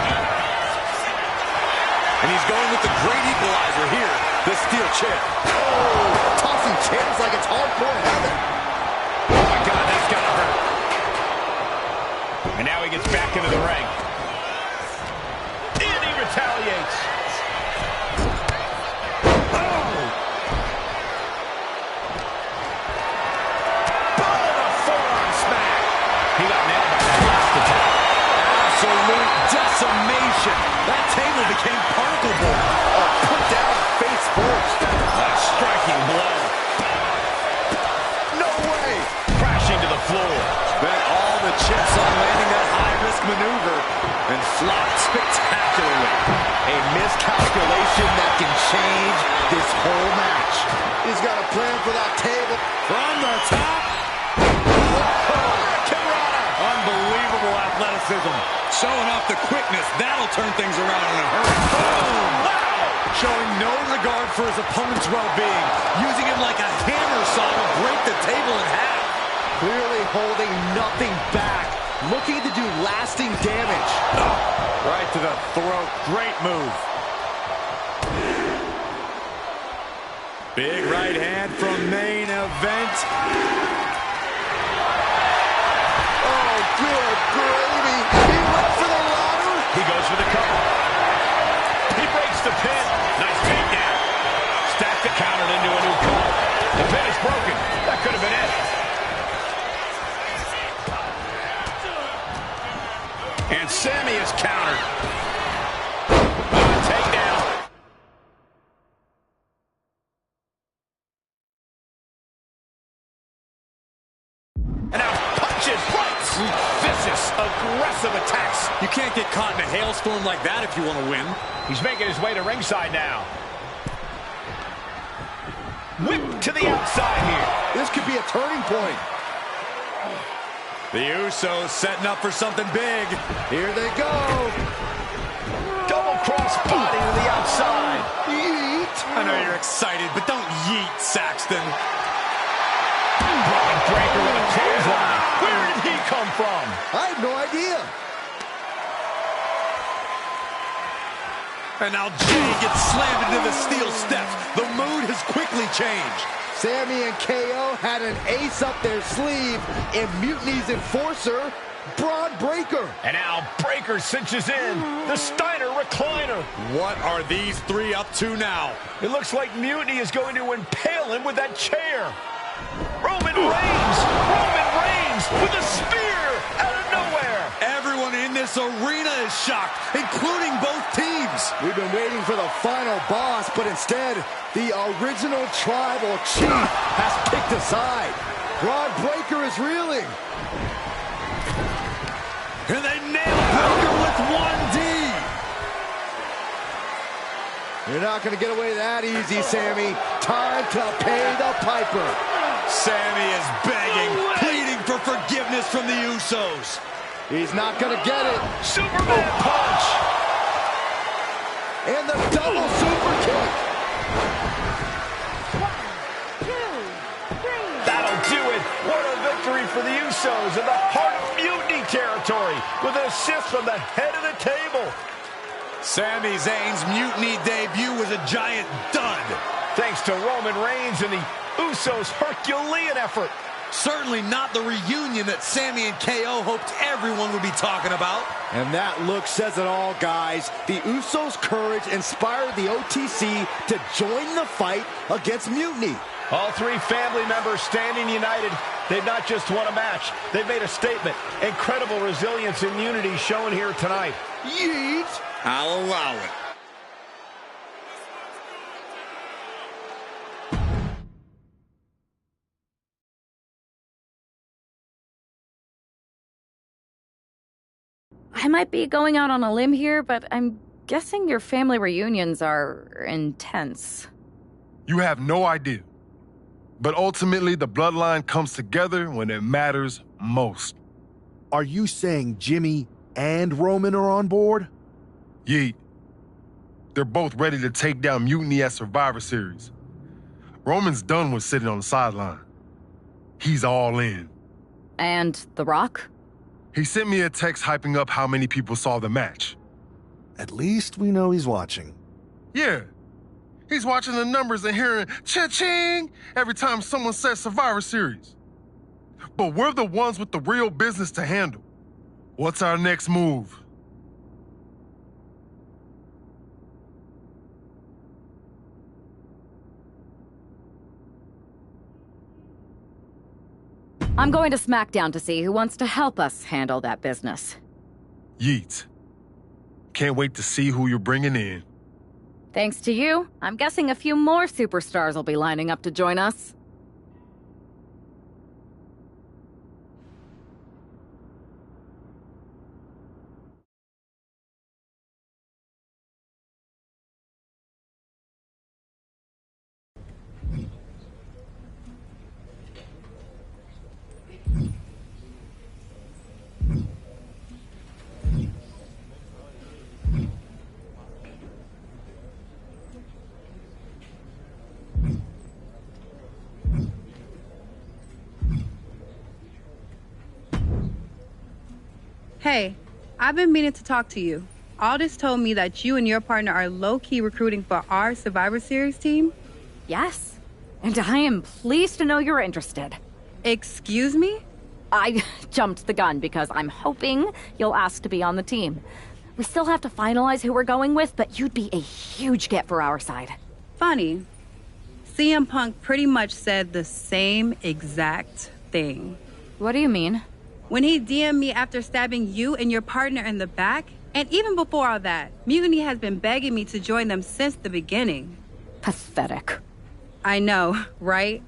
And he's going with the great equalizer here, the steel chair.
Oh, tossing chairs like it's hardcore heaven.
Oh, my God, that's gotta hurt. And now he gets back into the ring. And he retaliates.
Absolute decimation. That table became particle board.
Oh, put down face first.
A striking blow.
No way.
Crashing to the floor.
Bet all the chips on landing that high-risk maneuver and flopped spectacularly.
A miscalculation that can change this whole match. He's got a plan for that table.
From the top. Unbelievable athleticism. Showing off the quickness. That'll turn things around in a hurry. Boom! Wow! Showing no regard for his opponent's well-being. Using him like a hammer saw to break the table in half.
Clearly holding nothing back. Looking to do lasting damage.
Right to the throat. Great move. Big right hand from main event.
Good gravy. He went for the ladder.
He goes for the cover. He breaks the pin. Nice takedown. Stacked the counter into a new cover. The pin is broken. That could have been it. And Sami is countered. Takedown. And now punches, rights. Vicious, aggressive attack.
You can't get caught in a hailstorm like that if you want to win.
He's making his way to ringside now. Whip to the outside here.
This could be a turning point.
The Usos setting up for something big.
Here they go.
Double cross body to the outside.
Yeet.
I know you're excited, but don't yeet, Saxton.
Breaker with a clothesline. Where did he come from?
I have no idea.
And now Jay gets slammed into the steel steps. The mood has quickly changed.
Sammy and KO had an ace up their sleeve in Mutiny's enforcer, Braun Breaker.
And now Breaker cinches in. The Steiner recliner.
What are these three up to now?
It looks like Mutiny is going to impale him with that chair. Roman Reigns with a spear out of nowhere.
Everyone in this arena is shocked, including both teams.
We've been waiting for the final boss, but instead, the original tribal chief has picked a side. Braun Breaker is reeling.
And they nail Breaker with 1D.
You're not going to get away that easy, Sammy. Time to pay the piper.
Sammy is begging, pleading for forgiveness from the Usos.
He's not going to get it.
Superman punch.
And the double super kick.
1, 2, 3. That'll do it. What a victory for the Usos in the heart of Mutiny territory with an assist from the head of the table.
Sami Zayn's Mutiny debut was a giant dud.
Thanks to Roman Reigns and the Usos' Herculean effort.
Certainly not the reunion that Sammy and KO hoped everyone would be talking about.
And that look says it all, guys. The Usos' courage inspired the OTC to join the fight against Mutiny.
All three family members standing united. They've not just won a match, they've made a statement. Incredible resilience and unity shown here tonight.
Yeet!
I'll allow it.
I might be going out on a limb here, but I'm guessing your family reunions are intense.
You have no idea. But ultimately, the bloodline comes together when it matters most.
Are you saying Jimmy and Roman are on board?
Yeet. They're both ready to take down Mutiny at Survivor Series. Roman's done with sitting on the sideline. He's all in.
And The Rock?
He sent me a text hyping up how many people saw the match.
At least we know he's watching.
Yeah. He's watching the numbers and hearing cha-ching every time someone says Survivor Series. But we're the ones with the real business to handle. What's our next move?
I'm going to SmackDown to see who wants to help us handle that business.
Yeet. Can't wait to see who you're bringing in.
Thanks to you, I'm guessing a few more superstars will be lining up to join us.
Hey, I've been meaning to talk to you. Aldous told me that you and your partner are low-key recruiting for our Survivor Series team.
Yes, and I am pleased to know you're interested.
Excuse me?
I jumped the gun because I'm hoping you'll ask to be on the team. We still have to finalize who we're going with, but you'd be a huge get for our side.
Funny. CM Punk pretty much said the same exact thing.
What do you mean?
When he DM'd me after stabbing you and your partner in the back, and even before all that, Mutiny has been begging me to join them since the beginning.
Pathetic.
I know, right?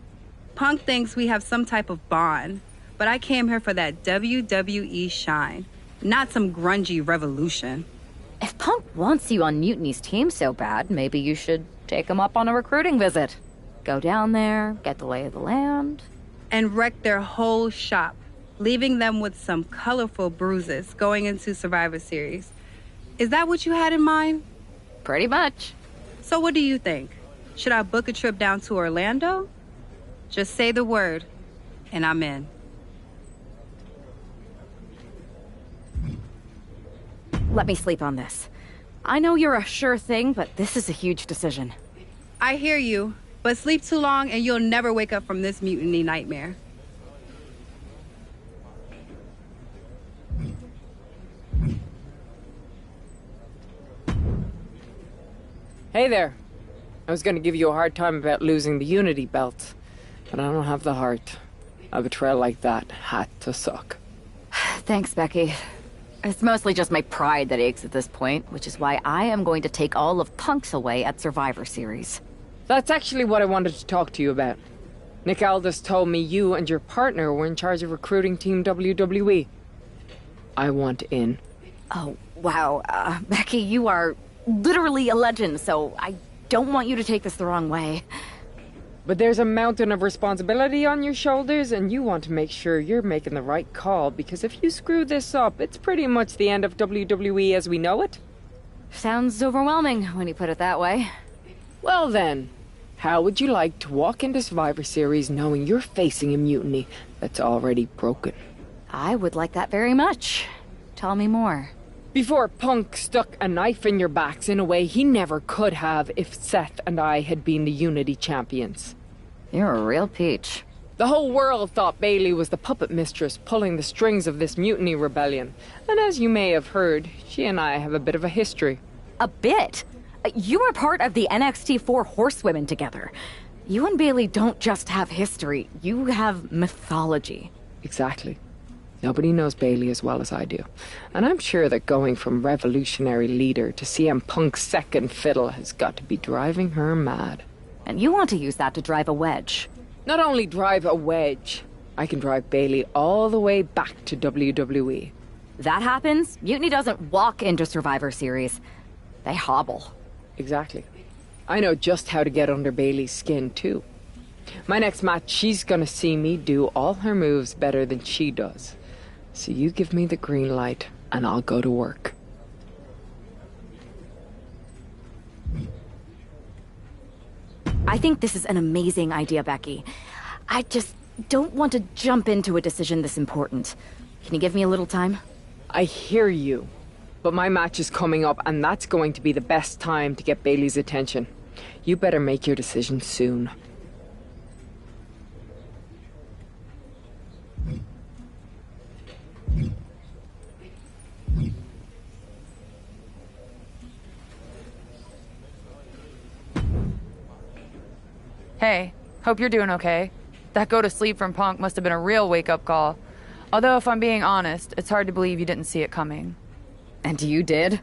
Punk thinks we have some type of bond, but I came here for that WWE shine. not some grungy revolution.
If Punk wants you on Mutiny's team so bad, maybe you should take him up on a recruiting visit. Go down there, get the lay of the land.
And wreck their whole shop, leaving them with some colorful bruises going into Survivor Series. Is that what you had in mind?
Pretty much.
So what do you think? Should I book a trip down to Orlando? Just say the word, and I'm in.
Let me sleep on this. I know you're a sure thing, but this is a huge decision.
I hear you, but sleep too long and you'll never wake up from this mutiny nightmare.
Hey there. I was gonna give you a hard time about losing the Unity belt, but I don't have the heart. A betrayal like that had to suck.
Thanks, Becky. It's mostly just my pride that aches at this point, which is why I am going to take all of Punk's away at Survivor Series.
That's actually what I wanted to talk to you about. Nick Aldis told me you and your partner were in charge of recruiting Team WWE. I want in.
Oh, wow. Becky, you are literally a legend, so I don't want you to take this the wrong way.
But there's a mountain of responsibility on your shoulders, and you want to make sure you're making the right call, because if you screw this up, it's pretty much the end of WWE as we know it.
Sounds overwhelming when you put it that way.
Well then, how would you like to walk into Survivor Series knowing you're facing a mutiny that's already broken?
I would like that very much. Tell me more.
Before Punk stuck a knife in your backs in a way he never could have if Seth and I had been the Unity champions.
You're a real peach.
The whole world thought Bailey was the puppet mistress pulling the strings of this mutiny rebellion. And as you may have heard, she and I have a bit of a history.
A bit? You were part of the NXT 4 Horsewomen together. You and Bailey don't just have history, you have mythology.
Exactly. Nobody knows Bailey as well as I do. And I'm sure that going from revolutionary leader to CM Punk's second fiddle has got to be driving her mad.
And you want to use that to drive a wedge.
Not only drive a wedge, I can drive Bailey all the way back to WWE.
That happens, Mutiny doesn't walk into Survivor Series. They hobble.
Exactly. I know just how to get under Bailey's skin, too. My next match, she's gonna see me do all her moves better than she does. So you give me the green light, and I'll go to work.
I think this is an amazing idea, Becky. I just don't want to jump into a decision this important. Can you give me a little time?
I hear you. But my match is coming up, and that's going to be the best time to get Bailey's attention. You better make your decision soon.
Hey, hope you're doing okay. That go to sleep from Punk must have been a real wake-up call. Although, if I'm being honest, it's hard to believe you didn't see it coming.
And you did?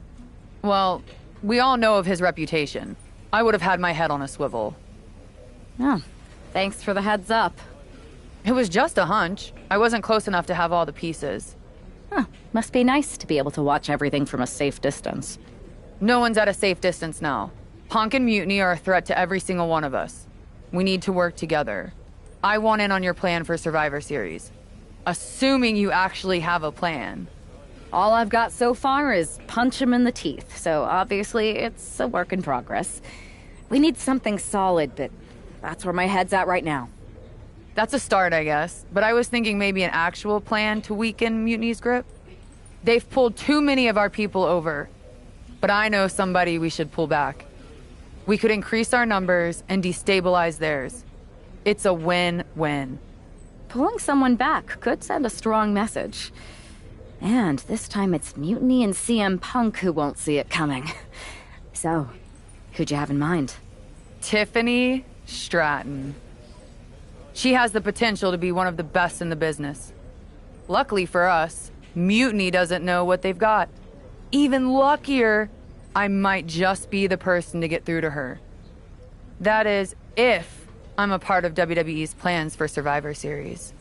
Well, we all know of his reputation. I would have had my head on a swivel.
Oh, thanks for the heads up.
It was just a hunch. I wasn't close enough to have all the pieces.
Huh, must be nice to be able to watch everything from a safe distance.
No one's at a safe distance now. Punk and Mutiny are a threat to every single one of us. We need to work together. I want in on your plan for Survivor Series. Assuming you actually have a plan.
All I've got so far is punch him in the teeth, so obviously it's a work in progress. We need something solid, but that's where my head's at right now.
That's a start, I guess. But I was thinking maybe an actual plan to weaken Mutiny's grip. They've pulled too many of our people over. But I know somebody we should pull back. We could increase our numbers and destabilize theirs. It's a win-win.
Pulling someone back could send a strong message. And this time it's Mutiny and CM Punk who won't see it coming. So, who'd you have in mind?
Tiffany Stratton. She has the potential to be one of the best in the business. Luckily for us, Mutiny doesn't know what they've got. Even luckier, I might just be the person to get through to her. That is, if I'm a part of WWE's plans for Survivor Series.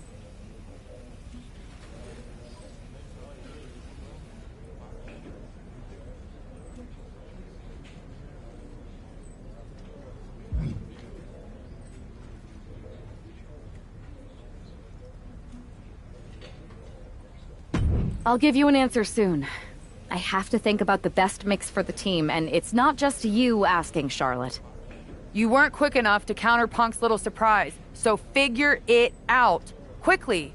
I'll give you an answer soon. I have to think about the best mix for the team, and it's not just you asking, Charlotte.
You weren't quick enough to counter Punk's little surprise, so figure it out. Quickly.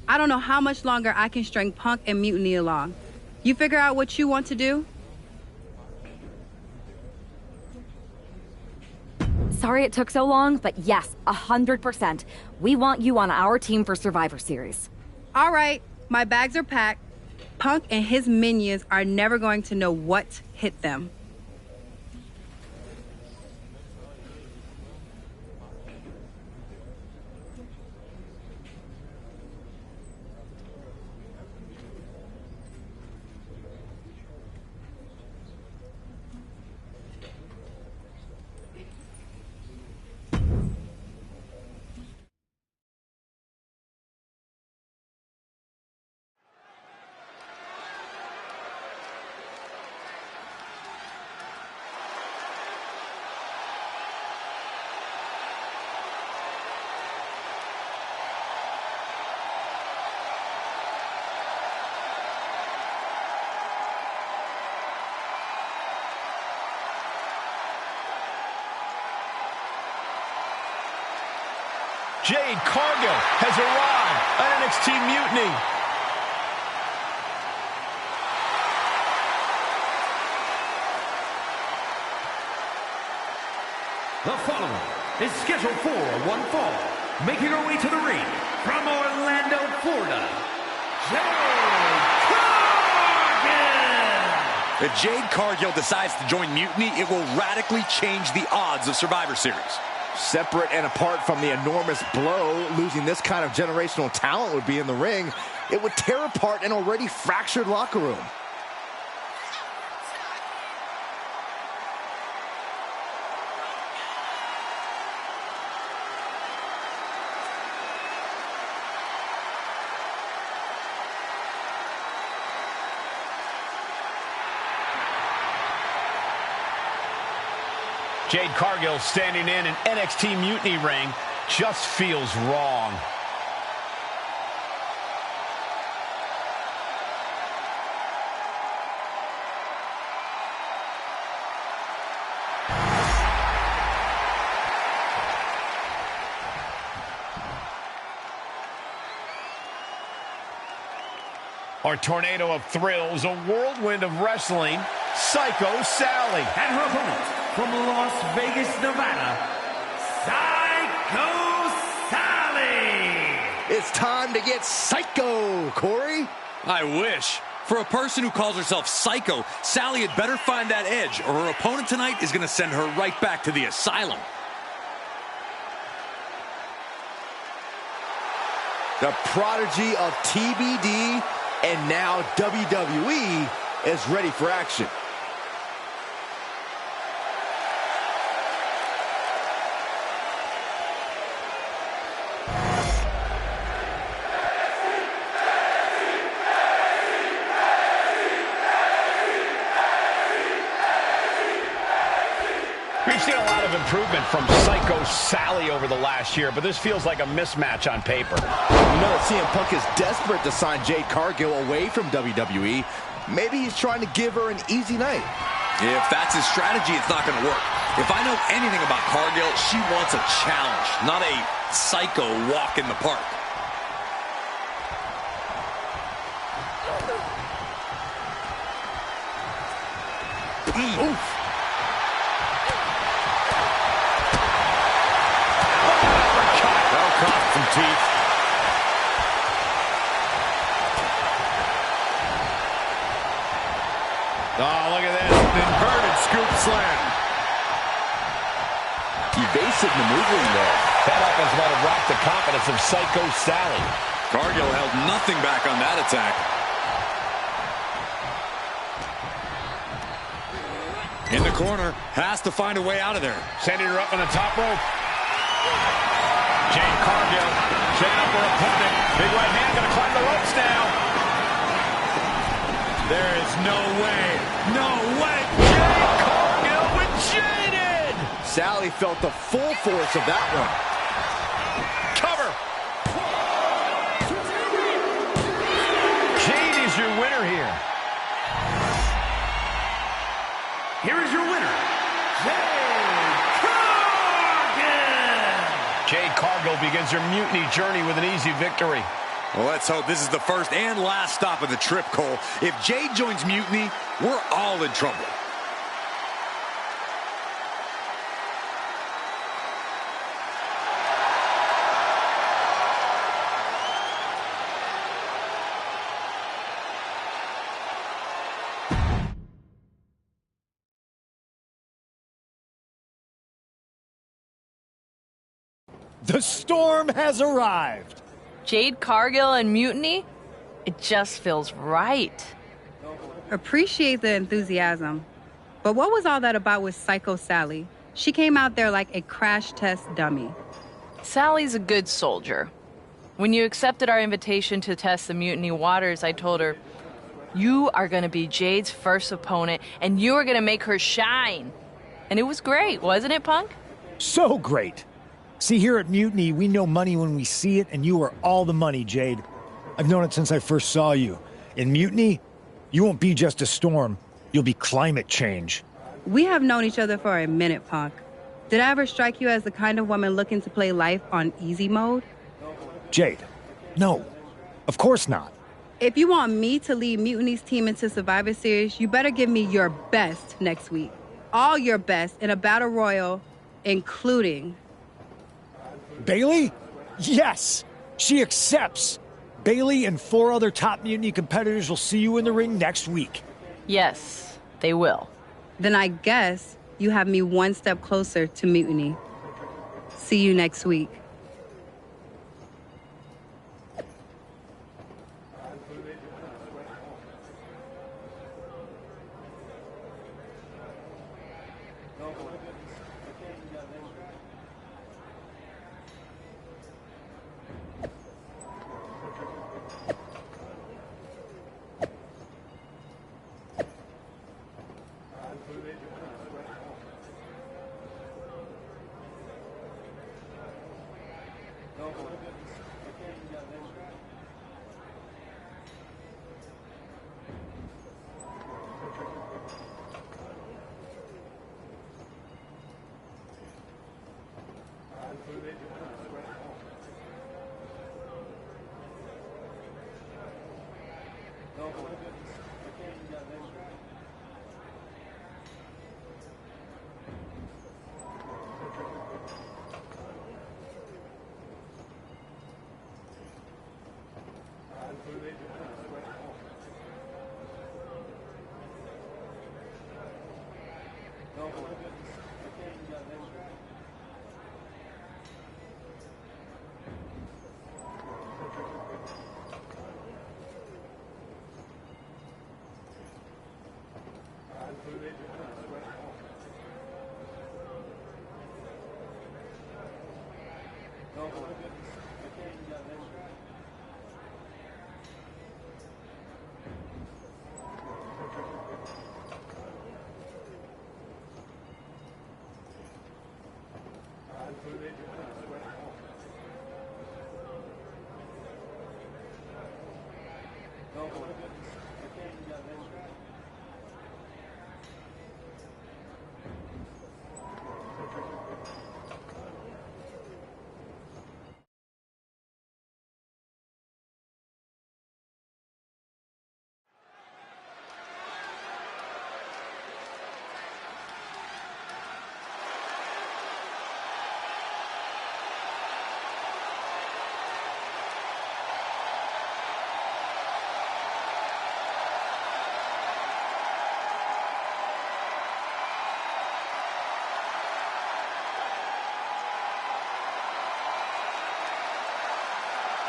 I don't know how much longer I can string Punk and Mutiny along. You figure out what you want to do?
Sorry it took so long, but yes, 100%. We want you on our team for Survivor Series.
All right, my bags are packed. Punk and his minions are never going to know what hit them.
Jade Cargill has arrived at NXT Mutiny.
The following is scheduled for one fall. Making her way to the ring from Orlando, Florida, Jade Cargill!
If Jade Cargill decides to join Mutiny, it will radically change the odds of Survivor Series.
Separate and apart from the enormous blow, losing this kind of generational talent would be in the ring, it would tear apart an already fractured locker room.
Jade Cargill standing in an NXT Mutiny ring just feels wrong. Our tornado of thrills, a whirlwind of wrestling, Psycho Sally.
And her opponent from Las Vegas, Nevada, Psycho Sally.
It's time to get psycho, Corey.
I wish. For a person who calls herself Psycho, Sally had better find that edge, or her opponent tonight is going to send her right back to the asylum.
The prodigy of TBD and now WWE is ready for action.
We've seen a lot of improvement from Psycho Sally over the last year, but this feels like a mismatch on paper.
You know that CM Punk is desperate to sign Jade Cargill away from WWE. Maybe he's trying to give her an easy night.
If that's his strategy, it's not going to work. If I know anything about Cargill, she wants a challenge, not a psycho walk in the park.
Oof.
Caught some teeth. Oh, look at this. Inverted scoop slam.
Evasive maneuvering there.
That offense might have rocked the confidence of Psycho Sally.
Cargill held nothing back on that attack. In the corner, has to find a way out of there.
Sending her up on the top rope. Jade Cargill setting up her opponent. Big right hand, gonna climb the ropes now. There is no way. No way. Jade Cargill with Jaded.
Sally felt the full force of that one.
Cover. Jade is your winner here.
Here is your winner, Jade Cargill!
Jade Cargill begins her mutiny journey with an easy victory.
Well, let's hope this is the first and last stop of the trip, Cole. If Jade joins Mutiny, we're all in trouble.
The storm has arrived.
Jade Cargill and Mutiny? It just feels right.
Appreciate the enthusiasm. But what was all that about with Psycho Sally? She came out there like a crash test dummy.
Sally's a good soldier. When you accepted our invitation to test the Mutiny waters, I told her, you are going to be Jade's first opponent, and you are going to make her shine. And it was great, wasn't it, Punk?
So great. See, here at Mutiny, we know money when we see it, and you are all the money, Jade. I've known it since I first saw you. In Mutiny, you won't be just a storm. You'll be climate change.
We have known each other for a minute, Punk. Did I ever strike you as the kind of woman looking to play life on easy mode?
Jade, no. Of course not.
If you want me to lead Mutiny's team into Survivor Series, you better give me your best next week. All your best in a battle royal, including...
Bailey? Yes! She accepts! Bailey and 4 other top Mutiny competitors will see you in the ring next week.
Yes, they will.
Then I guess you have me one step closer to Mutiny. See you next week.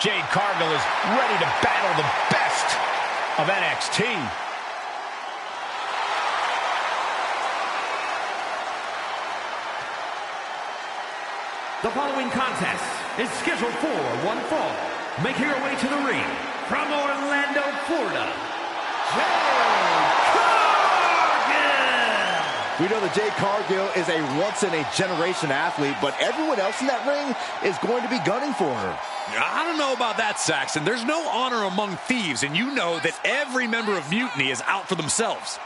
Jade Cargill is ready to battle the best of NXT.
The following contest is scheduled for one fall. Making her way to the ring from Orlando, Florida, Jade Cargill!
We know that Jade Cargill is a once-in-a-generation athlete, but everyone else in that ring is going to be gunning for her.
I don't know about that, Saxton. There's no honor among thieves, and you know that every member of Mutiny is out for themselves.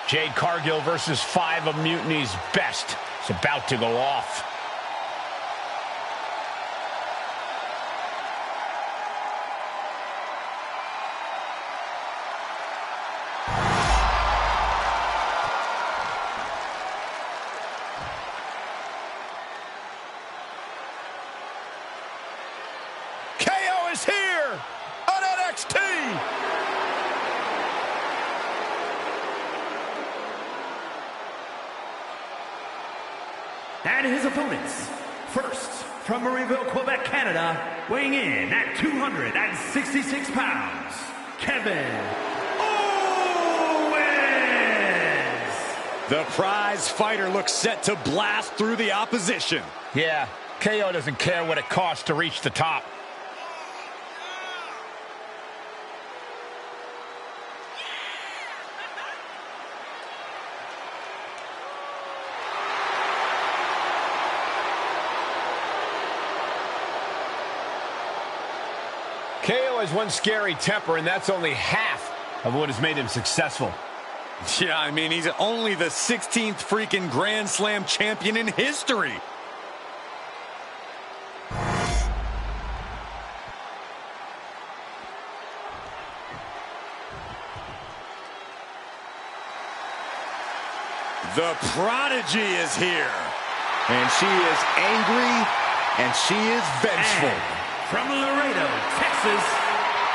Jade Cargill versus 5 of Mutiny's best. It's about to go off.
KO is here on NXT.
And his opponents, first from Marieville, Quebec, Canada, weighing in at 266 pounds, Kevin Owens!
The prize fighter looks set to blast through the opposition.
Yeah, KO doesn't care what it costs to reach the top. KO has one scary temper, and that's only half of what has made him successful.
Yeah, I mean, he's only the 16th freaking Grand Slam champion in history. The Prodigy is here.
And she is angry, and she is vengeful.
And from Laredo, Texas,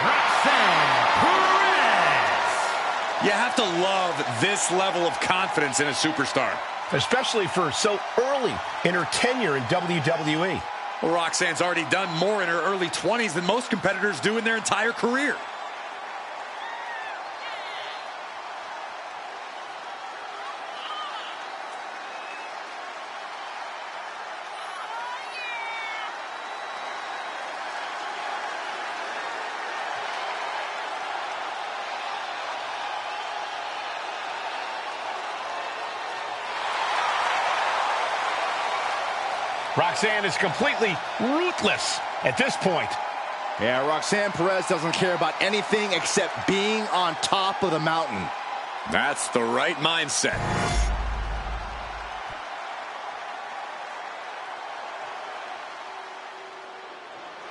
Roxanne Perez!
You have to love this level of confidence in a superstar.
Especially for so early in her tenure in WWE.
Well, Roxanne's already done more in her early 20s than most competitors do in their entire career.
Roxanne is completely ruthless at this point.
Yeah, Roxanne Perez doesn't care about anything except being on top of the mountain.
That's the right mindset.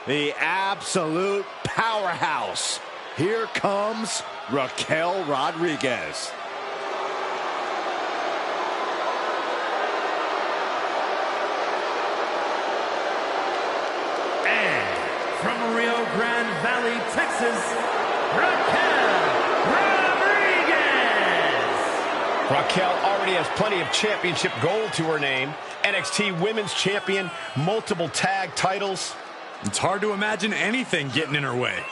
The absolute powerhouse. Here comes Raquel Rodriguez.
From Rio Grande Valley, Texas, Raquel Rodriguez!
Raquel already has plenty of championship gold to her name. NXT Women's Champion, multiple tag titles.
It's hard to imagine anything getting in her way.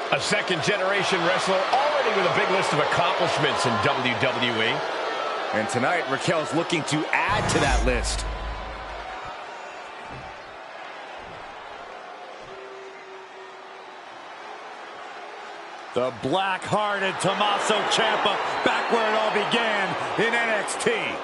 A second-generation wrestler already with a big list of accomplishments in WWE.
And tonight, Raquel's looking to add to that list.
The black-hearted Tommaso Ciampa back where it all began in NXT.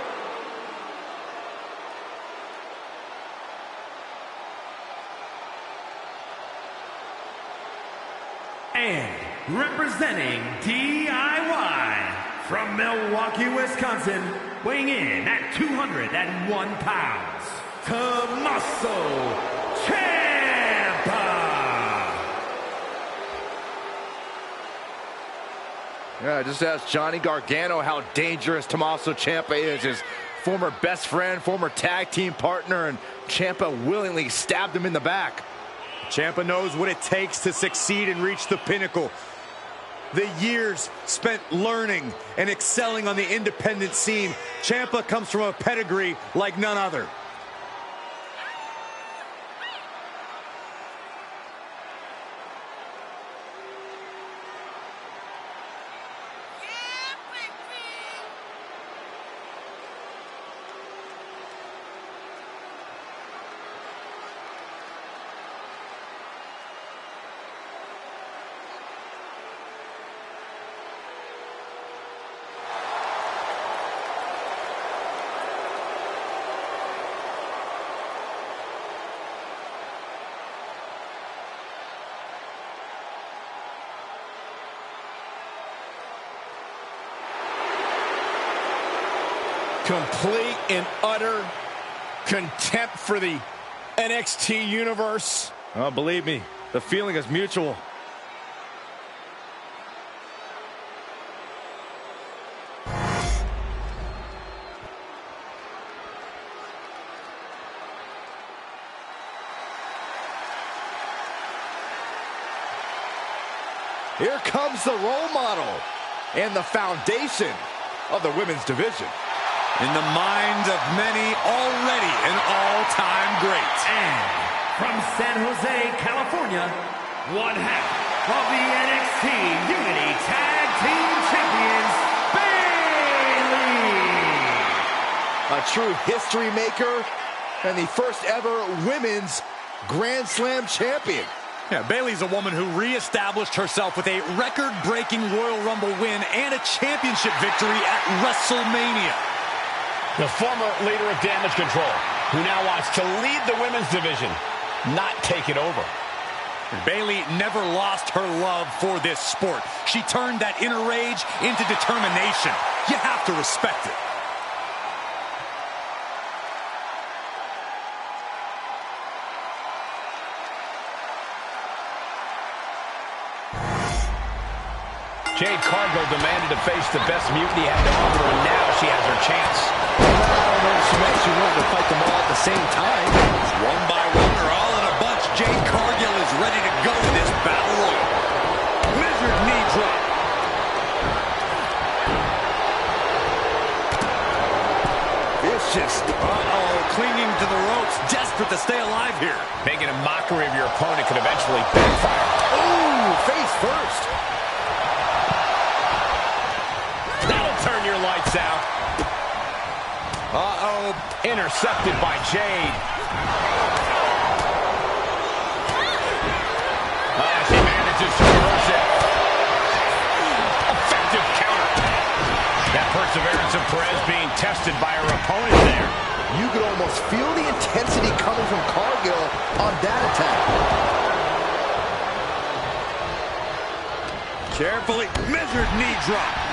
And representing DIY from Milwaukee, Wisconsin, weighing in at 201 pounds, Tommaso Ciampa!
Yeah, just ask Johnny Gargano how dangerous Tommaso Ciampa is. His former best friend, former tag team partner, and Ciampa willingly stabbed him in the back.
Ciampa knows what it takes to succeed and reach the pinnacle. The years spent learning and excelling on the independent scene. Ciampa comes from a pedigree like none other. Complete and utter contempt for the NXT universe. Oh, believe me, the feeling is mutual. Here comes the role model and the foundation of the women's division. In the minds of many, already an all-time great.
And from San Jose, California, one half of the NXT Unity Tag Team Champions, Bayley.
A true history maker and the first ever women's Grand Slam champion.
Yeah, Bayley's a woman who reestablished herself with a record-breaking Royal Rumble win and a championship victory at WrestleMania. The former leader of Damage Control, who now wants to lead the women's division, not take it over. Bayley never lost her love for this sport. She turned that inner rage into determination. You have to respect it. Jade Cargill demanded to face the best Mutiny had to offer, and now she has her chance.
I don't know if she actually wanted to fight them all at the same time.
One by one or all in a bunch, Jade Cargill is ready to go to this battle royal.
Measured knee drop. Vicious. Uh-oh, clinging to the ropes, desperate to stay alive here. Making a mockery of your opponent could eventually backfire.
Ooh, face first.
That'll turn your lights out. Uh-oh, intercepted by Jade. She manages to reverse it. Effective counter. That perseverance of Perez being tested by her opponent there.
You could almost feel the intensity coming from Cargill on that attack.
Carefully measured knee drop.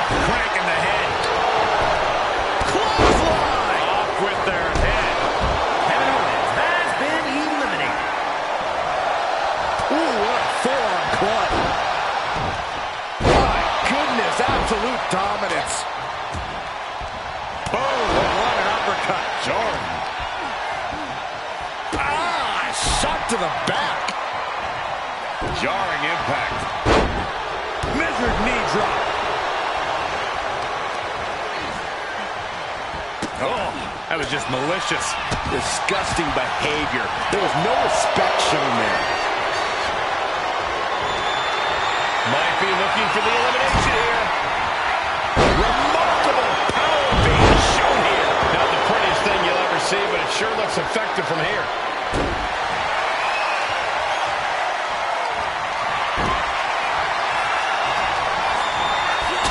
Cranking the head. Clothesline! Off with their head.
Kevin Owens has been eliminated.
Ooh, what a forearm club. My goodness, absolute dominance.
Boom, what an uppercut. Jordan.
Shot to the back.
Jarring impact. Measured knee drop. Oh, that was just malicious.
Disgusting behavior. There was no respect shown there.
Might be looking for the elimination here. Remarkable power being shown here. Not the prettiest thing you'll ever see, but it sure looks effective from here.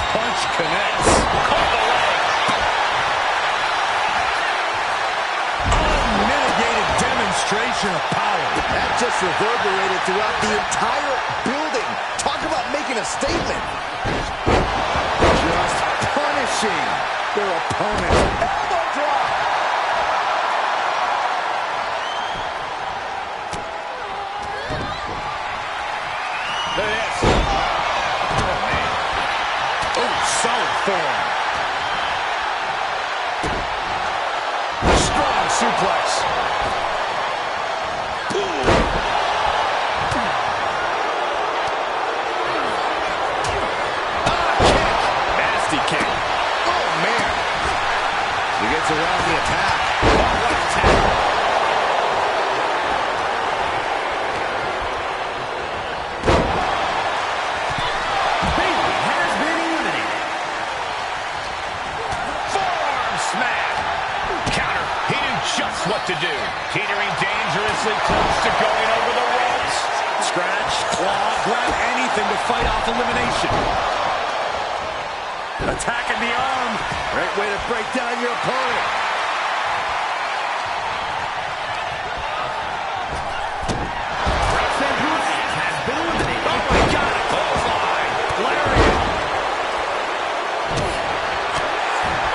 Punch connects. Caught the leg. Unmitigated demonstration of power.
That just reverberated throughout the entire building. Talk about making a statement. Just crushing their opponent. Elbow drop.
Look at this. Oh, man. Oh, solid form. Strong suplex.
Around the attack. Oh, what attack.
Bailey has been eliminated.
Forearm smash. Counter. He knew just what to do. Teetering dangerously close to going over the ropes.
Scratch, claw, grab anything to fight off elimination. Attacking the arm.
Great way to break down your opponent.
Has been eliminated.
Oh, my God. Clothesline. Lariat.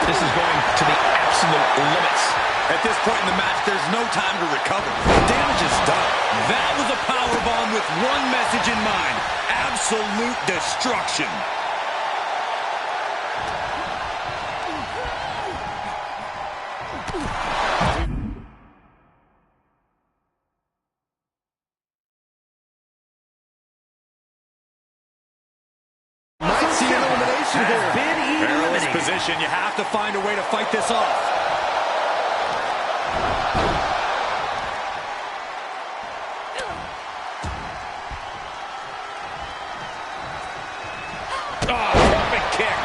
This is going to the absolute limits.
At this point in the match, there's no time to recover. Damage is done. That was a powerbomb with one message in mind. Absolute destruction.
Might see an elimination here.
Perilous position. You have to find a way to fight this off.
Oh, perfect kick.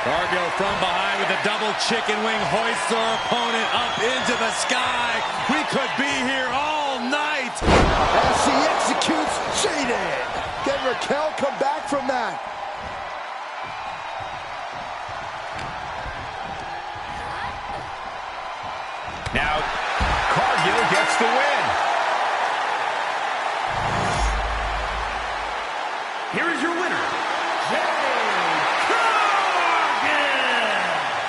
Cargill from behind with a double chicken wing hoists our opponent up into the sky. We could be here all night.
As she executes Jaded. Can Raquel come back from that?
Now, Cargill gets the win.
Here is your winner,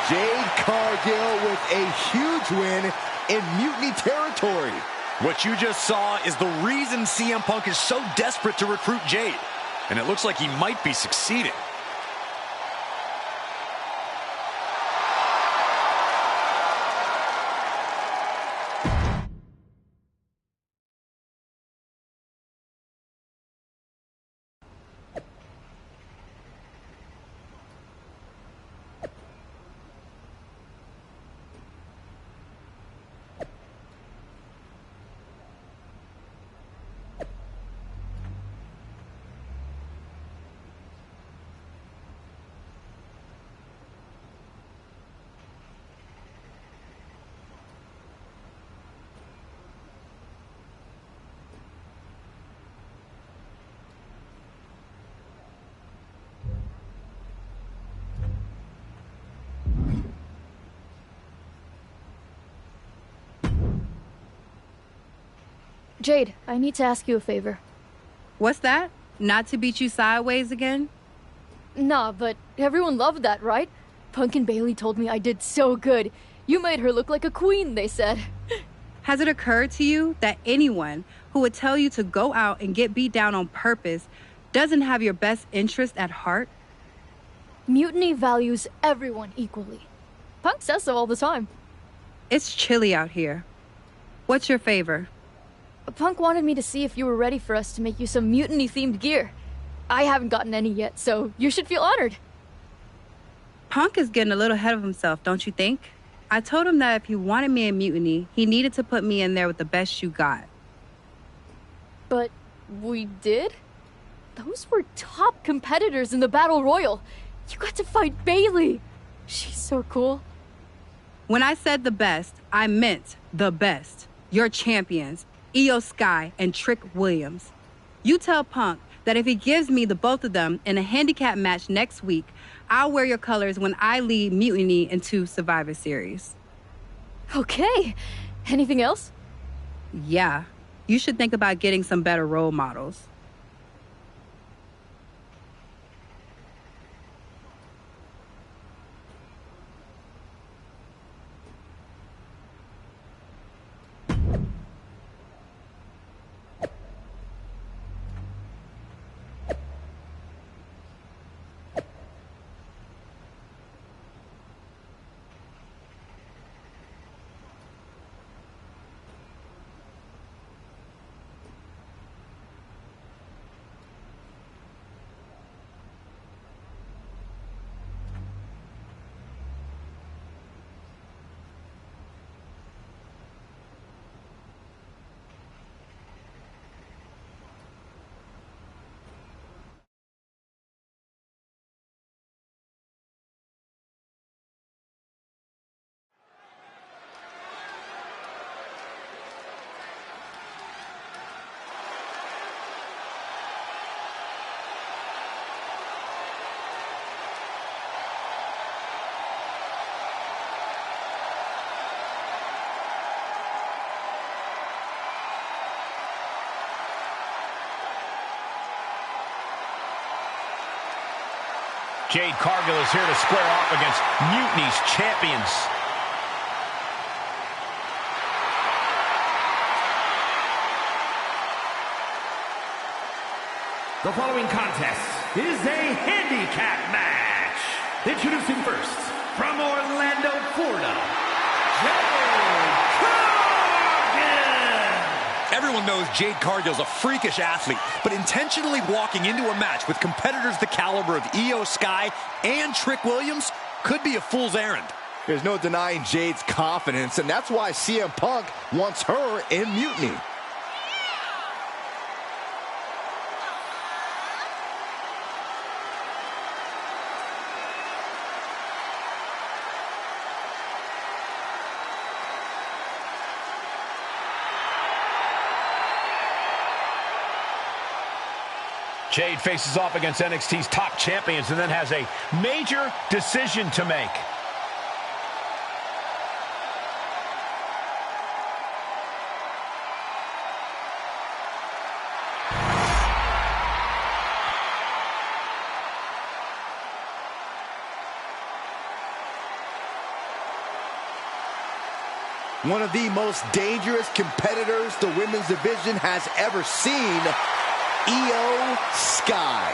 Jade Cargill with a huge win in Mutiny territory.
What you just saw is the reason CM Punk is so desperate to recruit Jade. And it looks like he might be succeeding.
Jade, I need to ask you a favor.
What's that? Not to beat you sideways again?
Nah, but everyone loved that, right? Punk and Bailey told me I did so good. You made her look like a queen, they said.
Has it occurred to you that anyone who would tell you to go out and get beat down on purpose doesn't have your best interest at heart?
Mutiny values everyone equally. Punk says so all the time.
It's chilly out here. What's your favor?
Punk wanted me to see if you were ready for us to make you some mutiny-themed gear. I haven't gotten any yet, so you should feel honored.
Punk is getting a little ahead of himself, don't you think? I told him that if he wanted me in Mutiny, he needed to put me in there with the best you got.
But we did? Those were top competitors in the Battle Royal. You got to fight Bailey. She's so cool.
When I said the best, I meant the best. Your champions, Io Sky and Trick Williams. You tell Punk that if he gives me the both of them in a handicap match next week, I'll wear your colors when I lead Mutiny into Survivor Series.
Okay. Anything else?
Yeah. You should think about getting some better role models.
Jade Cargill is here to square off against Mutiny's champions.
The following contest is a handicap match. Introducing first, from Orlando, Florida, Jade Cargill.
Everyone knows Jade Cargill's a freakish athlete, but intentionally walking into a match with competitors the caliber of Io Sky and Trick Williams could be a fool's errand.
There's no denying Jade's confidence, and that's why CM Punk wants her in Mutiny.
Jade faces off against NXT's top champions and then has a major decision to make.
One of the most dangerous competitors the women's division has ever seen, Io Sky.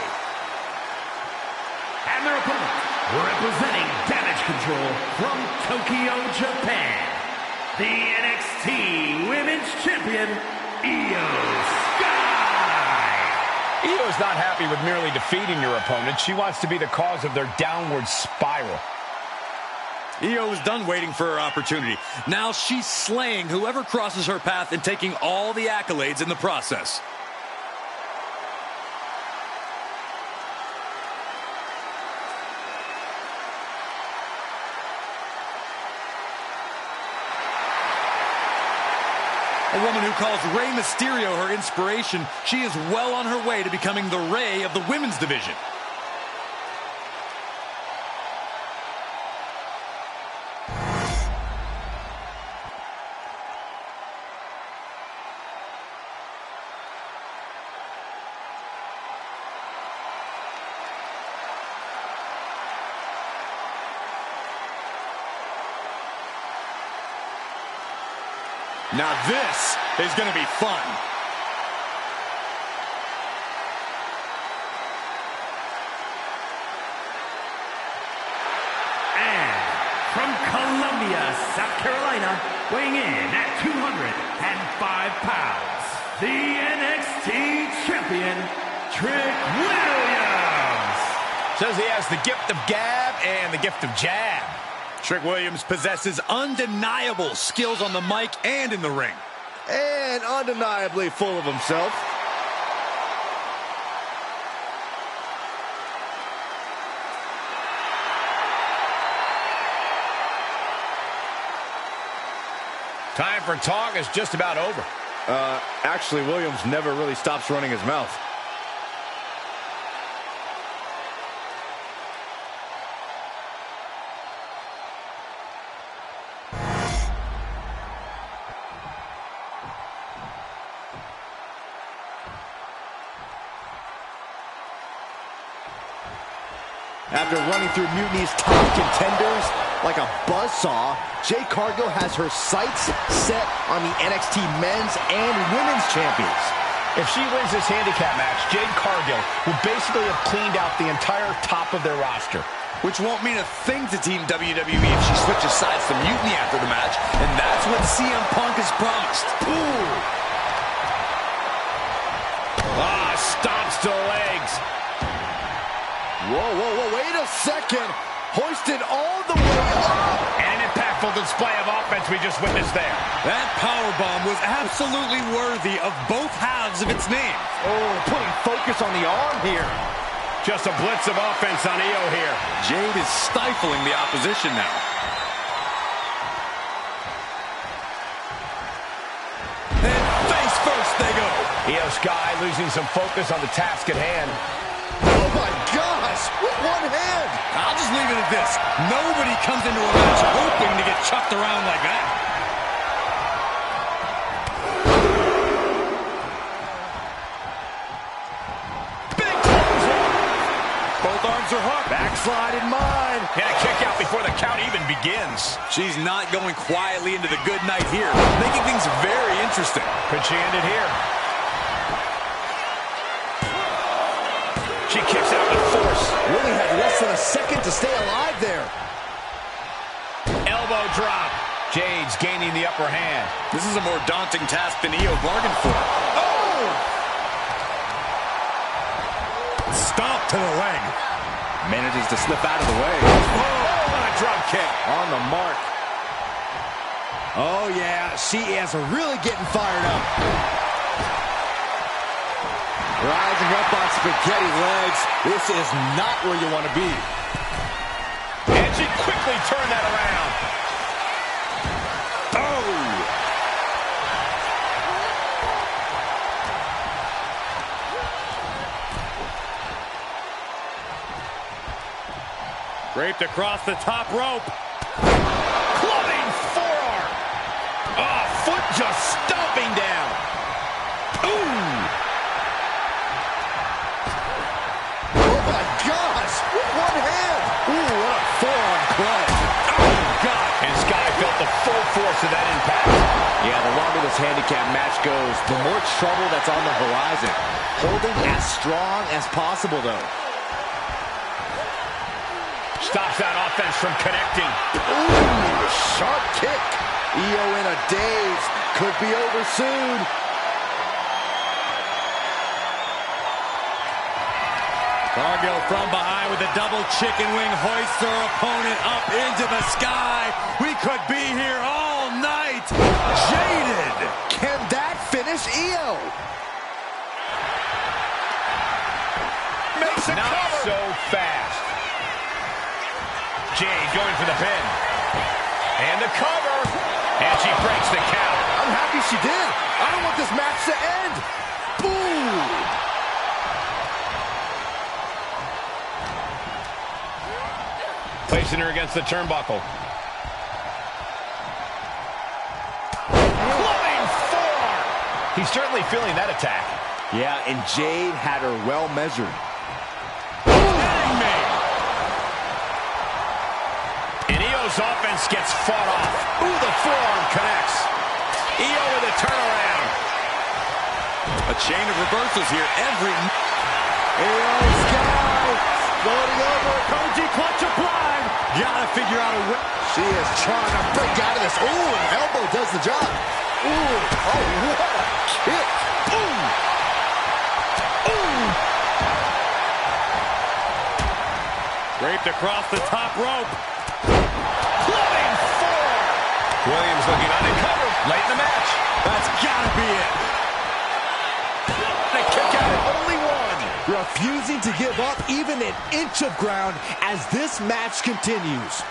And their opponent, representing Damage Control from Tokyo, Japan, the NXT Women's Champion, Io Sky.
Io's not happy with merely defeating your opponent. She wants to be the cause of their downward spiral.
Io is done waiting for her opportunity. Now she's slaying whoever crosses her path and taking all the accolades in the process. A woman who calls Rey Mysterio her inspiration, she is well on her way to becoming the Rey of the women's division. Now this is going to be fun.
And from Columbia, South Carolina, weighing in at 205 pounds, the NXT Champion, Trick Williams.
Says he has the gift of gab and the gift of jab.
Trick Williams possesses undeniable skills on the mic and in the ring.
And undeniably full of himself.
Time for talk is just about over.
Actually, Williams never really stops running his mouth. After running through Mutiny's top contenders like a buzzsaw, Jade Cargill has her sights set on the NXT men's and women's champions.
If she wins this handicap match, Jade Cargill will basically have cleaned out the entire top of their roster.
Which won't mean a thing to Team WWE if she switches sides to Mutiny after the match, and that's what CM Punk has promised.
Ooh! Stomps to the legs.
Whoa, wait a second. Hoisted all the way up.
And an impactful display of offense we just witnessed there.
That powerbomb was absolutely worthy of both halves of its name.
Oh, putting focus on the arm here.
Just a blitz of offense on Io here.
Jade is stifling the opposition now. And face first they go.
Io Sky losing some focus on the task at hand.
Oh my gosh, with one hand.
I'll just leave it at this. Nobody comes into a match hoping to get chucked around like that. Big clothesline. Both arms grabs her hook.
Backslide in mind.
And a kick out before the count even begins.
She's not going quietly into the good night here, making things very interesting.
Could she end it here? She kicks out with force.
Really had less than a second to stay alive there.
Elbow drop. Jade's gaining the upper hand.
This is a more daunting task than Io bargained for.
Oh!
Stomp to the leg. Manages to slip out of the way.
Oh, what a drop kick.
On the mark. Oh, yeah. She is really getting fired up. Rising up on spaghetti legs. This is not where you want to be.
And she quickly turned that around.
Oh!
Draped across the top rope.
Clubbing forearm. Oh, foot just stomping down. Ooh.
Oh, my gosh. With one hand. Ooh, what a forearm clutch. Oh, God.
And Sky felt the full force of that impact.
Yeah, the longer this handicap match goes, the more trouble that's on the horizon. Holding as strong as possible, though.
Stops that offense from connecting.
Ooh, sharp kick. Io in a daze. Could be over soon.
Cargill from behind with a double chicken wing hoists her opponent up into the sky. We could be here all night. Jaded.
Can that finish Io?
Makes a cover. So fast. Jade going for the pin. And the cover. And she breaks the count.
I'm happy she did. I don't want this match to end. Boom!
Placing her against the turnbuckle. Clubbing forearm. He's certainly feeling that attack.
Yeah, and Jade had her well measured.
Offense gets fought off. Ooh, the forearm connects. Io with a turnaround.
A chain of reversals here.
Io Sky floating over. Koji clutch applied. Gotta figure out a way. She is trying to break out of this. Ooh, an elbow does the job. Ooh, oh, what a kick. Ooh. Ooh.
Draped across the top rope.
Williams looking uncovered late in the match.
That's gotta be it.
The kick out at only one.
Refusing to give up even an inch of ground as this match continues.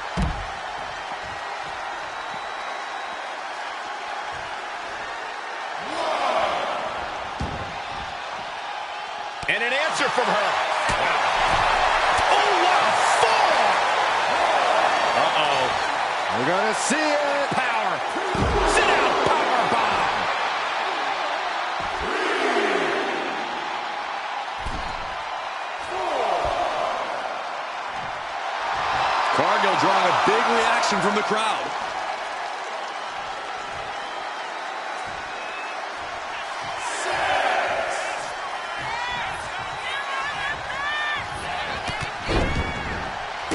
And an answer from her. Oh, what a forearm. Uh-oh.
We're gonna see it.
Power. Sit down. Power bomb.
Cargill drawing a big reaction from the crowd.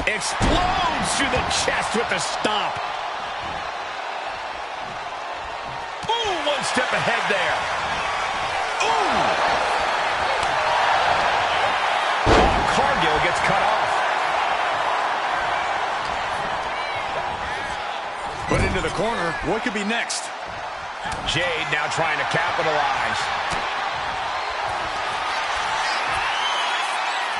Explodes through the chest with the stomp. Ooh, one step ahead there. Ooh. Oh, Cargill gets cut off.
Put into the corner. What could be next?
Jade now trying to capitalize.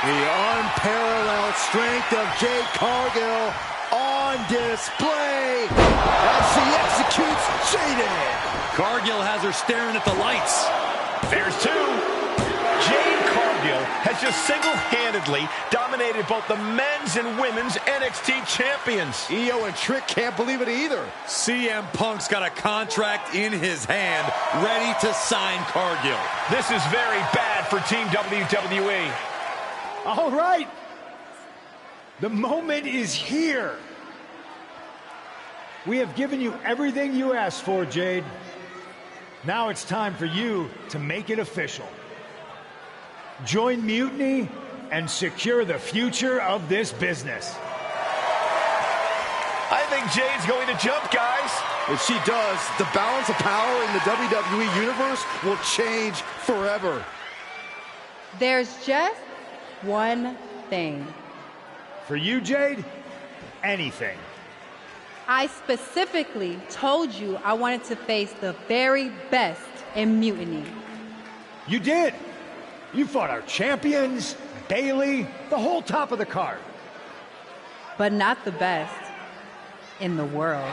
The unparalleled strength of Jade Cargill on display as she executes Jaded.
Cargill has her staring at the lights.
There's two. Jade Cargill has just single-handedly dominated both the men's and women's NXT champions.
Io and Trick can't believe it either.
CM Punk's got a contract in his hand, ready to sign Cargill.
This is very bad for Team WWE.
All right.
The moment is here. We have given you everything you asked for, Jade. Now it's time for you to make it official. Join Mutiny and secure the future of this business.
I think Jade's going to jump, guys.
If she does, the balance of power in the WWE Universe will change forever.
There's just one thing.
For you, Jade, anything.
I specifically told you I wanted to face the very best in Mutiny.
You did. You fought our champions, Bailey, the whole top of the card.
But not the best in the world.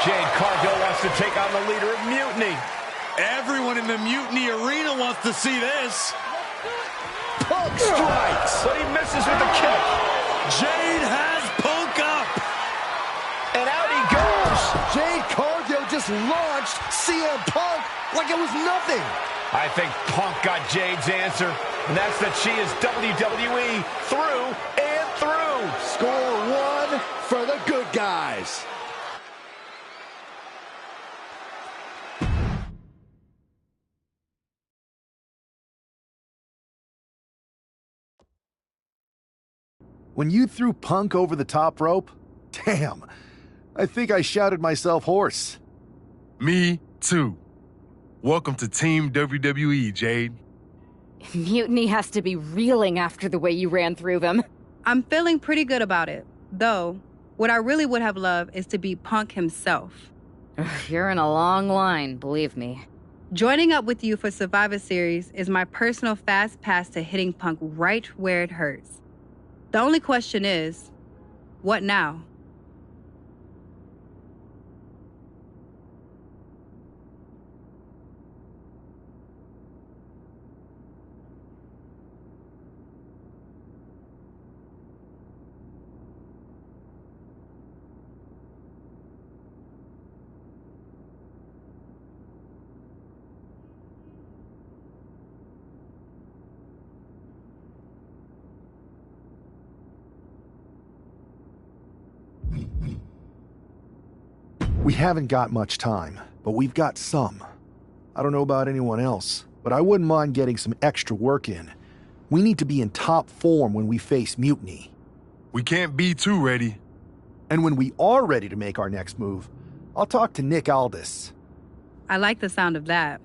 Jade Cargill wants to take on the leader of Mutiny.
Everyone in the Mutiny arena wants to see this.
Punk strikes, but he misses with a kick.
Jade has Punk up.
And out he goes.
Jade Cargill just launched CM Punk like it was nothing.
I think Punk got Jade's answer, and that's that she is WWE through and through.
Score one for the good guys.
When you threw Punk over the top rope, damn, I think I shouted myself hoarse.
Me too. Welcome to Team WWE, Jade.
Mutiny has to be reeling after the way you ran through them.
I'm feeling pretty good about it. Though, what I really would have loved is to beat Punk himself.
You're in a long line, believe me.
Joining up with you for Survivor Series is my personal fast pass to hitting Punk right where it hurts. The only question is, what now?
We haven't got much time, but we've got some. I don't know about anyone else, but I wouldn't mind getting some extra work in. We need to be in top form when we face Mutiny.
We can't be too ready.
And when we are ready to make our next move, I'll talk to Nick Aldis.
I like the sound of that.